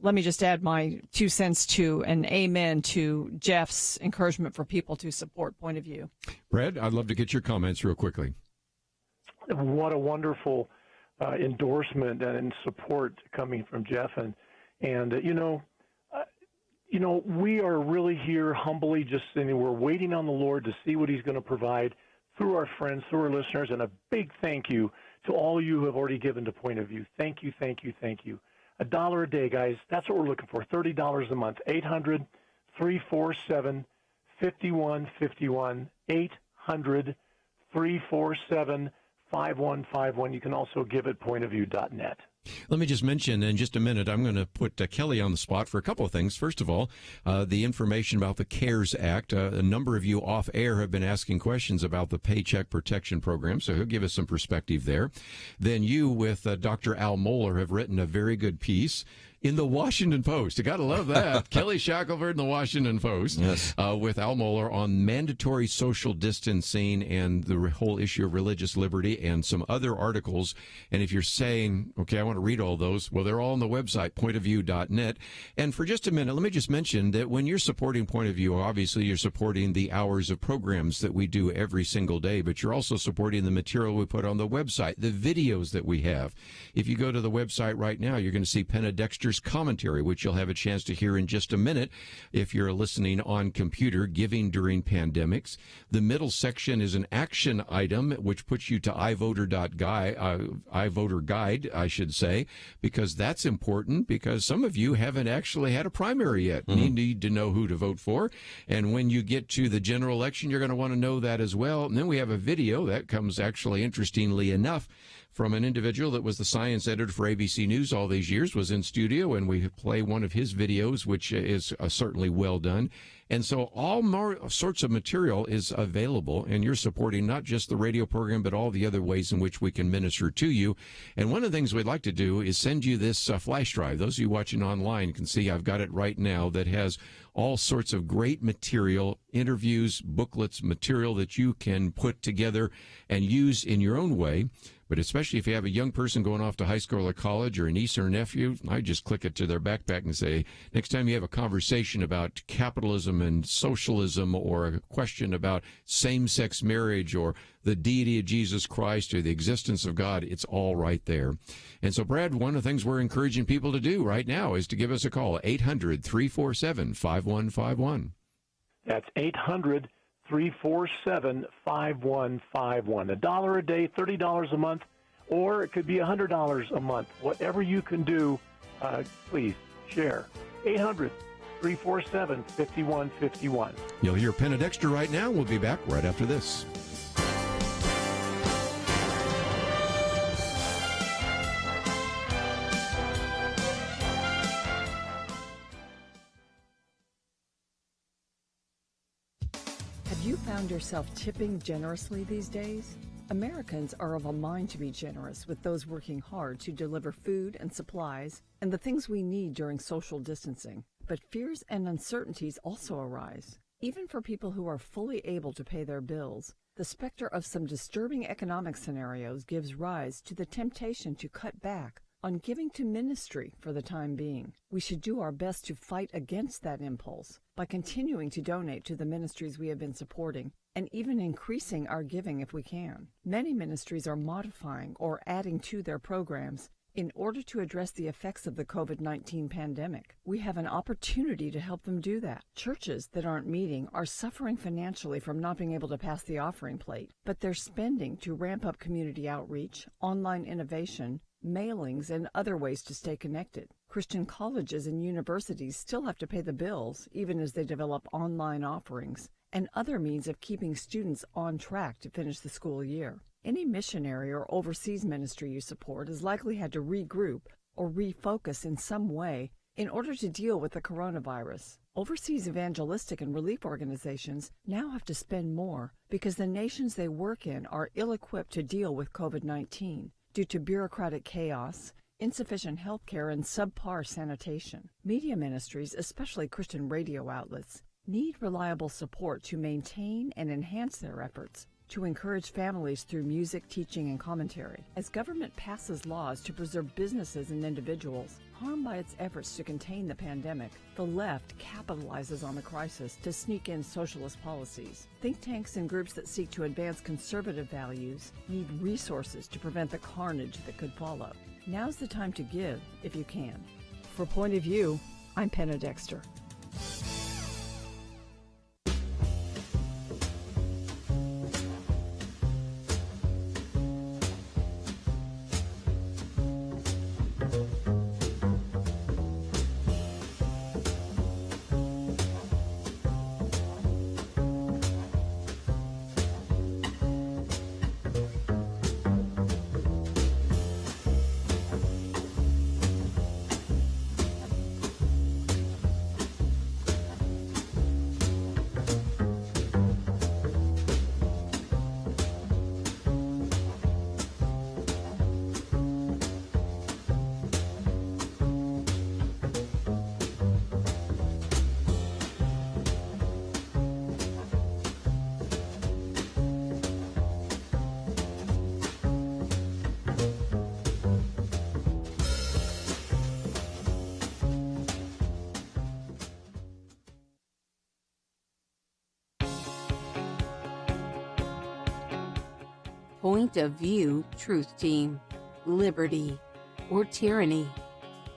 let me just add my 2 cents to an amen to Jeff's encouragement for people to support Point of View. Brad, I'd love to get your comments real quickly. What a wonderful endorsement and support coming from Jeff, and we are really here humbly just sitting. We're waiting on the Lord to see what He's going to provide through our friends, through our listeners, and a big thank you to all you who have already given to Point of View. Thank you, thank you, thank you. $1 a day, guys. That's what we're looking for. $30 a month. 800-347-5151. 800-347-5151. 5151. You can also give at pointofview.net. Let me just mention in just a minute, I'm going to put Kelly on the spot for a couple of things. First of all, the information about the CARES Act. A number of you off air have been asking questions about the Paycheck Protection Program, so he'll give us some perspective there. Then you, with Dr. Al Mohler, have written a very good piece in the Washington Post. You got to love that. Kelly Shackelford in the Washington Post, yes, with Al Mohler on mandatory social distancing and the whole issue of religious liberty and some other articles. And if you're saying, okay, I want to read all those, well, they're all on the website, pointofview.net. And for just a minute, let me just mention that when you're supporting Point of View, obviously you're supporting the hours of programs that we do every single day, but you're also supporting the material we put on the website, the videos that we have. If you go to the website right now, you're going to see Penna Dexter's commentary, which you'll have a chance to hear in just a minute if you're listening on computer, Giving During Pandemics. The middle section is an action item, which puts you to iVoter Guide, I should say, because that's important, because some of you haven't actually had a primary yet. You need to know who to vote for. And when you get to the general election, you're going to want to know that as well. And then we have a video that comes, actually, interestingly enough, from an individual that was the science editor for ABC News all these years, was in studio, and we play one of his videos, which is certainly well done. And so all more sorts of material is available, and you're supporting not just the radio program, but all the other ways in which we can minister to you. And one of the things we'd like to do is send you this flash drive. Those of you watching online can see I've got it right now, that has all sorts of great material, interviews, booklets, material that you can put together and use in your own way. But especially if you have a young person going off to high school or college, or a niece or a nephew, I just click it to their backpack and say, next time you have a conversation about capitalism and socialism, or a question about same-sex marriage, or the deity of Jesus Christ, or the existence of God, it's all right there. And so, Brad, one of the things we're encouraging people to do right now is to give us a call, 800-347-5151. That's 800-347-5151. $1 a day, $30 a month, or it could be $100 a month. Whatever you can do, please share. 800-347-5151. You'll hear Penna Dexter right now. We'll be back right after this. Have you found yourself tipping generously these days? Americans are of a mind to be generous with those working hard to deliver food and supplies and the things we need during social distancing. But fears and uncertainties also arise. Even for people who are fully able to pay their bills, the specter of some disturbing economic scenarios gives rise to the temptation to cut back on giving to ministry for the time being. We should do our best to fight against that impulse by continuing to donate to the ministries we have been supporting and even increasing our giving if we can. Many ministries are modifying or adding to their programs in order to address the effects of the COVID-19 pandemic. We have an opportunity to help them do that. Churches that aren't meeting are suffering financially from not being able to pass the offering plate, but they're spending to ramp up community outreach, online innovation, mailings, and other ways to stay connected. Christian colleges and universities still have to pay the bills, even as they develop online offerings and other means of keeping students on track to finish the school year. Any missionary or overseas ministry you support has likely had to regroup or refocus in some way in order to deal with the coronavirus. Overseas evangelistic and relief organizations now have to spend more because the nations they work in are ill-equipped to deal with COVID-19 due to bureaucratic chaos, insufficient health care, and subpar sanitation. Media ministries, especially Christian radio outlets, need reliable support to maintain and enhance their efforts to encourage families through music, teaching, and commentary. As government passes laws to preserve businesses and individuals harmed by its efforts to contain the pandemic, the left capitalizes on the crisis to sneak in socialist policies. Think tanks and groups that seek to advance conservative values need resources to prevent the carnage that could follow. Now's the time to give, if you can. For Point of View, I'm Penna Dexter. Point of View Truth Team, Liberty or Tyranny.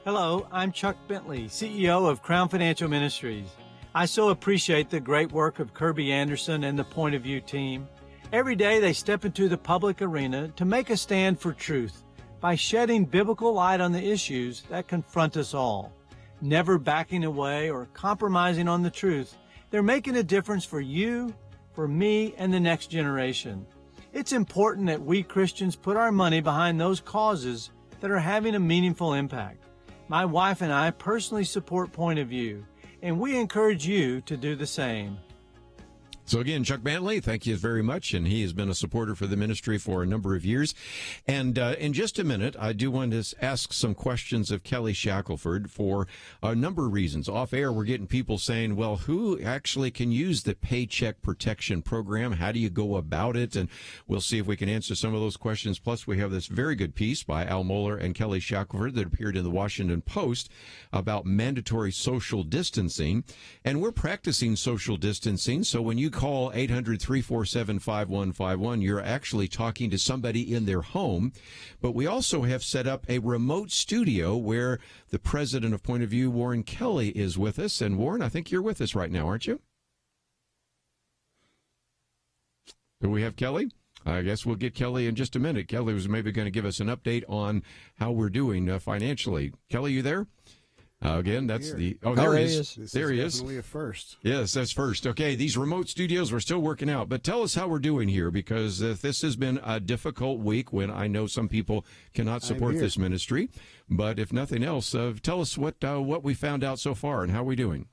Hello, I'm Chuck Bentley, CEO of Crown Financial Ministries. I so appreciate the great work of Kerby Anderson and the Point of View team. Every day they step into the public arena to make a stand for truth by shedding biblical light on the issues that confront us all. Never backing away or compromising on the truth, they're making a difference for you, for me, and the next generation. It's important that we Christians put our money behind those causes that are having a meaningful impact. My wife and I personally support Point of View, and we encourage you to do the same. So again, Chuck Bentley, thank you very much, and he has been a supporter for the ministry for a number of years. And in just a minute, I do want to ask some questions of Kelly Shackelford for a number of reasons. Off air, we're getting people saying, well, who actually can use the Paycheck Protection Program? How do you go about it? And we'll see if we can answer some of those questions. Plus, we have this very good piece by Al Mohler and Kelly Shackelford that appeared in the Washington Post about mandatory social distancing. And we're practicing social distancing, so when you call 800-347-5151. You're actually talking to somebody in their home. But we also have set up a remote studio where the president of Point of View, Warren Kelly, is with us. And Warren, I think you're with us right now, aren't you? Do we have Kelly? I guess we'll get Kelly in just a minute. Kelly was maybe going to give us an update on how we're doing financially. Kelly, you there? Again, that's the... Oh, there he he is. This There is he is. definitely a first. Yes, that's first. Okay, these remote studios, we're still working out. But tell us how we're doing here, because this has been a difficult week when I know some people cannot support here. this ministry. But if nothing else, tell us what we found out so far and how we're doing.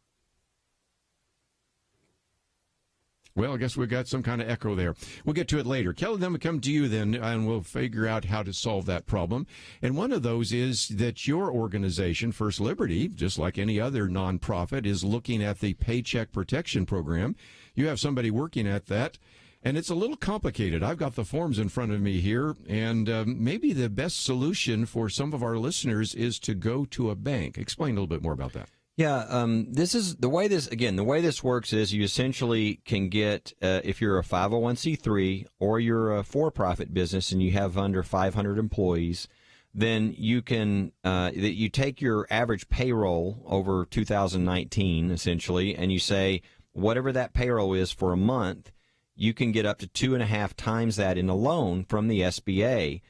Well, I guess we got some kind of echo there. We'll get to it later. Kelly, then we come to you then, and we'll figure out how to solve that problem. And one of those is that your organization, First Liberty, just like any other nonprofit, is looking at the Paycheck Protection Program. You have somebody working at that, and it's a little complicated. I've got the forms in front of me here, and maybe the best solution for some of our listeners is to go to a bank. Explain a little bit more about that. Yeah, this is the way this works is you essentially can get, if you're a 501c3 or you're a for-profit business and you have under 500 employees, then you can, you take your average payroll over 2019, essentially, and you say whatever that payroll is for a month, you can get up to 2.5 times that in a loan from the SBA,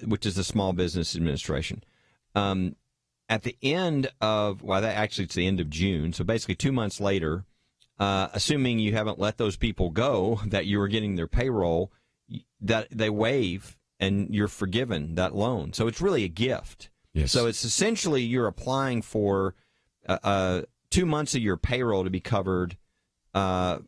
which is the Small Business Administration. At the end of, it's the end of June, so basically 2 months later, assuming you haven't let those people go that you were getting their payroll, that they waive and you're forgiven that loan. So it's really a gift. Yes. So it's essentially you're applying for 2 months of your payroll to be covered by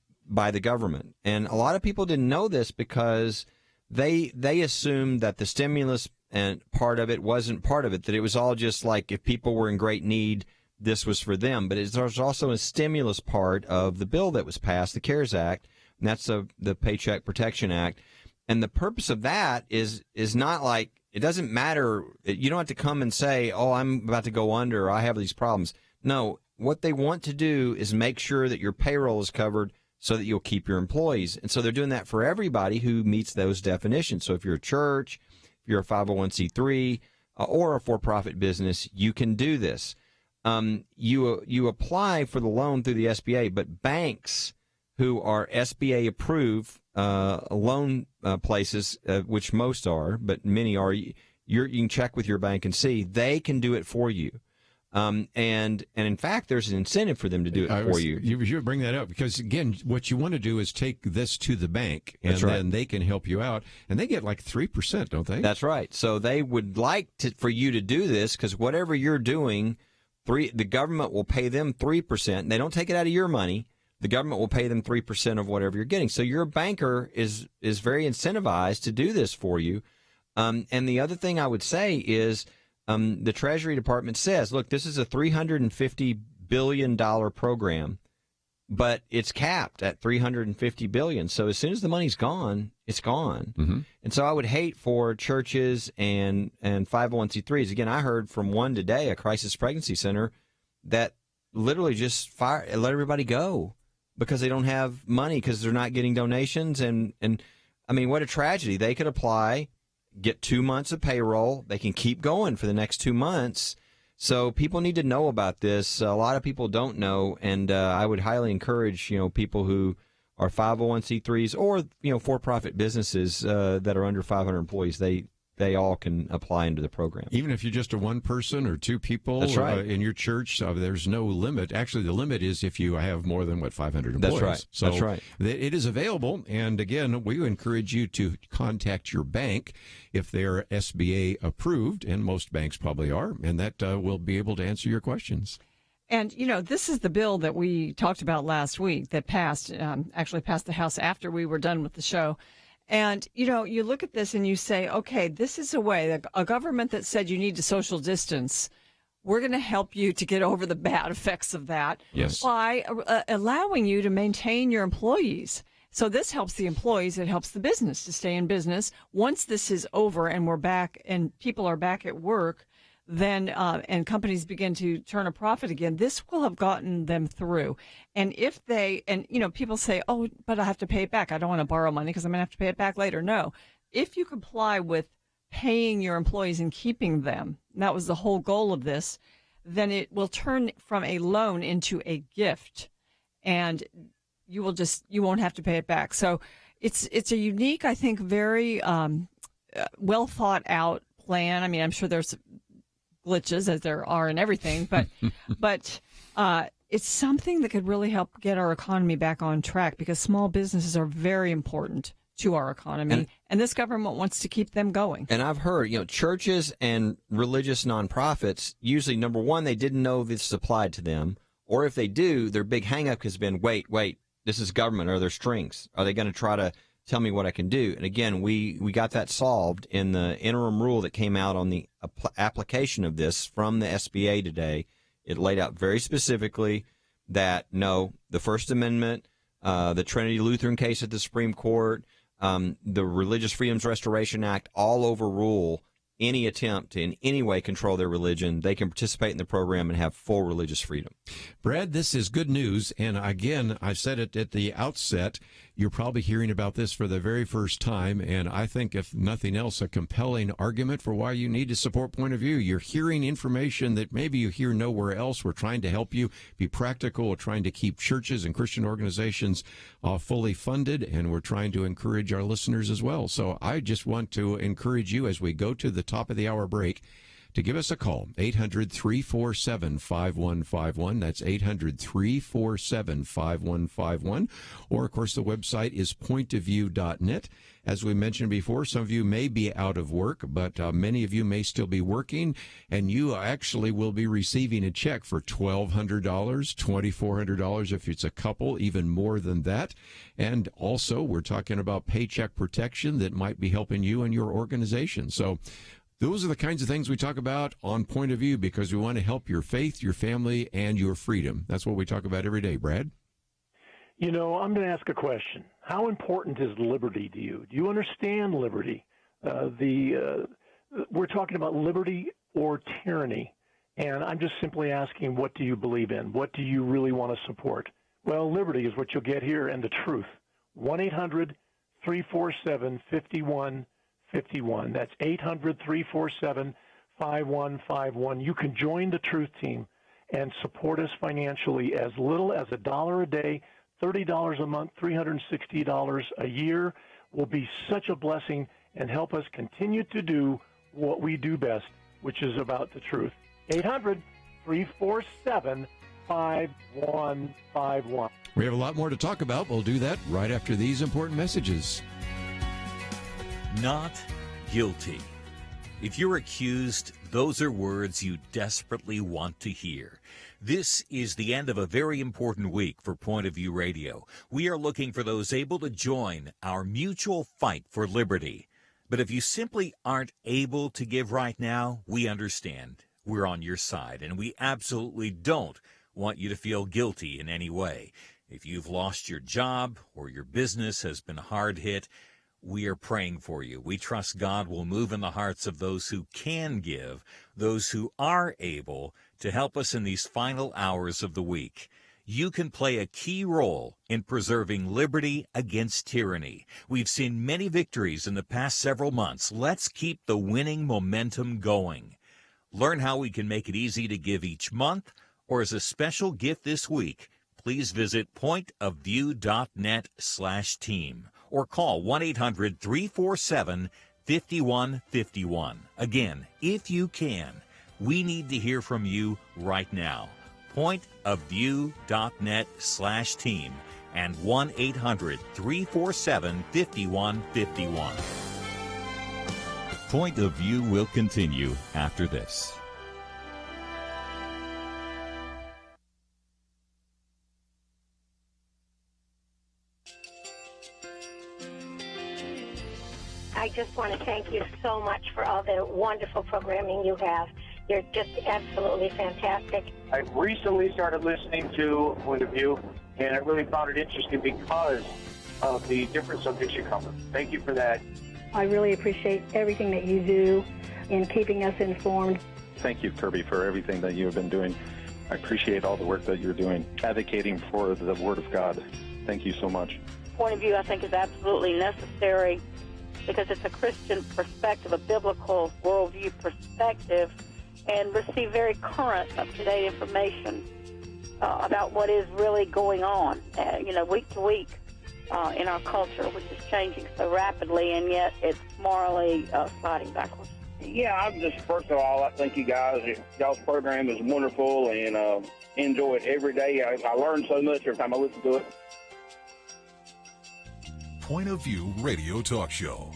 the government. And a lot of people didn't know this because they assumed that the stimulus and part of it wasn't part of it, that it was all just like if people were in great need, this was for them. But there's also a stimulus part of the bill that was passed, the CARES Act, and that's the Paycheck Protection Act. And the purpose of that is not like, it doesn't matter. You don't have to come and say, oh, I'm about to go under, or I have these problems. No, what they want to do is make sure that your payroll is covered so that you'll keep your employees. And so they're doing that for everybody who meets those definitions. So if you're a church, if you're a 501c3 or a for-profit business, you can do this. You apply for the loan through the SBA, but banks who are SBA approved loan places, which most are, but many are, you can check with your bank and see, they can do it for you. And in fact, there's an incentive for them to do it for you. You bring that up because, again, what you want to do is take this to the bank, and then they can help you out. And they get like 3%, don't they? That's right. So they would like for you to do this because whatever you're doing, the government will pay them 3%. They don't take it out of your money. The government will pay them 3% of whatever you're getting. So your banker is very incentivized to do this for you. And the other thing I would say is, the Treasury Department says, look, this is a $350 billion program, but it's capped at $350 billion. So as soon as the money's gone, it's gone. Mm-hmm. And so I would hate for churches and 501c3s. Again, I heard from one today, a crisis pregnancy center, that literally just let everybody go because they don't have money because they're not getting donations. And I mean, what a tragedy. They could apply, get 2 months of payroll. They can keep going for the next 2 months. So people need to know about this. A lot of people don't know, and I would highly encourage people who are 501c3s or for-profit businesses that are under 500 employees. They all can apply into the program. Even if you're just a one person or two people That's right. In your church, there's no limit. Actually, the limit is if you have more than 500 employees. That's right. So That's right. It is available. And again, we encourage you to contact your bank if they're SBA approved, and most banks probably are, and that will be able to answer your questions. And, this is the bill that we talked about last week that actually passed the House after we were done with the show. And, you look at this and you say, okay, this is a way, a government that said you need to social distance, we're going to help you to get over the bad effects of that by allowing you to maintain your employees. So this helps the employees. It helps the business to stay in business. Once this is over and we're back and people are back at work, then and companies begin to turn a profit again, this will have gotten them through. And if people say, oh, but I have to pay it back. I don't want to borrow money because I'm going to have to pay it back later. No. If you comply with paying your employees and keeping them, and that was the whole goal of this, then it will turn from a loan into a gift, and you won't have to pay it back. So it's a unique, I think, very well thought out plan. I mean, I'm sure there's glitches, as there are in everything, but it's something that could really help get our economy back on track, because small businesses are very important to our economy, and this government wants to keep them going. And I've heard, churches and religious nonprofits, usually, number one, they didn't know this applied to them, or if they do, their big hang-up has been, wait, this is government. Are there strings? Are they going to try to tell me what I can do? And again, we got that solved in the interim rule that came out on the application of this from the SBA today. It laid out very specifically that, no, the First Amendment, the Trinity Lutheran case at the Supreme Court, the Religious Freedoms Restoration Act, all overrule any attempt to in any way control their religion. They can participate in the program and have full religious freedom. Brad, this is good news. And again, I said it at the outset, you're probably hearing about this for the very first time. And I think, if nothing else, a compelling argument for why you need to support Point of View. You're hearing information that maybe you hear nowhere else. We're trying to help you be practical. We're trying to keep churches and Christian organizations fully funded, and we're trying to encourage our listeners as well. So I just want to encourage you, as we go to the top of the hour break, to give us a call, 800-347-5151. That's 800-347-5151. Or, of course, the website is pointofview.net. As we mentioned before, some of you may be out of work, but many of you may still be working, and you actually will be receiving a check for $1,200, $2,400 if it's a couple, even more than that. And also, we're talking about paycheck protection that might be helping you and your organization. So those are the kinds of things we talk about on Point of View, because we want to help your faith, your family, and your freedom. That's what we talk about every day. Brad? I'm going to ask a question. How important is liberty to you? Do you understand liberty? We're talking about liberty or tyranny, and I'm just simply asking, what do you believe in? What do you really want to support? Well, liberty is what you'll get here, and the truth. 1-800-347-5151. That's 800-347-5151. You can join the Truth Team and support us financially as little as $1 a day, $30 a month, $360 a year will be such a blessing and help us continue to do what we do best, which is about the truth. 800-347-5151. We have a lot more to talk about. We'll do that right after these important messages. Not guilty. If you're accused, those are words you desperately want to hear. This is the end of a very important week for Point of View Radio. We are looking for those able to join our mutual fight for liberty. But if you simply aren't able to give right now, we understand. We're on your side, and we absolutely don't want you to feel guilty in any way. If you've lost your job or your business has been hard hit, we are praying for you. We trust God will move in the hearts of those who can give, those who are able to help us in these final hours of the week. You can play a key role in preserving liberty against tyranny. We've seen many victories in the past several months. Let's keep the winning momentum going. Learn how we can make it easy to give each month, or as a special gift this week, please visit pointofview.net/team. or call 1-800-347-5151. Again, if you can, we need to hear from you right now. Pointofview.net/team and 1-800-347-5151. Point of View will continue after this. I just want to thank you so much for all the wonderful programming you have. You're just absolutely fantastic. I recently started listening to Point of View, and I really found it interesting because of the different subjects you cover. Thank you for that. I really appreciate everything that you do in keeping us informed. Thank you, Kerby, for everything that you have been doing. I appreciate all the work that you're doing, advocating for the Word of God. Thank you so much. Point of View, I think, is absolutely necessary because it's a Christian perspective, a biblical worldview perspective, and receive very current, up-to-date information about what is really going on, week to week in our culture, which is changing so rapidly, and yet it's morally sliding backwards. Yeah, I'm just, first of all, I think you guys, y'all's program is wonderful and enjoy it every day. I learn so much every time I listen to it. Point of View Radio Talk Show.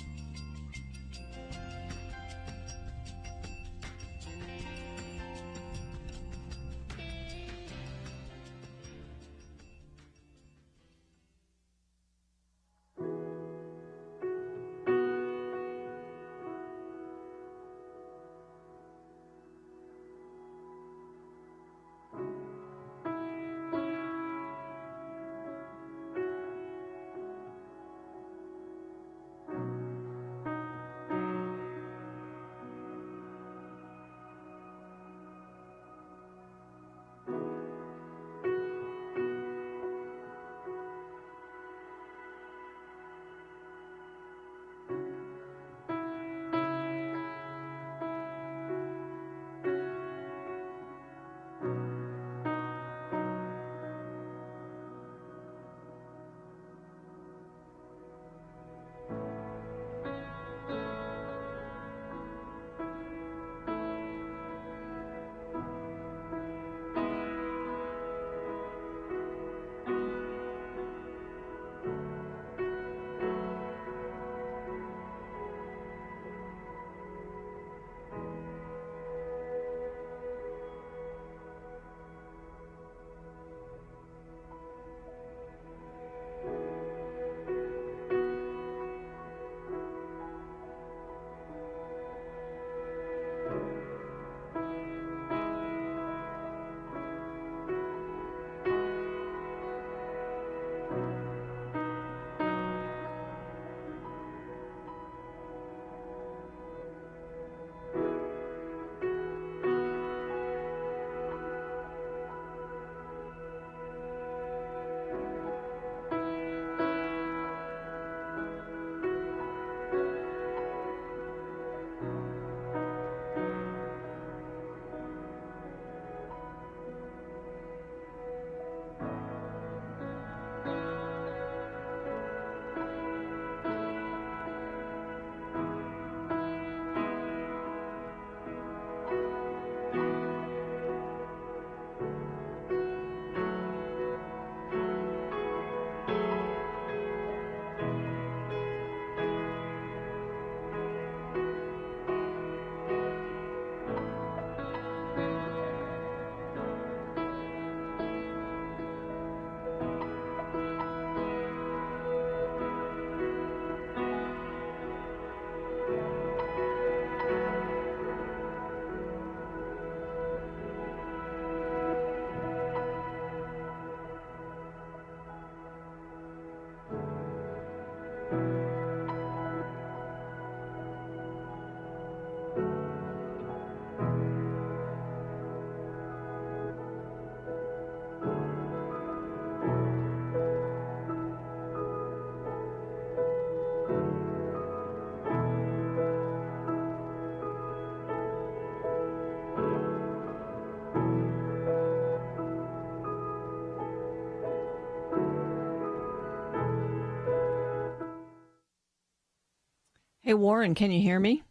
Hey, Warren, can you hear me?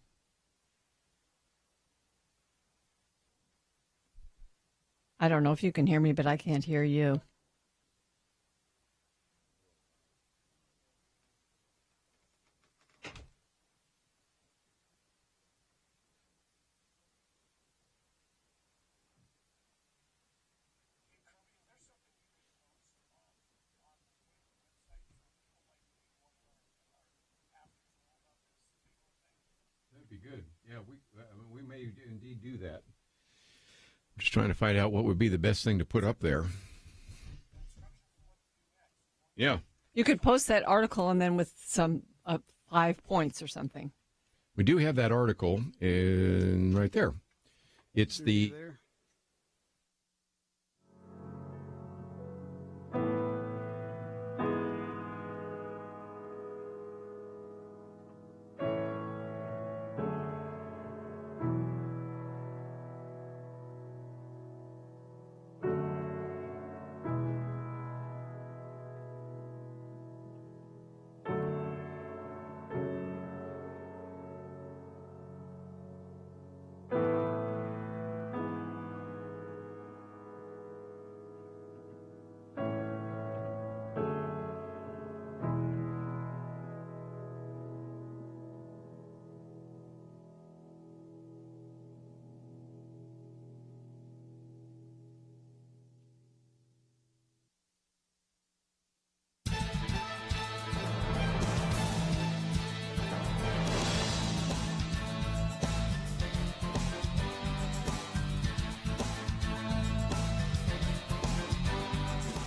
I don't know if you can hear me, but I can't hear you. That'd be good. Yeah, we may indeed do that. I'm just trying to find out what would be the best thing to put up there. Yeah. You could post that article and then with some 5 points or something. We do have that article right there. It's the...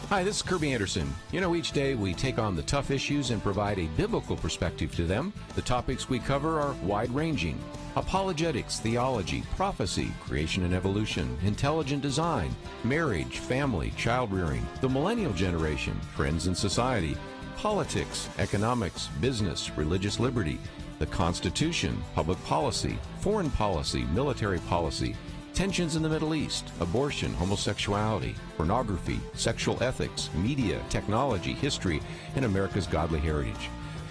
Hi, this is Kerby Anderson. You know, each day we take on the tough issues and provide a biblical perspective to them. The topics we cover are wide-ranging: apologetics, theology, prophecy, creation and evolution, intelligent design, marriage, family, child-rearing, the millennial generation, trends in society, politics, economics, business, religious liberty, the Constitution, public policy, foreign policy, military policy, tensions in the Middle East, abortion, homosexuality, pornography, sexual ethics, media, technology, history, and America's godly heritage.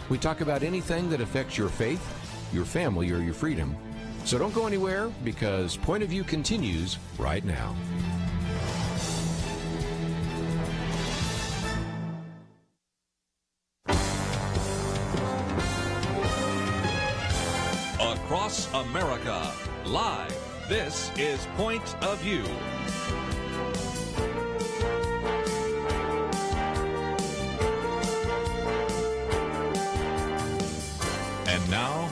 We talk about anything that affects your faith, your family, or your freedom. So don't go anywhere, because Point of View continues right now. Across America, live. This is Point of View. And now,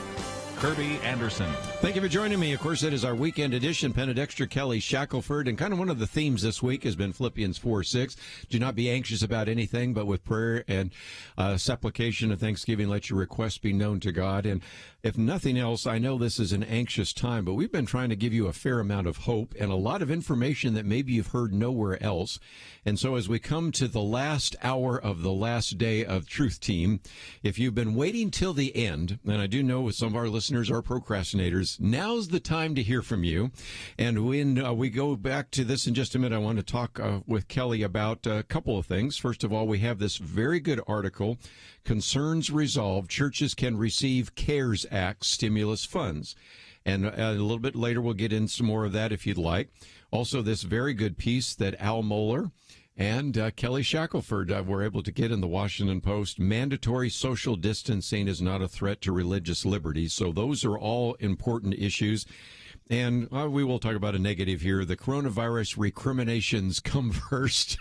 Kerby Anderson. Thank you for joining me. Of course, it is our weekend edition. Penna Dexter, Kelly Shackelford, and kind of one of the themes this week has been Philippians 4:6. Do not be anxious about anything, but with prayer and supplication and thanksgiving, let your requests be known to God. And if nothing else, I know this is an anxious time, but we've been trying to give you a fair amount of hope and a lot of information that maybe you've heard nowhere else. And so as we come to the last hour of the last day of Truth Team, if you've been waiting till the end, and I do know some of our listeners are procrastinators, now's the time to hear from you. And when we go back to this in just a minute, I want to talk with Kelly about a couple of things. First of all, we have this very good article, Concerns Resolved, Churches Can Receive CARES Act Stimulus Funds. And a little bit later, we'll get into some more of that if you'd like. Also, this very good piece that Al Mohler and Kelly Shackelford were able to get in the Washington Post. Mandatory social distancing is not a threat to religious liberty. So those are all important issues. And we will talk about a negative here. The coronavirus recriminations come first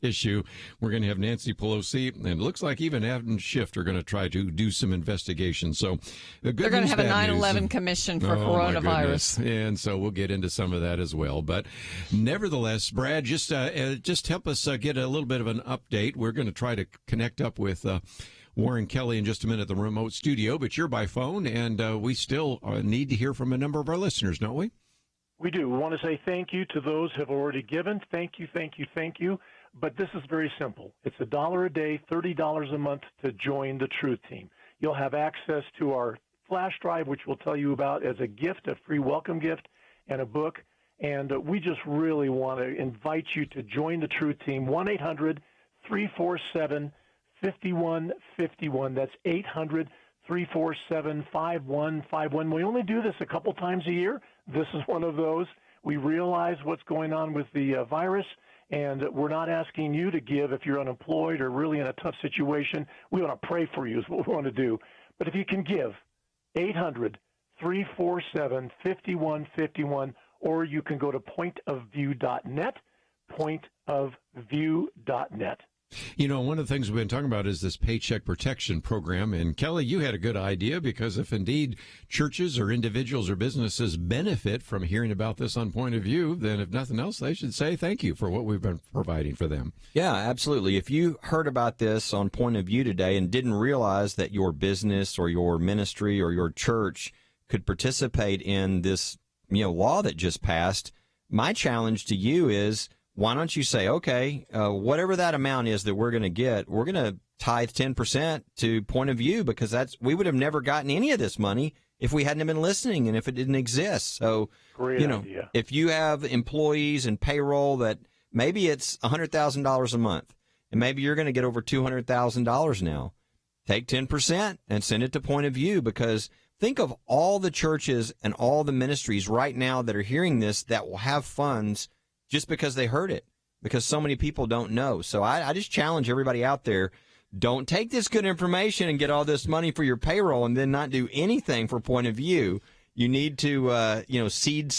issue. We're going to have Nancy Pelosi, and it looks like even Adam Schiff are going to try to do some investigation. So they're going to have a 9/11 commission for coronavirus. And so we'll get into some of that as well. But nevertheless, Brad, just help us get a little bit of an update. We're going to try to connect up with Warren Kelly in just a minute at the remote studio, but you're by phone, and we still need to hear from a number of our listeners, don't we? We do. We want to say thank you to those who have already given. Thank you, thank you, thank you. But this is very simple. It's $1 a day, $30 a month to join the Truth Team. You'll have access to our flash drive, which we'll tell you about as a gift, a free welcome gift, and a book. And we just really want to invite you to join the Truth Team. 1-800-347-5151. That's 800-347-5151. We only do this a couple times a year. This is one of those. We realize what's going on with the virus, and we're not asking you to give if you're unemployed or really in a tough situation. We want to pray for you is what we want to do. But if you can give, 800-347-5151, or you can go to pointofview.net, pointofview.net. You know, one of the things we've been talking about is this Paycheck Protection Program. And Kelly, you had a good idea, because if indeed churches or individuals or businesses benefit from hearing about this on Point of View, then if nothing else, they should say thank you for what we've been providing for them. Yeah, absolutely. If you heard about this on Point of View today and didn't realize that your business or your ministry or your church could participate in this, law that just passed, my challenge to you is, why don't you say, okay, whatever that amount is that we're going to get, we're going to tithe 10% to Point of View, because we would have never gotten any of this money if we hadn't been listening and if it didn't exist. So, Great idea. If you have employees and payroll that maybe it's $100,000 a month, and maybe you're going to get over $200,000 now, take 10% and send it to Point of View, because think of all the churches and all the ministries right now that are hearing this that will have funds just because they heard it, because so many people don't know. So I just challenge everybody out there, don't take this good information and get all this money for your payroll and then not do anything for Point of View. You need to, seed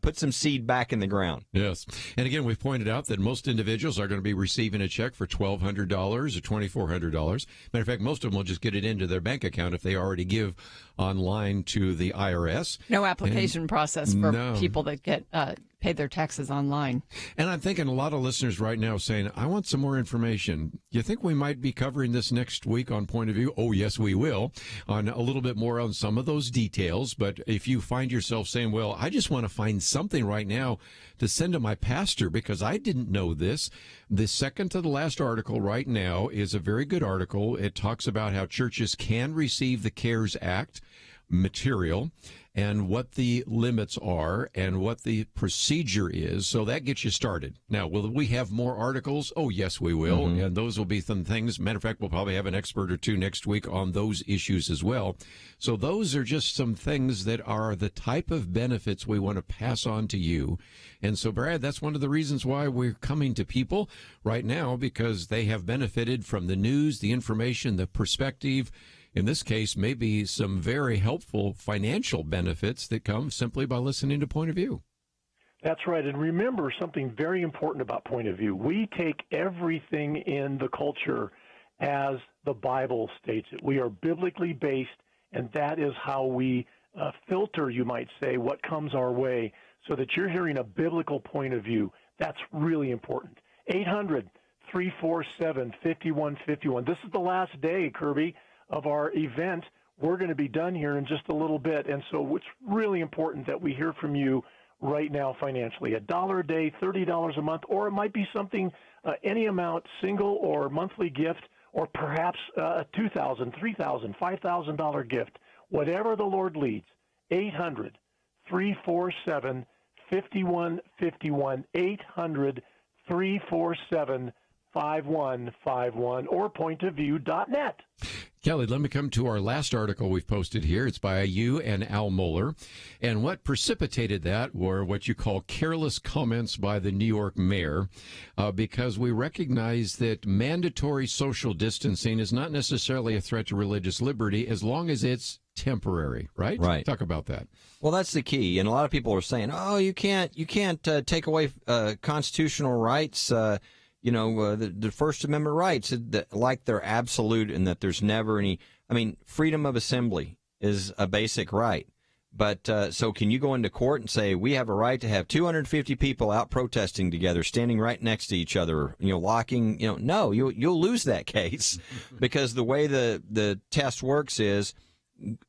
put some seed back in the ground. Yes. And again, we've pointed out that most individuals are going to be receiving a check for $1,200 or $2,400. Matter of fact, most of them will just get it into their bank account if they already give online to the IRS. No application process for people that get pay their taxes online. And I'm thinking a lot of listeners right now saying, I want some more information. You think we might be covering this next week on Point of View? Oh, yes, we will, on a little bit more on some of those details. But if you find yourself saying, well, I just want to find something right now to send to my pastor because I didn't know this, the second to the last article right now is a very good article. It talks about how churches can receive the CARES Act material and what the limits are and what the procedure is. So that gets you started. Now, will we have more articles? Oh, yes, we will. Mm-hmm. And those will be some things. Matter of fact, we'll probably have an expert or two next week on those issues as well. So those are just some things that are the type of benefits we want to pass on to you. And so, Brad, that's one of the reasons why we're coming to people right now, because they have benefited from the news, the information, the perspective. In this case, maybe some very helpful financial benefits that come simply by listening to Point of View. That's right. And remember something very important about Point of View. We take everything in the culture as the Bible states it. We are biblically based, and that is how we filter, you might say, what comes our way so that you're hearing a biblical point of view. That's really important. 800-347-5151. This is the last day, Kerby, of our event. We're going to be done here in just a little bit, and so it's really important that we hear from you right now financially. $1 a day, $30 a month, or it might be something, any amount, single or monthly gift, or perhaps a $2,000, $3,000, $5,000 gift, whatever the Lord leads. 800-347-5151, 800-347-5151, or pointofview.net. Kelly, let me come to our last article we've posted here. It's by you and Al Mohler. And what precipitated that were what you call careless comments by the New York mayor, because we recognize that mandatory social distancing is not necessarily a threat to religious liberty as long as it's temporary, right? Right. Talk about that. Well, that's the key. And a lot of people are saying, oh, you can't take away constitutional rights, the First Amendment rights, like they're absolute and that there's never any. I mean, freedom of assembly is a basic right. But so can you go into court and say, we have a right to have 250 people out protesting together, standing right next to each other, locking, no, you'll lose that case because the way the test works is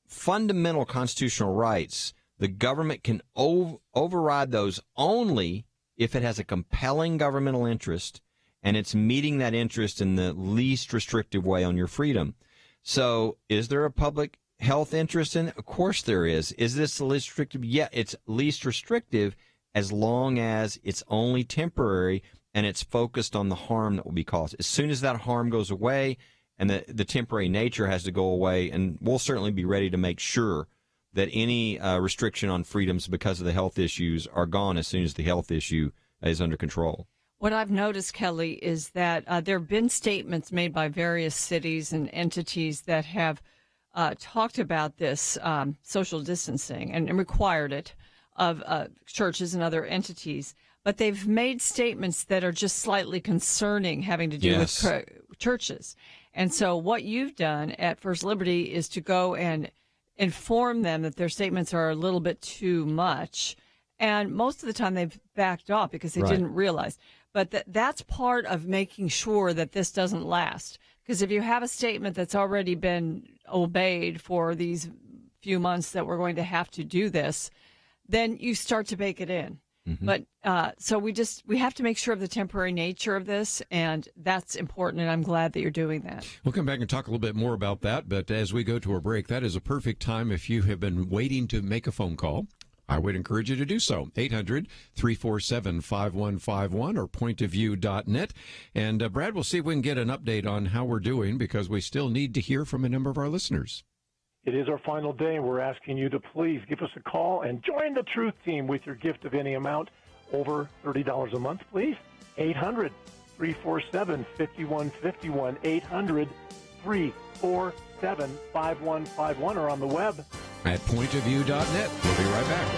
fundamental constitutional rights. The government can override those only if it has a compelling governmental interest and it's meeting that interest in the least restrictive way on your freedom. So is there a public health interest in it? Of course there is. Is this the least restrictive? Yeah, it's least restrictive as long as it's only temporary and it's focused on the harm that will be caused. As soon as that harm goes away and the temporary nature has to go away, and we'll certainly be ready to make sure that any restriction on freedoms because of the health issues are gone as soon as the health issue is under control. What I've noticed, Kelly, is that there have been statements made by various cities and entities that have talked about this social distancing and required it of churches and other entities. But they've made statements that are just slightly concerning, having to do with churches. And so what you've done at First Liberty is to go and inform them that their statements are a little bit too much. And most of the time they've backed off because they didn't realize. But that's part of making sure that this doesn't last. Because if you have a statement that's already been obeyed for these few months that we're going to have to do this, then you start to bake it in. Mm-hmm. But so we have to make sure of the temporary nature of this, and that's important, and I'm glad that you're doing that. We'll come back and talk a little bit more about that, but as we go to a break, that is a perfect time if you have been waiting to make a phone call. I would encourage you to do so. 800-347-5151 or pointofview.net. And Brad, we'll see if we can get an update on how we're doing because we still need to hear from a number of our listeners. It is our final day, and we're asking you to please give us a call and join the Truth Team with your gift of any amount over $30 a month, please. 800-347-5151, 800-347-5151, or on the web at pointofview.net. We'll be right back.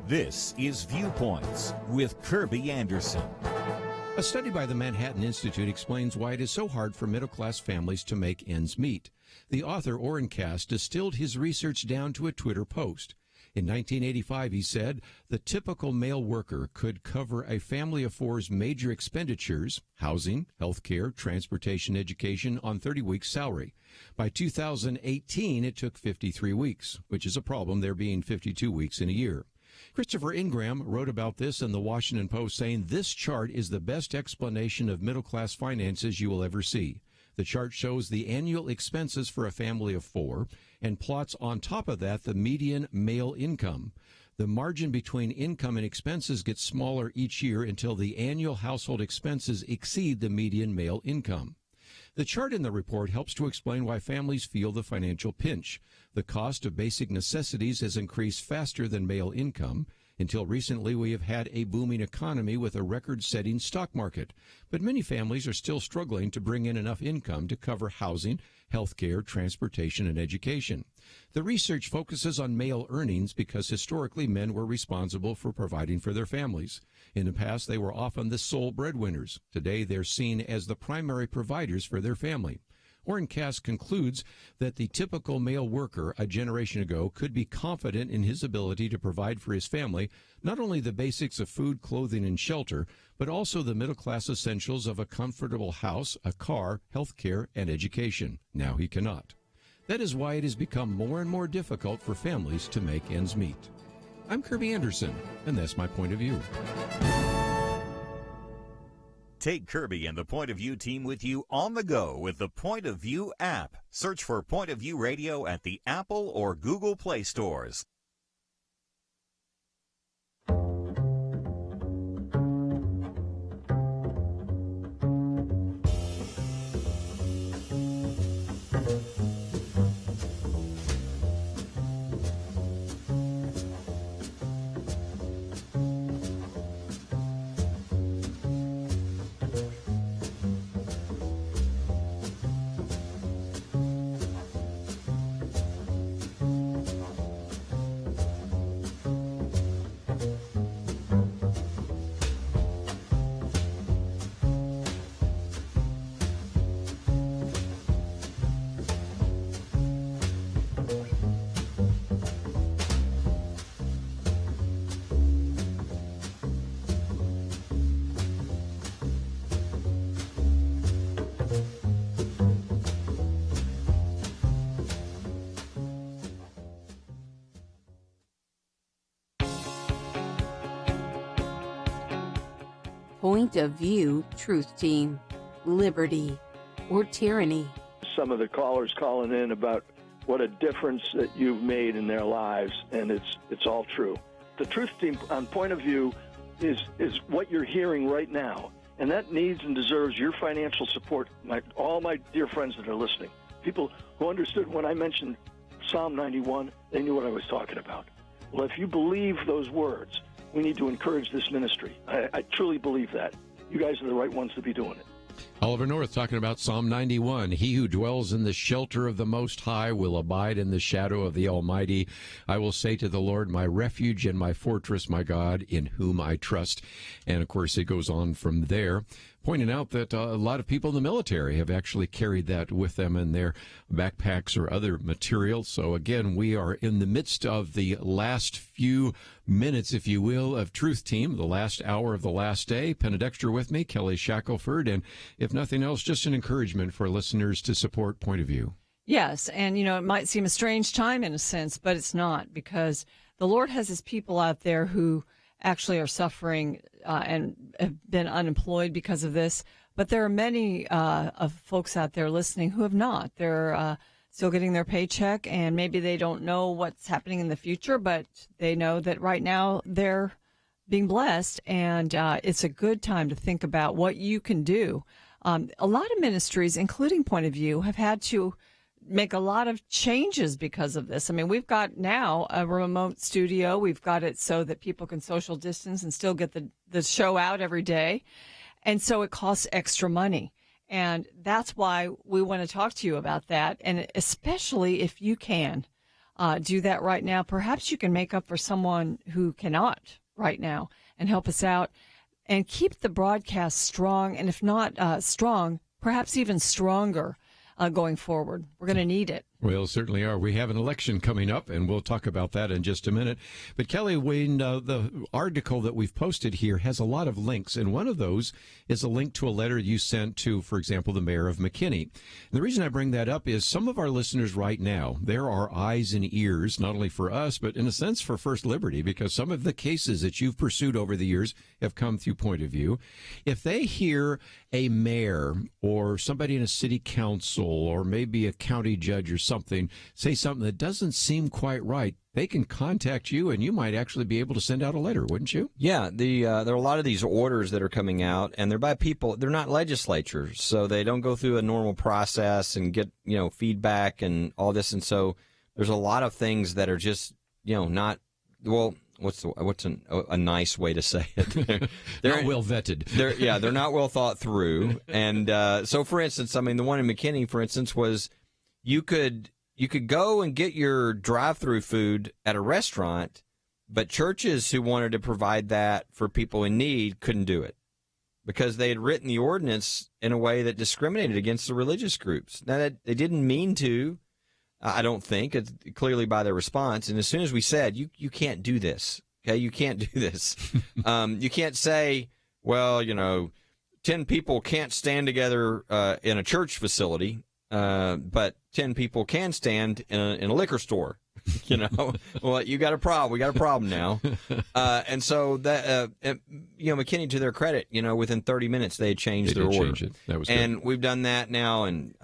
This is Viewpoints with Kerby Anderson. A study by the Manhattan Institute explains why it is so hard for middle-class families to make ends meet. The author, Orrin Cass, distilled his research down to a Twitter post. In 1985, he said, the typical male worker could cover a family of four's major expenditures, housing, health care, transportation, education, on 30 weeks' salary. By 2018, it took 53 weeks, which is a problem, there being 52 weeks in a year. Christopher Ingram wrote about this in the Washington Post, saying this chart is the best explanation of middle-class finances you will ever see. The chart shows the annual expenses for a family of four and plots on top of that the median male income. The margin between income and expenses gets smaller each year until the annual household expenses exceed the median male income. The chart in the report helps to explain why families feel the financial pinch. The cost of basic necessities has increased faster than male income. Until recently, we have had a booming economy with a record-setting stock market. But many families are still struggling to bring in enough income to cover housing, health care, transportation, and education. The research focuses on male earnings because historically men were responsible for providing for their families. In the past, they were often the sole breadwinners. Today, they're seen as the primary providers for their family. Orrin Cass concludes that the typical male worker a generation ago could be confident in his ability to provide for his family not only the basics of food, clothing, and shelter, but also the middle-class essentials of a comfortable house, a car, health care, and education. Now he cannot. That is why it has become more and more difficult for families to make ends meet. I'm Kerby Anderson, and that's my point of view. Take Kerby and the Point of View team with you on the go with the Point of View app. Search for Point of View Radio at the Apple or Google Play stores. Point of View Truth Team, Liberty or Tyranny. Some of the callers calling in about what a difference that you've made in their lives, and it's all true. The Truth Team on Point of View is what you're hearing right now, and that needs and deserves your financial support. All my dear friends that are listening, people who understood when I mentioned Psalm 91, they knew what I was talking about. Well, if you believe those words, we need to encourage this ministry. I truly believe that. You guys are the right ones to be doing it. Oliver North talking about Psalm 91. He who dwells in the shelter of the Most High will abide in the shadow of the Almighty. I will say to the Lord, my refuge and my fortress, my God, in whom I trust. And, of course, it goes on from there, pointing out that a lot of people in the military have actually carried that with them in their backpacks or other material. So, again, we are in the midst of the last few minutes, if you will, of Truth Team, the last hour of the last day. Penna Dexter with me, Kelly Shackelford, and if nothing else, just an encouragement for listeners to support Point of View. Yes, and, it might seem a strange time in a sense, but it's not, because the Lord has his people out there who actually are suffering and have been unemployed because of this. But there are many of folks out there listening who have not. They're still getting their paycheck, and maybe they don't know what's happening in the future, but they know that right now they're being blessed, and it's a good time to think about what you can do. A lot of ministries, including Point of View, have had to make a lot of changes because of this. I mean, we've got now a remote studio. We've got it so that people can social distance and still get the show out every day. And so it costs extra money. And that's why we want to talk to you about that. And especially if you can do that right now, perhaps you can make up for someone who cannot right now and help us out. and keep the broadcast strong, and if not strong, perhaps even stronger going forward. We're going to need it. Well, certainly are. We have an election coming up, and we'll talk about that in just a minute. But Kelly, Wayne, the article that we've posted here has a lot of links, and one of those is a link to a letter you sent to, for example, the mayor of McKinney. And the reason I bring that up is some of our listeners right now, there are eyes and ears, not only for us, but in a sense for First Liberty, because some of the cases that you've pursued over the years have come through Point of View. If they hear a mayor or somebody in a city council or maybe a county judge or something say something that doesn't seem quite right, they can contact you, and you might actually be able to send out a letter, wouldn't you? Yeah, there are a lot of these orders that are coming out, and they're by people. They're not legislatures, so they don't go through a normal process and get feedback and all this. And so there's a lot of things that are just not well. What's a nice way to say it? They're not well vetted. They're not well thought through. And so, for instance, I mean, the one in McKinney, for instance, was you could go and get your drive-through food at a restaurant, but churches who wanted to provide that for people in need couldn't do it because they had written the ordinance in a way that discriminated against the religious groups. Now, that they didn't mean to. I don't think, it's clearly by their response. And as soon as we said, you can't do this, okay? You can't do this. You can't say, well, 10 people can't stand together in a church facility, but 10 people can stand in a liquor store. Well, you got a problem. We got a problem now. And so that, McKinney, to their credit, within 30 minutes they had changed their order. Change it. That was good. And we've done that now in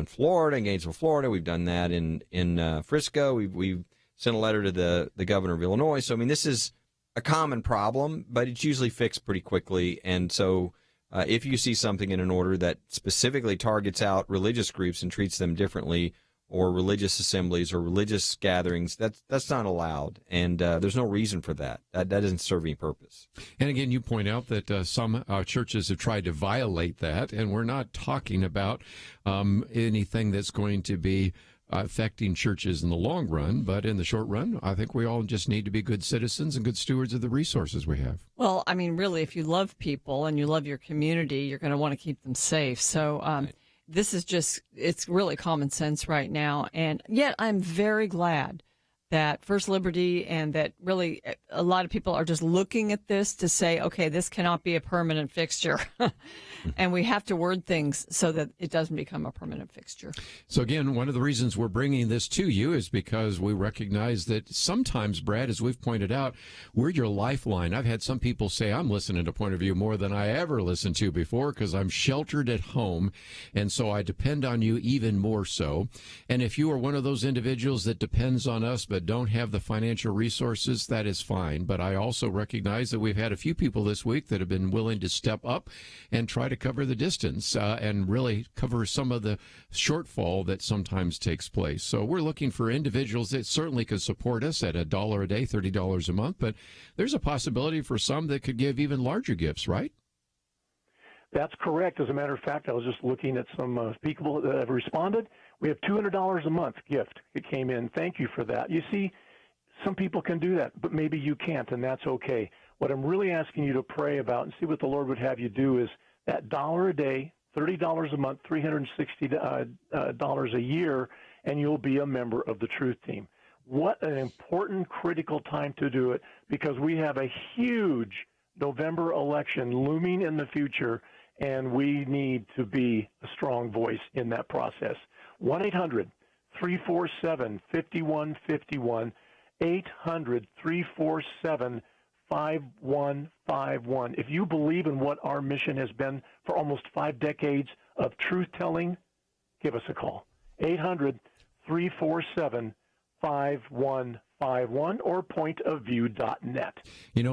Florida, in Gainesville, Florida. We've done that in Frisco. We've sent a letter to the governor of Illinois. So, I mean, this is a common problem, but it's usually fixed pretty quickly. And so if you see something in an order that specifically targets out religious groups and treats them differently, or religious assemblies or religious gatherings, that's not allowed. And there's no reason for that. That doesn't serve any purpose. And again, you point out that some churches have tried to violate that, and we're not talking about anything that's going to be affecting churches in the long run, but in the short run, I think we all just need to be good citizens and good stewards of the resources we have. Well, I mean, really, if you love people and you love your community, you're going to want to keep them safe. So Right. This is it's really common sense right now. And yet I'm very glad that First Liberty and that really a lot of people are just looking at this to say, okay, this cannot be a permanent fixture. And we have to word things so that it doesn't become a permanent fixture. So again, one of the reasons we're bringing this to you is because we recognize that sometimes, Brad, as we've pointed out, we're your lifeline. I've had some people say, I'm listening to Point of View more than I ever listened to before because I'm sheltered at home, and so I depend on you even more so. And if you are one of those individuals that depends on us but don't have the financial resources, that is fine. But I also recognize that we've had a few people this week that have been willing to step up and try to cover the distance and really cover some of the shortfall that sometimes takes place. So we're looking for individuals that certainly could support us at $1 a day, $30 a month, but there's a possibility for some that could give even larger gifts, right? That's correct. As a matter of fact, I was just looking at some people that have responded. We have $200 a month gift. It came in. Thank you for that. You see, some people can do that, but maybe you can't, and that's okay. What I'm really asking you to pray about and see what the Lord would have you do is that $1 a day, $30 a month, $360 a year, and you'll be a member of the Truth Team. What an important, critical time to do it, because we have a huge November election looming in the future, and we need to be a strong voice in that process. 1-800-347-5151, 800-347-5151. If you believe in what our mission has been for almost 5 decades of truth-telling, give us a call. 800-347-5151 or pointofview.net.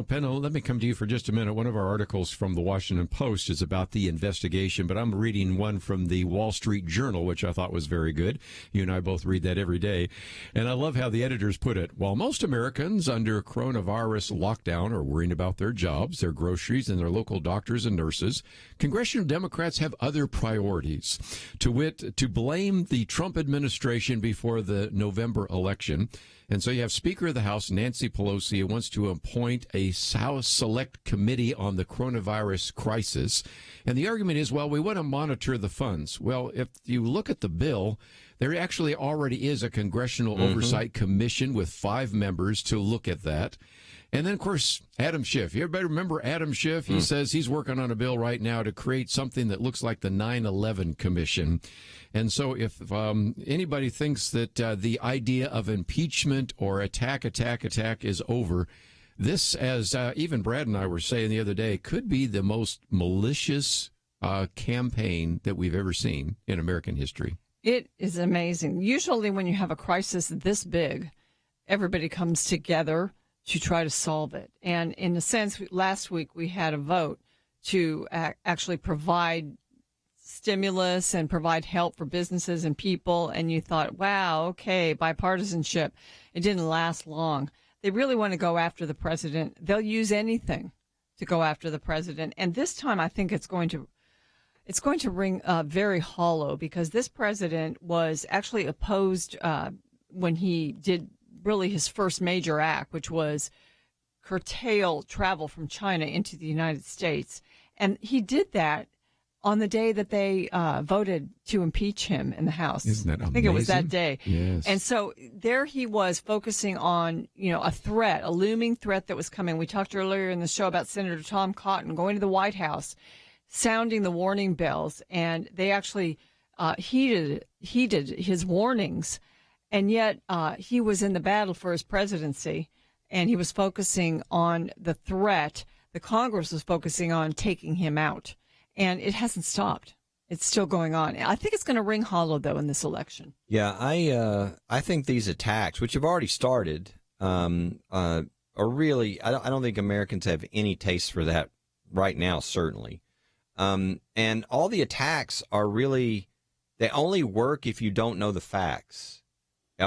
Penna, let me come to you for just a minute. One of our articles from the Washington Post is about the investigation, but I'm reading one from the Wall Street Journal, which I thought was very good. You and I both read that every day. And I love how the editors put it. While most Americans under coronavirus lockdown are worrying about their jobs, their groceries, and their local doctors and nurses, congressional Democrats have other priorities. To wit, to blame the Trump administration before the November election And so you have Speaker of the House Nancy Pelosi, who wants to appoint a House Select Committee on the coronavirus crisis. And the argument is, well, we want to monitor the funds. Well, if you look at the bill, there actually already is a Congressional Oversight Commission with 5 members to look at that. And then, of course, Adam Schiff. You everybody remember Adam Schiff? He says he's working on a bill right now to create something that looks like the 9/11 Commission. And so if anybody thinks that the idea of impeachment or attack is over, this, as even Brad and I were saying the other day, could be the most malicious campaign that we've ever seen in American history. It is amazing. Usually when you have a crisis this big, everybody comes together to try to solve it. And in a sense, last week we had a vote to actually provide stimulus and provide help for businesses and people. And you thought, wow, okay, bipartisanship. It didn't last long. They really want to go after the president. They'll use anything to go after the president. And this time I think it's going to ring very hollow, because this president was actually opposed when he did really his first major act, which was curtail travel from China into the United States. And he did that on the day that they voted to impeach him in the House. Isn't that amazing? I think it was that day. Yes. And so there he was focusing on, a threat, a looming threat that was coming. We talked earlier in the show about Senator Tom Cotton going to the White House, sounding the warning bells, and they actually heeded his warnings. And yet he was in the battle for his presidency, and he was focusing on the threat. The Congress was focusing on taking him out, and it hasn't stopped. It's still going on. I think it's going to ring hollow, though, in this election. Yeah, I think these attacks, which have already started, are really, I don't think Americans have any taste for that right now, certainly. And all the attacks are really, they only work if you don't know the facts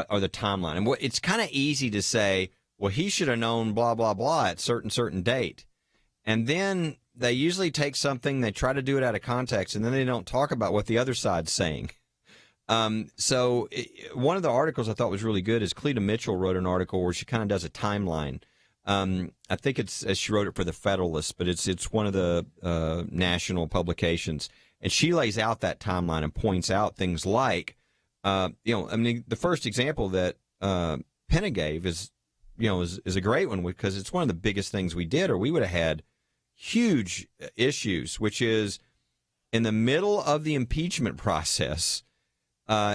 or the timeline. And it's kind of easy to say, well, he should have known blah, blah, blah at certain date. And then they usually take something, they try to do it out of context, and then they don't talk about what the other side's saying. So one of the articles I thought was really good is Cleta Mitchell wrote an article where she kind of does a timeline. I think she wrote it for the Federalist, but it's one of the national publications. And she lays out that timeline and points out things like, the first example that Penna gave is a great one, because it's one of the biggest things we did, or we would have had huge issues, which is in the middle of the impeachment process,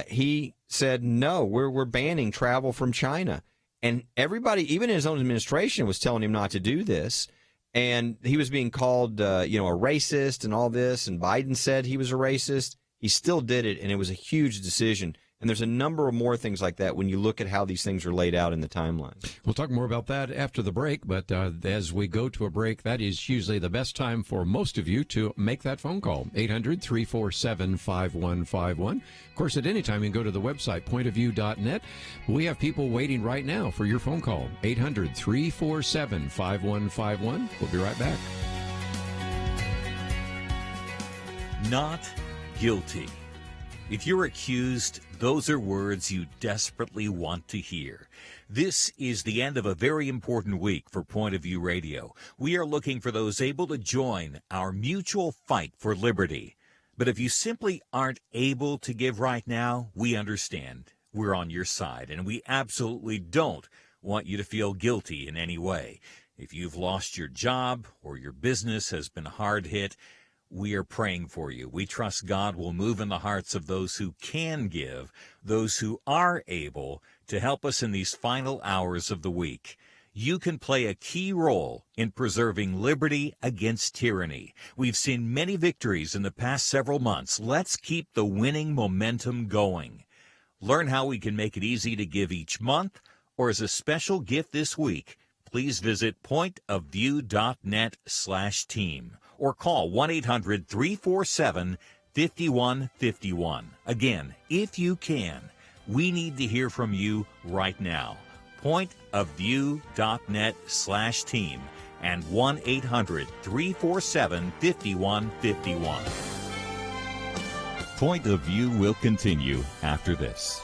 he said, no, we're banning travel from China. And everybody, even his own administration, was telling him not to do this. And he was being called, a racist and all this. And Biden said he was a racist. He still did it, and it was a huge decision. And there's a number of more things like that when you look at how these things are laid out in the timeline. We'll talk more about that after the break, but as we go to a break, that is usually the best time for most of you to make that phone call, 800-347-5151. Of course, at any time, you can go to the website, pointofview.net. We have people waiting right now for your phone call, 800-347-5151. We'll be right back. Not guilty. If you're accused, those are words you desperately want to hear. This is the end of a very important week for Point of View Radio. We are looking for those able to join our mutual fight for liberty. But if you simply aren't able to give right now, we understand. We're on your side, and we absolutely don't want you to feel guilty in any way. If you've lost your job or your business has been hard hit, we are praying for you. We trust God will move in the hearts of those who can give, those who are able to help us in these final hours of the week. You can play a key role in preserving liberty against tyranny. We've seen many victories in the past several months. Let's keep the winning momentum going. Learn how we can make it easy to give each month, or as a special gift this week, please visit pointofview.net/team. or call 1-800-347-5151. Again, if you can, we need to hear from you right now. Pointofview.net/team and 1-800-347-5151. Point of View will continue after this.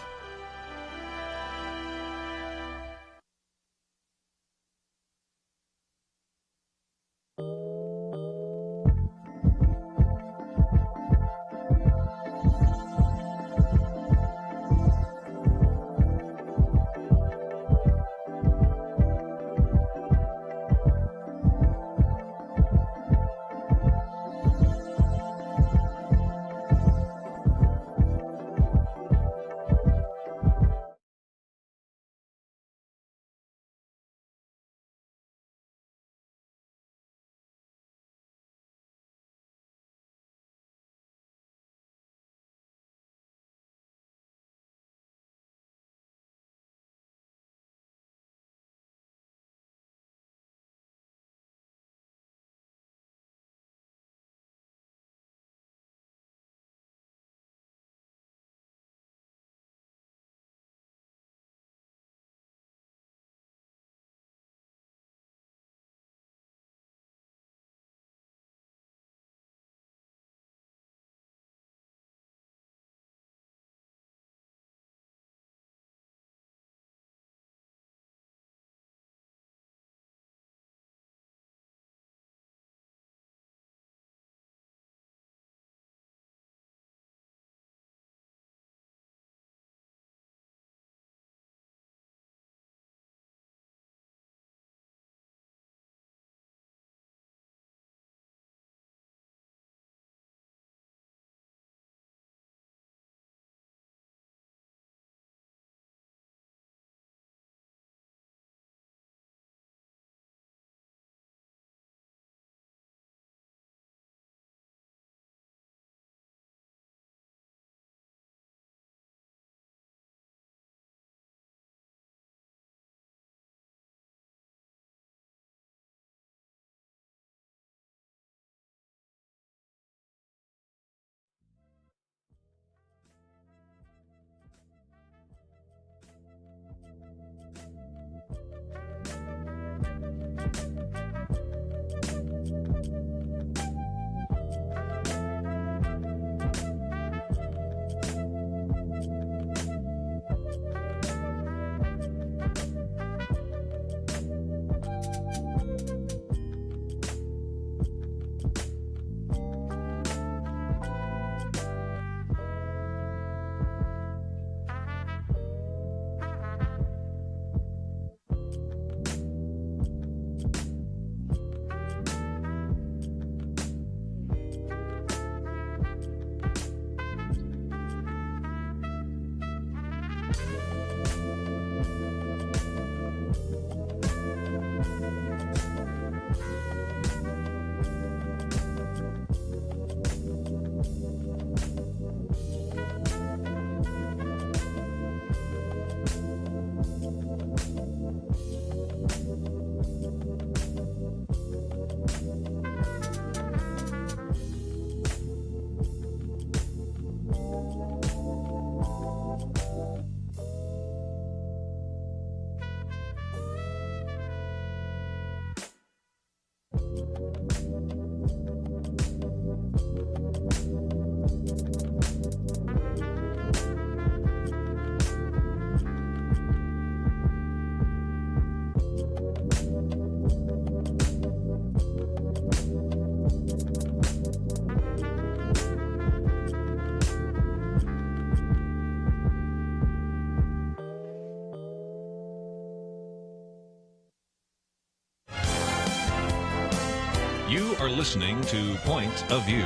You are listening to Point of View.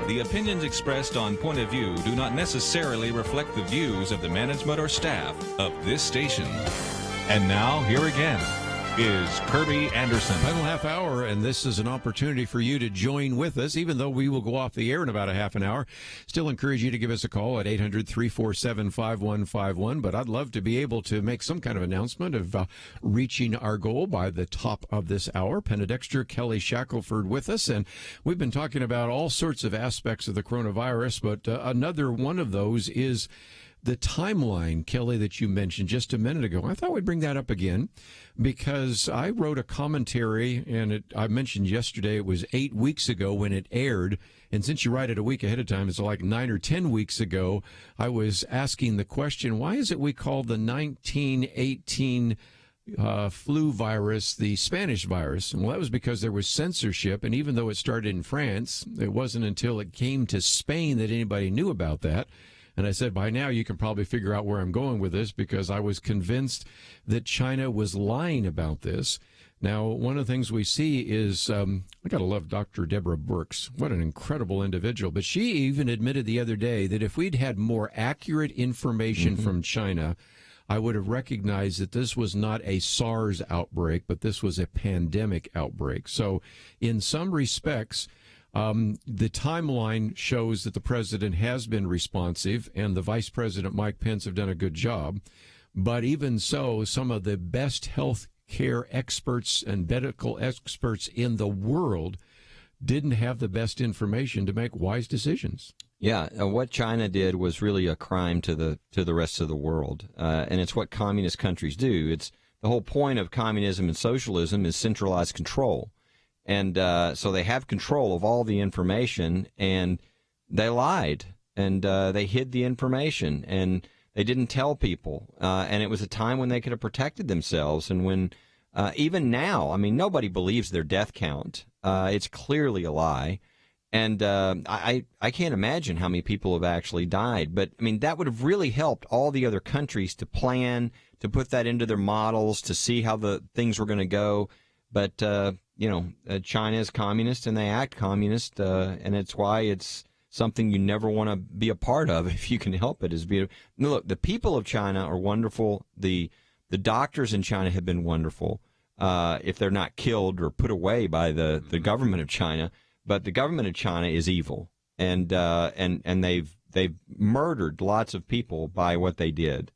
The opinions expressed on Point of View do not necessarily reflect the views of the management or staff of this station. And now, here again is Kerby Anderson. Final half hour, and this is an opportunity for you to join with us, even though we will go off the air in about a half an hour. Still encourage you to give us a call at 800-347-5151, but I'd love to be able to make some kind of announcement of reaching our goal by the top of this hour. Penna Dexter, Kelly Shackelford with us, and we've been talking about all sorts of aspects of the coronavirus, but another one of those is the timeline, Kelly, that you mentioned just a minute ago. I thought we'd bring that up again because I wrote a commentary, and I mentioned yesterday it was 8 weeks ago when it aired. And since you write it a week ahead of time, it's like 9 or 10 weeks ago, I was asking the question, why is it we call the 1918 flu virus the Spanish virus? Well, that was because there was censorship, and even though it started in France, it wasn't until it came to Spain that anybody knew about that. And I said, by now you can probably figure out where I'm going with this because I was convinced that China was lying about this. Now, one of the things we see is, I got to love Dr. Deborah Birx. What an incredible individual. But she even admitted the other day that if we'd had more accurate information from China, I would have recognized that this was not a SARS outbreak, but this was a pandemic outbreak. So in some respects, the timeline shows that the president has been responsive and the vice president, Mike Pence, have done a good job. But even so, some of the best health care experts and medical experts in the world didn't have the best information to make wise decisions. Yeah, what China did was really a crime to the rest of the world, and it's what communist countries do. It's the whole point of communism and socialism is centralized control. And so they have control of all the information, and they lied, and they hid the information, and they didn't tell people. And it was a time when they could have protected themselves. And when even now, I mean, nobody believes their death count. It's clearly a lie. And I can't imagine how many people have actually died. But, I mean, that would have really helped all the other countries to plan, to put that into their models, to see how the things were going to go. But China is communist and they act communist, and it's why it's something you never want to be a part of if you can help it. Look, the people of China are wonderful. The doctors in China have been wonderful, if they're not killed or put away by the government of China. But the government of China is evil, and they've murdered lots of people by what they did.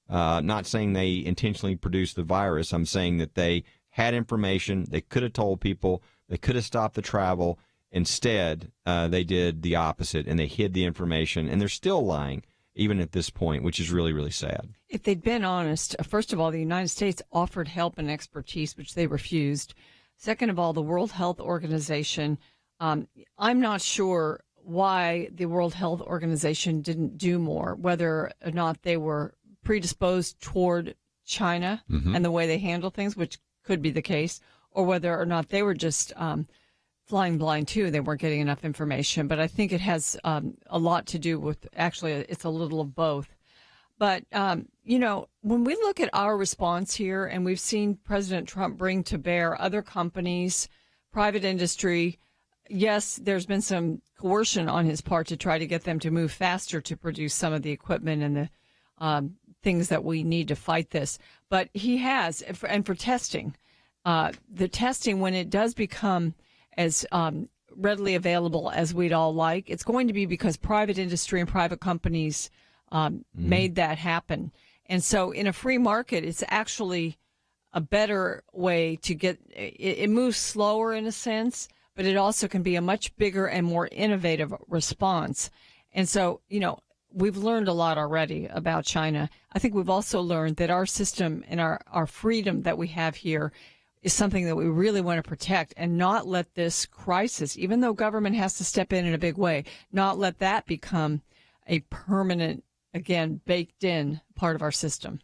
Not saying they intentionally produced the virus. I'm saying that they had information, they could have told people, they could have stopped the travel. Instead, they did the opposite, and they hid the information, and they're still lying, even at this point, which is really, really sad. If they'd been honest, first of all, the United States offered help and expertise, which they refused. Second of all, the World Health Organization, I'm not sure why the World Health Organization didn't do more, whether or not they were predisposed toward China and the way they handle things, which could be the case, or whether or not they were just flying blind too. They weren't getting enough information. But I think it has a lot to do with, actually, it's a little of both. But, when we look at our response here, and we've seen President Trump bring to bear other companies, private industry, yes, there's been some coercion on his part to try to get them to move faster to produce some of the equipment and the things that we need to fight this. But he has, and for testing, the testing, when it does become as readily available as we'd all like, it's going to be because private industry and private companies made that happen. And so in a free market, it's actually a better way to get it moves slower in a sense, but it also can be a much bigger and more innovative response. And so, we've learned a lot already about China. I think we've also learned that our system and our freedom that we have here is something that we really want to protect and not let this crisis, even though government has to step in a big way, not let that become a permanent, again, baked in part of our system.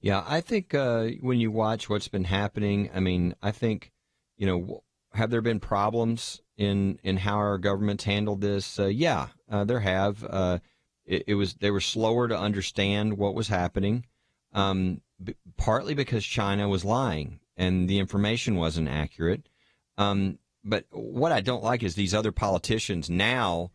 Yeah, I think when you watch what's been happening, I think, have there been problems in how our government's handled this? Yeah, there have. They were slower to understand what was happening, partly because China was lying and the information wasn't accurate. But what I don't like is these other politicians now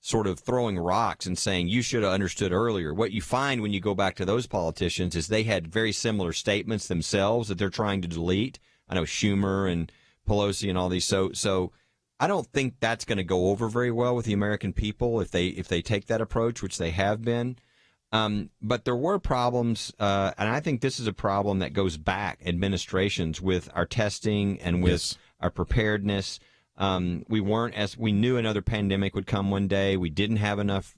sort of throwing rocks and saying, you should have understood earlier. What you find when you go back to those politicians is they had very similar statements themselves that they're trying to delete. I know Schumer and Pelosi and all these. So I don't think that's going to go over very well with the American people if they take that approach, which they have been. But there were problems, and I think this is a problem that goes back administrations with our testing and with our preparedness. We knew another pandemic would come one day. We didn't have enough,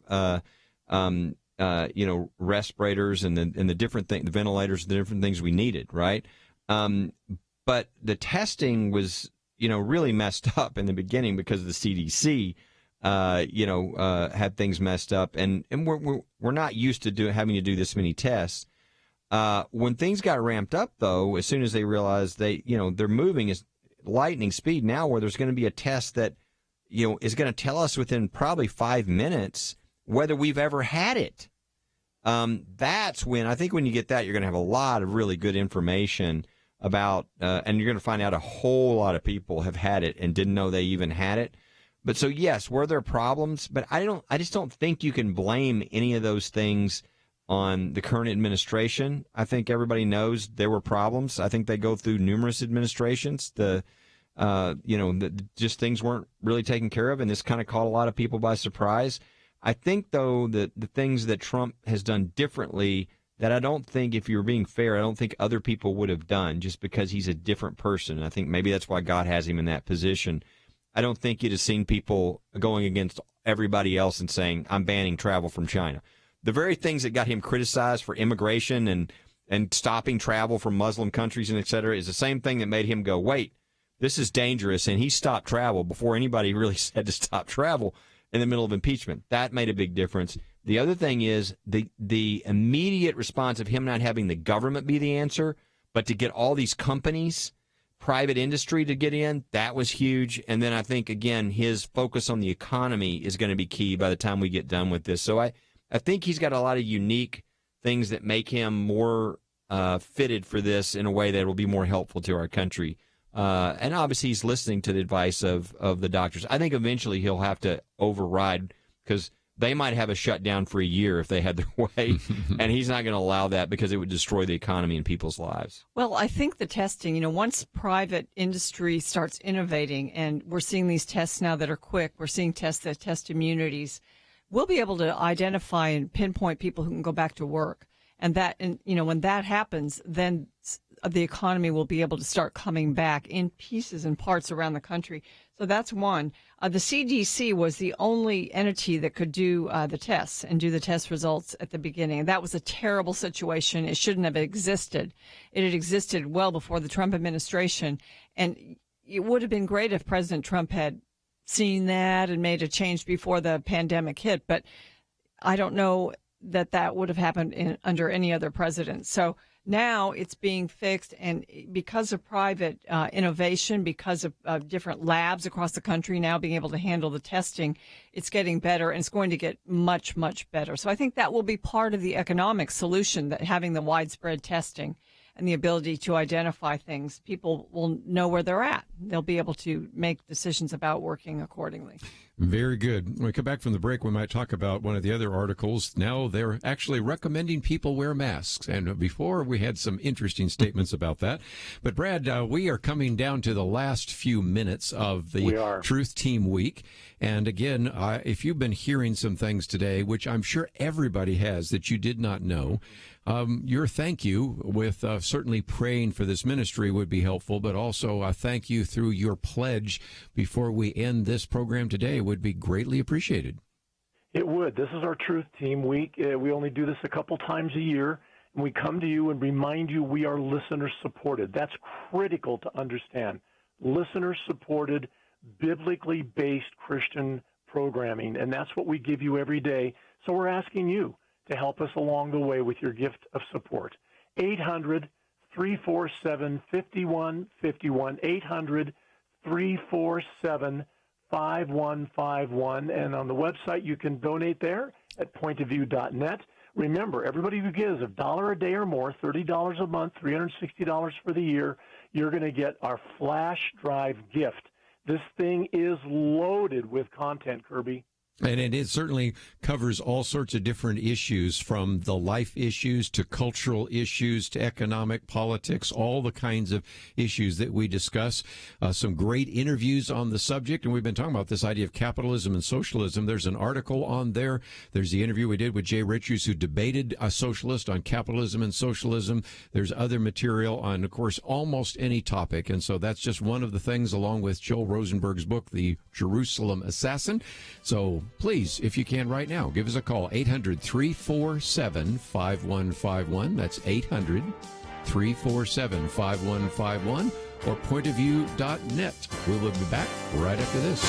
respirators and the different things, the ventilators, the different things we needed, right? But the testing was, really messed up in the beginning because the CDC, had things messed up, and we're not used to having to do this many tests. When things got ramped up, though, as soon as they realized they're moving as lightning speed now, where there's going to be a test that is going to tell us within probably 5 minutes whether we've ever had it. That's when I think when you get that, you're going to have a lot of really good information about, and you're going to find out a whole lot of people have had it and didn't know they even had it. But so yes, were there problems? But I just don't think you can blame any of those things on the current administration. I think everybody knows there were problems. I think they go through numerous administrations. Just things weren't really taken care of, and this kind of caught a lot of people by surprise. I think, though, that the things that Trump has done differently that I don't think, if you're being fair, I don't think other people would have done just because he's a different person. I think maybe that's why God has him in that position. I don't think you'd have seen people going against everybody else and saying, I'm banning travel from China. The very things that got him criticized for immigration and stopping travel from Muslim countries and et cetera is the same thing that made him go, wait, this is dangerous. And he stopped travel before anybody really said to stop travel in the middle of impeachment. That made a big difference. The other thing is the immediate response of him not having the government be the answer, but to get all these companies, private industry to get in, that was huge. And then I think, again, his focus on the economy is going to be key by the time we get done with this. So I think he's got a lot of unique things that make him more fitted for this in a way that will be more helpful to our country. And obviously he's listening to the advice of the doctors. I think eventually he'll have to override because they might have a shutdown for a year if they had their way, and he's not going to allow that because it would destroy the economy and people's lives. Well, I think the testing, once private industry starts innovating, and we're seeing these tests now that are quick, we're seeing tests that test immunities, we'll be able to identify and pinpoint people who can go back to work. And when that happens, then the economy will be able to start coming back in pieces and parts around the country. So that's one. The CDC was the only entity that could do the tests and do the test results at the beginning. That was a terrible situation. It shouldn't have existed. It had existed well before the Trump administration. And it would have been great if President Trump had seen that and made a change before the pandemic hit. But I don't know that would have happened under any other president. So now it's being fixed, and because of private innovation, because of different labs across the country now being able to handle the testing, it's getting better, and it's going to get much, much better. So I think that will be part of the economic solution, that having the widespread testing. and the ability to identify things, people will know where they're at. They'll be able to make decisions about working accordingly. Very good. When we come back from the break, we might talk about one of the other articles. Now they're actually recommending people wear masks. And before, we had some interesting statements about that. But, Brad, we are coming down to the last few minutes of the Truth Team Week. And again, if you've been hearing some things today, which I'm sure everybody has that you did not know, your thank you with certainly praying for this ministry would be helpful, but also a thank you through your pledge before we end this program today would be greatly appreciated. It would. This is our Truth Team Week. We only do this a couple times a year, and we come to you and remind you we are listener-supported. That's critical to understand. Listener-supported, biblically based Christian programming, and that's what we give you every day. So we're asking you to help us along the way with your gift of support. 800-347-5151, 800-347-5151, and on the website you can donate there at pointofview.net. Remember, everybody who gives $1 a day or more, $30 a month, $360 for the year, you're going to get our flash drive gift. This thing is loaded with content, Kerby. And it certainly covers all sorts of different issues, from the life issues to cultural issues to economic politics, all the kinds of issues that we discuss. Some great interviews on the subject. And we've been talking about this idea of capitalism and socialism. There's an article on there. There's the interview we did with Jay Richards, who debated a socialist on capitalism and socialism. There's other material on, of course, almost any topic. And so that's just one of the things, along with Joel Rosenberg's book, The Jerusalem Assassin. So please, if you can right now, give us a call, 800-347-5151. That's 800-347-5151, or pointofview.net. We will be back right after this.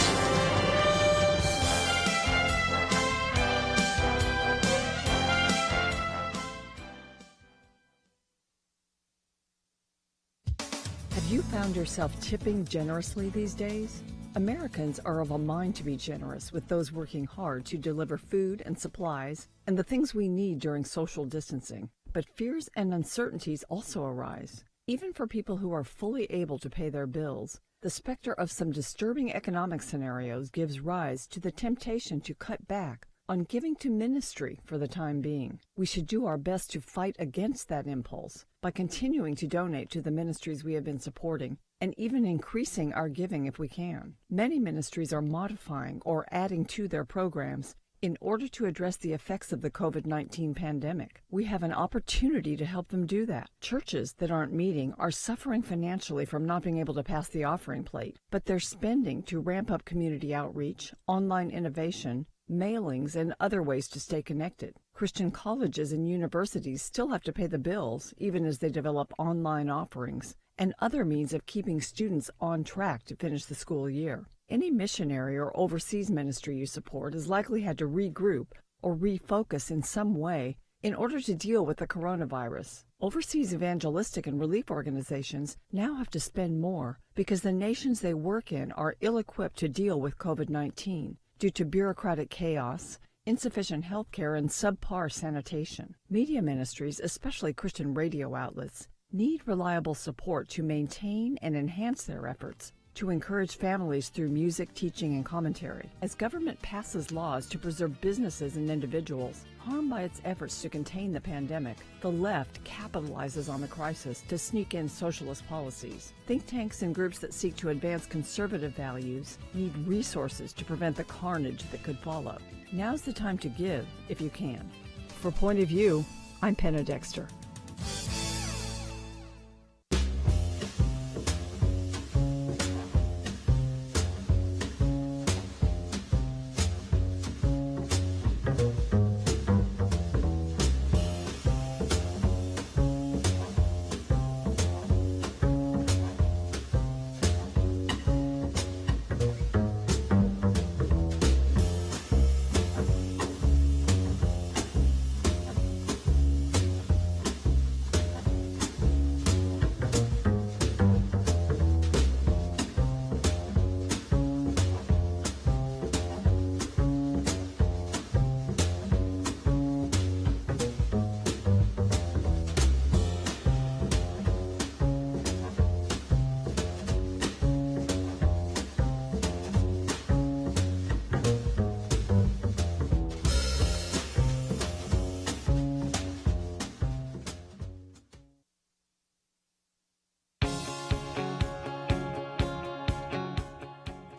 Have you found yourself tipping generously these days? Americans are of a mind to be generous with those working hard to deliver food and supplies and the things we need during social distancing. But fears and uncertainties also arise. Even for people who are fully able to pay their bills, the specter of some disturbing economic scenarios gives rise to the temptation to cut back on giving to ministry for the time being. We should do our best to fight against that impulse by continuing to donate to the ministries we have been supporting, and even increasing our giving if we can. Many ministries are modifying or adding to their programs in order to address the effects of the COVID-19 pandemic. We have an opportunity to help them do that. Churches that aren't meeting are suffering financially from not being able to pass the offering plate, but they're spending to ramp up community outreach, online innovation, mailings, and other ways to stay connected. Christian colleges and universities still have to pay the bills, even as they develop online offerings and other means of keeping students on track to finish the school year. Any missionary or overseas ministry you support has likely had to regroup or refocus in some way in order to deal with the coronavirus. Overseas evangelistic and relief organizations now have to spend more because the nations they work in are ill-equipped to deal with COVID-19 due to bureaucratic chaos, insufficient health care, and subpar sanitation. Media ministries, especially Christian radio outlets, need reliable support to maintain and enhance their efforts to encourage families through music, teaching, and commentary. As government passes laws to preserve businesses and individuals harmed by its efforts to contain the pandemic, the left capitalizes on the crisis to sneak in socialist policies. Think tanks and groups that seek to advance conservative values need resources to prevent the carnage that could follow. Now's the time to give, if you can. For Point of View, I'm Penna Dexter.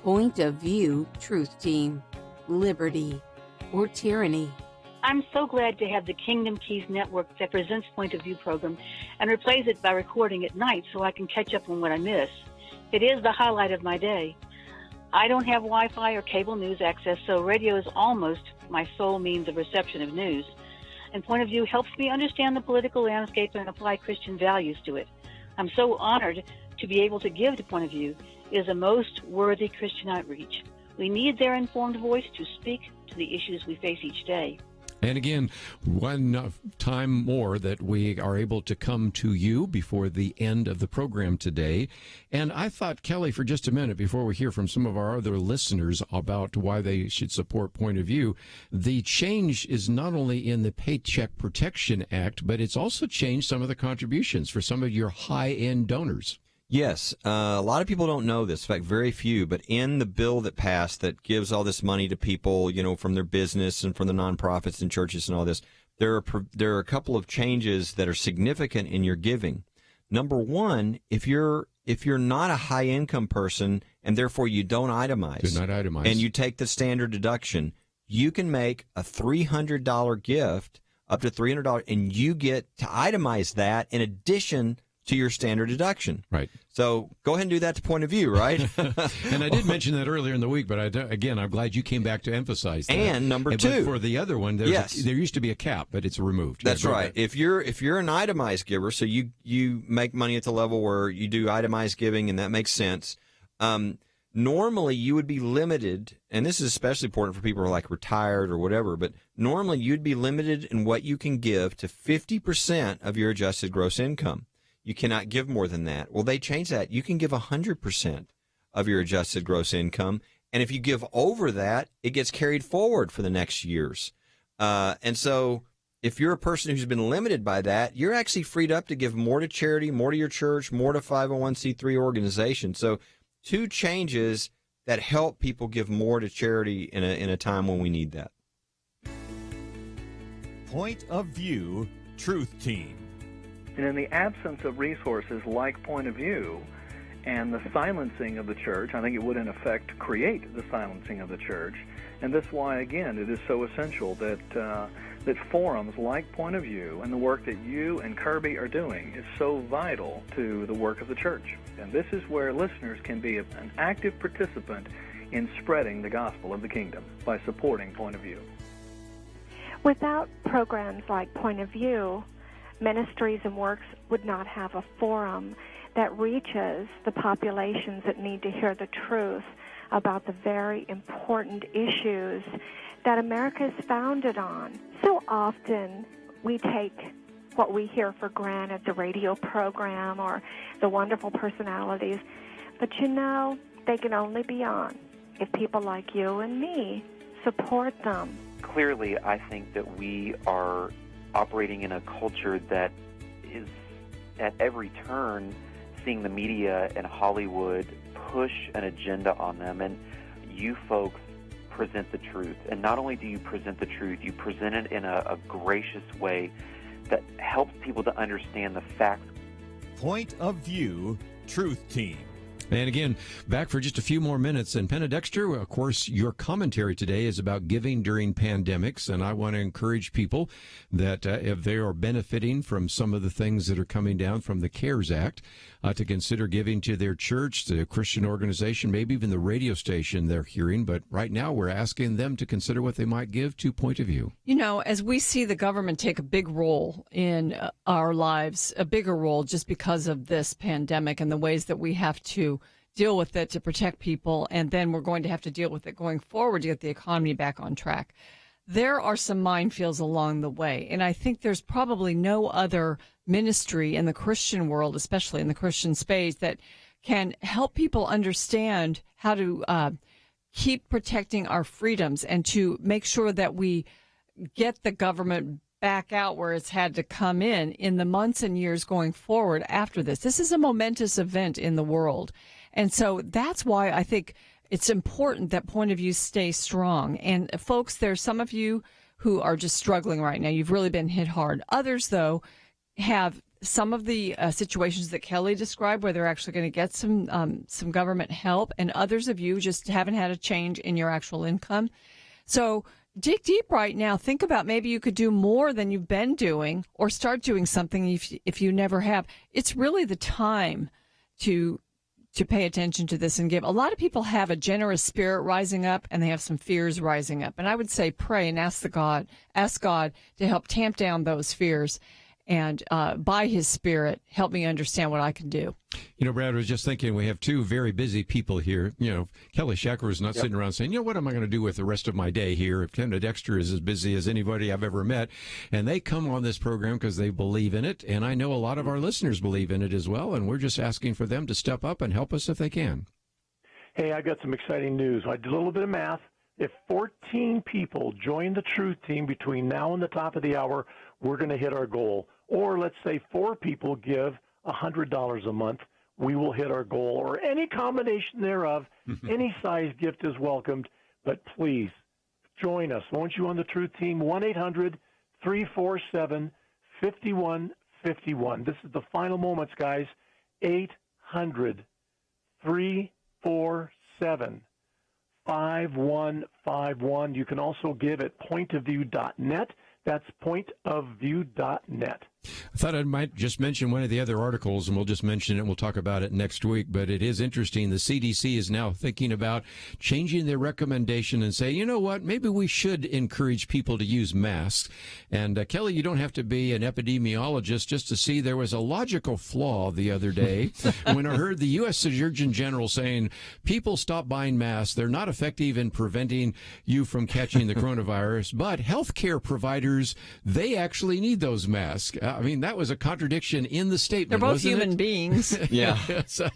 Point of View Truth Team, Liberty, or Tyranny? I'm so glad to have the Kingdom Keys Network that presents Point of View program and replays it by recording at night so I can catch up on what I miss. It is the highlight of my day. I don't have Wi-Fi or cable news access, so radio is almost my sole means of reception of news. And Point of View helps me understand the political landscape and apply Christian values to it. I'm so honored to be able to give to Point of View. It is a most worthy Christian outreach. We need their informed voice to speak to the issues we face each day. And again, one time more that we are able to come to you before the end of the program today. And I thought, Kelly, for just a minute, before we hear from some of our other listeners about why they should support Point of View, the change is not only in the Paycheck Protection Act, but it's also changed some of the contributions for some of your high-end donors. Yes, a lot of people don't know this. In fact, very few. But in the bill that passed that gives all this money to people, from their business and from the nonprofits and churches and all this, there are a couple of changes that are significant in your giving. Number one, if you're not a high income person and therefore you don't itemize, and you take the standard deduction, you can make a $300 gift up to $300, and you get to itemize that in addition to your standard deduction. Right. So go ahead and do that to Point of View, right? And I did mention that earlier in the week, but I'm glad you came back to emphasize that. And number two, for the other one, there used to be a cap, but it's removed. That's right. If you're an itemized giver, so you make money at the level where you do itemized giving, and that makes sense. Normally, you would be limited, and this is especially important for people who are like retired or whatever, but normally you'd be limited in what you can give to 50% of your adjusted gross income. You cannot give more than that. Well, they changed that. You can give 100% of your adjusted gross income, and if you give over that, it gets carried forward for the next years. And so if you're a person who's been limited by that, you're actually freed up to give more to charity, more to your church, more to 501c3 organizations. So two changes that help people give more to charity in a time when we need that. Point of View Truth Team. And in the absence of resources like Point of View and the silencing of the church, I think it would in effect create the silencing of the church. And that's why, again, it is so essential that that forums like Point of View and the work that you and Kerby are doing is so vital to the work of the church. And this is where listeners can be an active participant in spreading the gospel of the kingdom by supporting Point of View. Without programs like Point of View, Ministries and Works would not have a forum that reaches the populations that need to hear the truth about the very important issues that America is founded on. So often we take what we hear for granted, the radio program or the wonderful personalities, but they can only be on if people like you and me support them. Clearly, I think that we are operating in a culture that is at every turn seeing the media and Hollywood push an agenda on them, and you folks present the truth. And not only do you present the truth, you present it in a gracious way that helps people to understand the facts. Point of View Truth Team. And again, back for just a few more minutes. And Penna Dexter, of course, your commentary today is about giving during pandemics. And I want to encourage people that if they are benefiting from some of the things that are coming down from the CARES Act, to consider giving to their church, the Christian organization, maybe even the radio station they're hearing. But right now, we're asking them to consider what they might give to Point of View. As we see the government take a big role in our lives, a bigger role just because of this pandemic and the ways that we have to deal with it to protect people, and then we're going to have to deal with it going forward to get the economy back on track. There are some minefields along the way, and I think there's probably no other ministry in the Christian world, especially in the Christian space, that can help people understand how to keep protecting our freedoms and to make sure that we get the government back out where it's had to come in the months and years going forward after this. This is a momentous event in the world. And so that's why I think it's important that Point of View stay strong. And folks, there's some of you who are just struggling right now. You've really been hit hard. Others, though, have some of the situations that Kelly described, where they're actually going to get some government help, and others of you just haven't had a change in your actual income. So dig deep right now. Think about maybe you could do more than you've been doing, or start doing something if you never have. It's really the time to pay attention to this and give. A lot of people have a generous spirit rising up, and they have some fears rising up. And I would say pray and ask God to help tamp down those fears, and by His Spirit, help me understand what I can do. You know, Brad, I was just thinking, we have two very busy people here. You know, Kelly Shackelford is not sitting around saying, you know, what am I going to do with the rest of my day here? Penna Dexter is as busy as anybody I've ever met. And they come on this program because they believe in it. And I know a lot of our listeners believe in it as well. And we're just asking for them to step up and help us if they can. Hey, I got some exciting news. I did a little bit of math. If 14 people join the Truth Team between now and the top of the hour, we're going to hit our goal. Or let's say 4 people give $100 a month, we will hit our goal. Or any combination thereof, any size gift is welcomed. But please, join us. Won't you on the Truth Team? 1-800-347-5151. This is the final moments, guys. 800-347-5151. You can also give at pointofview.net. That's pointofview.net. I thought I might just mention one of the other articles, and we'll just mention it and we'll talk about it next week. But it is interesting. The CDC is now thinking about changing their recommendation and say, you know what, maybe we should encourage people to use masks. And Kelly, you don't have to be an epidemiologist just to see there was a logical flaw the other day when I heard the U.S. Surgeon General saying people stop buying masks. They're not effective in preventing you from catching the coronavirus, but healthcare providers, they actually need those masks. I mean, that was a contradiction in the statement. They're both wasn't human it? beings. Yeah. So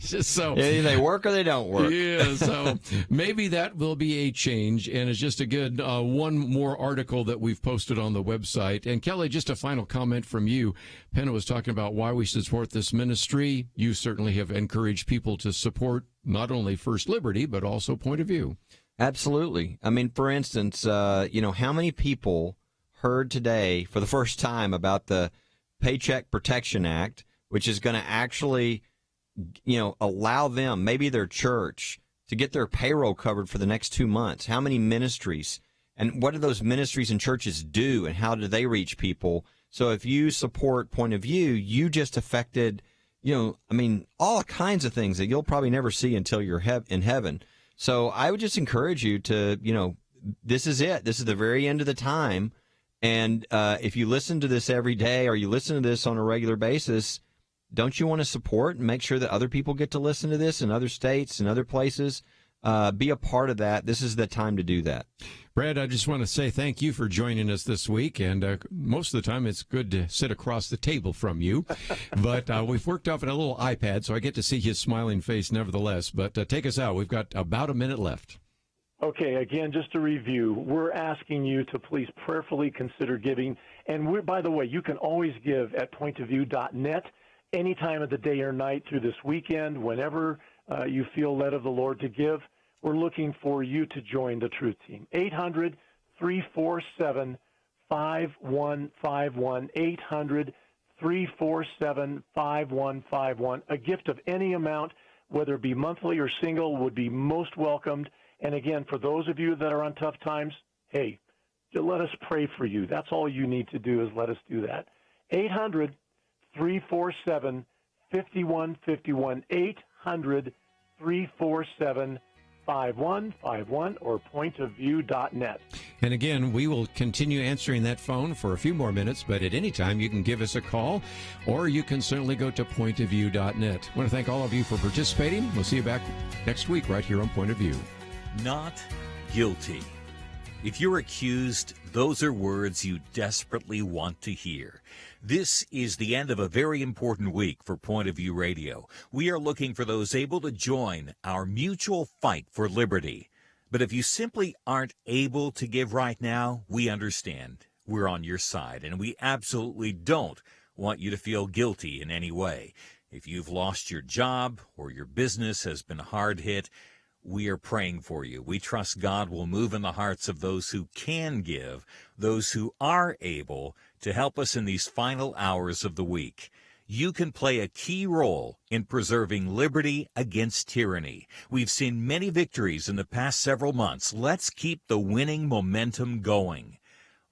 Either they work or they don't work. Yeah, so maybe that will be a change, and it's just a good one more article that we've posted on the website. And Kelly, just a final comment from you. Penna was talking about why we should support this ministry. You certainly have encouraged people to support not only First Liberty, but also Point of View. Absolutely. I mean, for instance, how many people heard today for the first time about the Paycheck Protection Act, which is going to actually, allow them, maybe their church, to get their payroll covered for the next 2 months? How many ministries? And what do those ministries and churches do, and how do they reach people? So if you support Point of View, you just affected, all kinds of things that you'll probably never see until you're in heaven. So I would just encourage you to, this is it. This is the very end of the time. And if you listen to this every day, or you listen to this on a regular basis, don't you want to support and make sure that other people get to listen to this in other states and other places? Be a part of that. This is the time to do that. Brad, I just want to say thank you for joining us this week. And most of the time, it's good to sit across the table from you. But we've worked off at a little iPad, so I get to see his smiling face nevertheless. But take us out. We've got about a minute left. Okay, again, just to review, we're asking you to please prayerfully consider giving. And by the way, you can always give at pointofview.net any time of the day or night through this weekend, whenever you feel led of the Lord to give. We're looking for you to join the Truth Team. 800-347-5151. 800-347-5151. A gift of any amount, whether it be monthly or single, would be most welcomed. And again, for those of you that are on tough times, hey, let us pray for you. That's all you need to do, is let us do that. 800-347-5151. 800-347-5151 or pointofview.net. And again, we will continue answering that phone for a few more minutes, but at any time you can give us a call, or you can certainly go to pointofview.net. I want to thank all of you for participating. We'll see you back next week right here on Point of View. Not guilty. If you're accused, those are words you desperately want to hear. This is the end of a very important week for Point of View Radio. We are looking for those able to join our mutual fight for liberty. But if you simply aren't able to give right now, we understand. We're on your side, and we absolutely don't want you to feel guilty in any way. If you've lost your job or your business has been hard hit, we are praying for you. We trust God will move in the hearts of those who can give, those who are able, to help us in these final hours of the week. You can play a key role in preserving liberty against tyranny. We've seen many victories in the past several months. Let's keep the winning momentum going.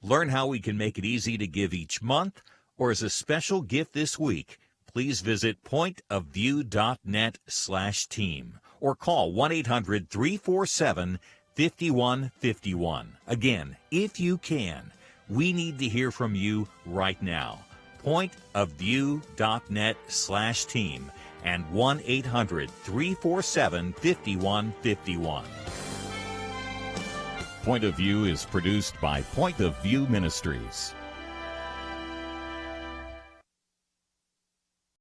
Learn how we can make it easy to give each month, or as a special gift this week, please visit pointofview.net/team or call 1-800-347-5151. Again, if you can, we need to hear from you right now. Pointofview.net/team and 1-800-347-5151. Point of View is produced by Point of View Ministries.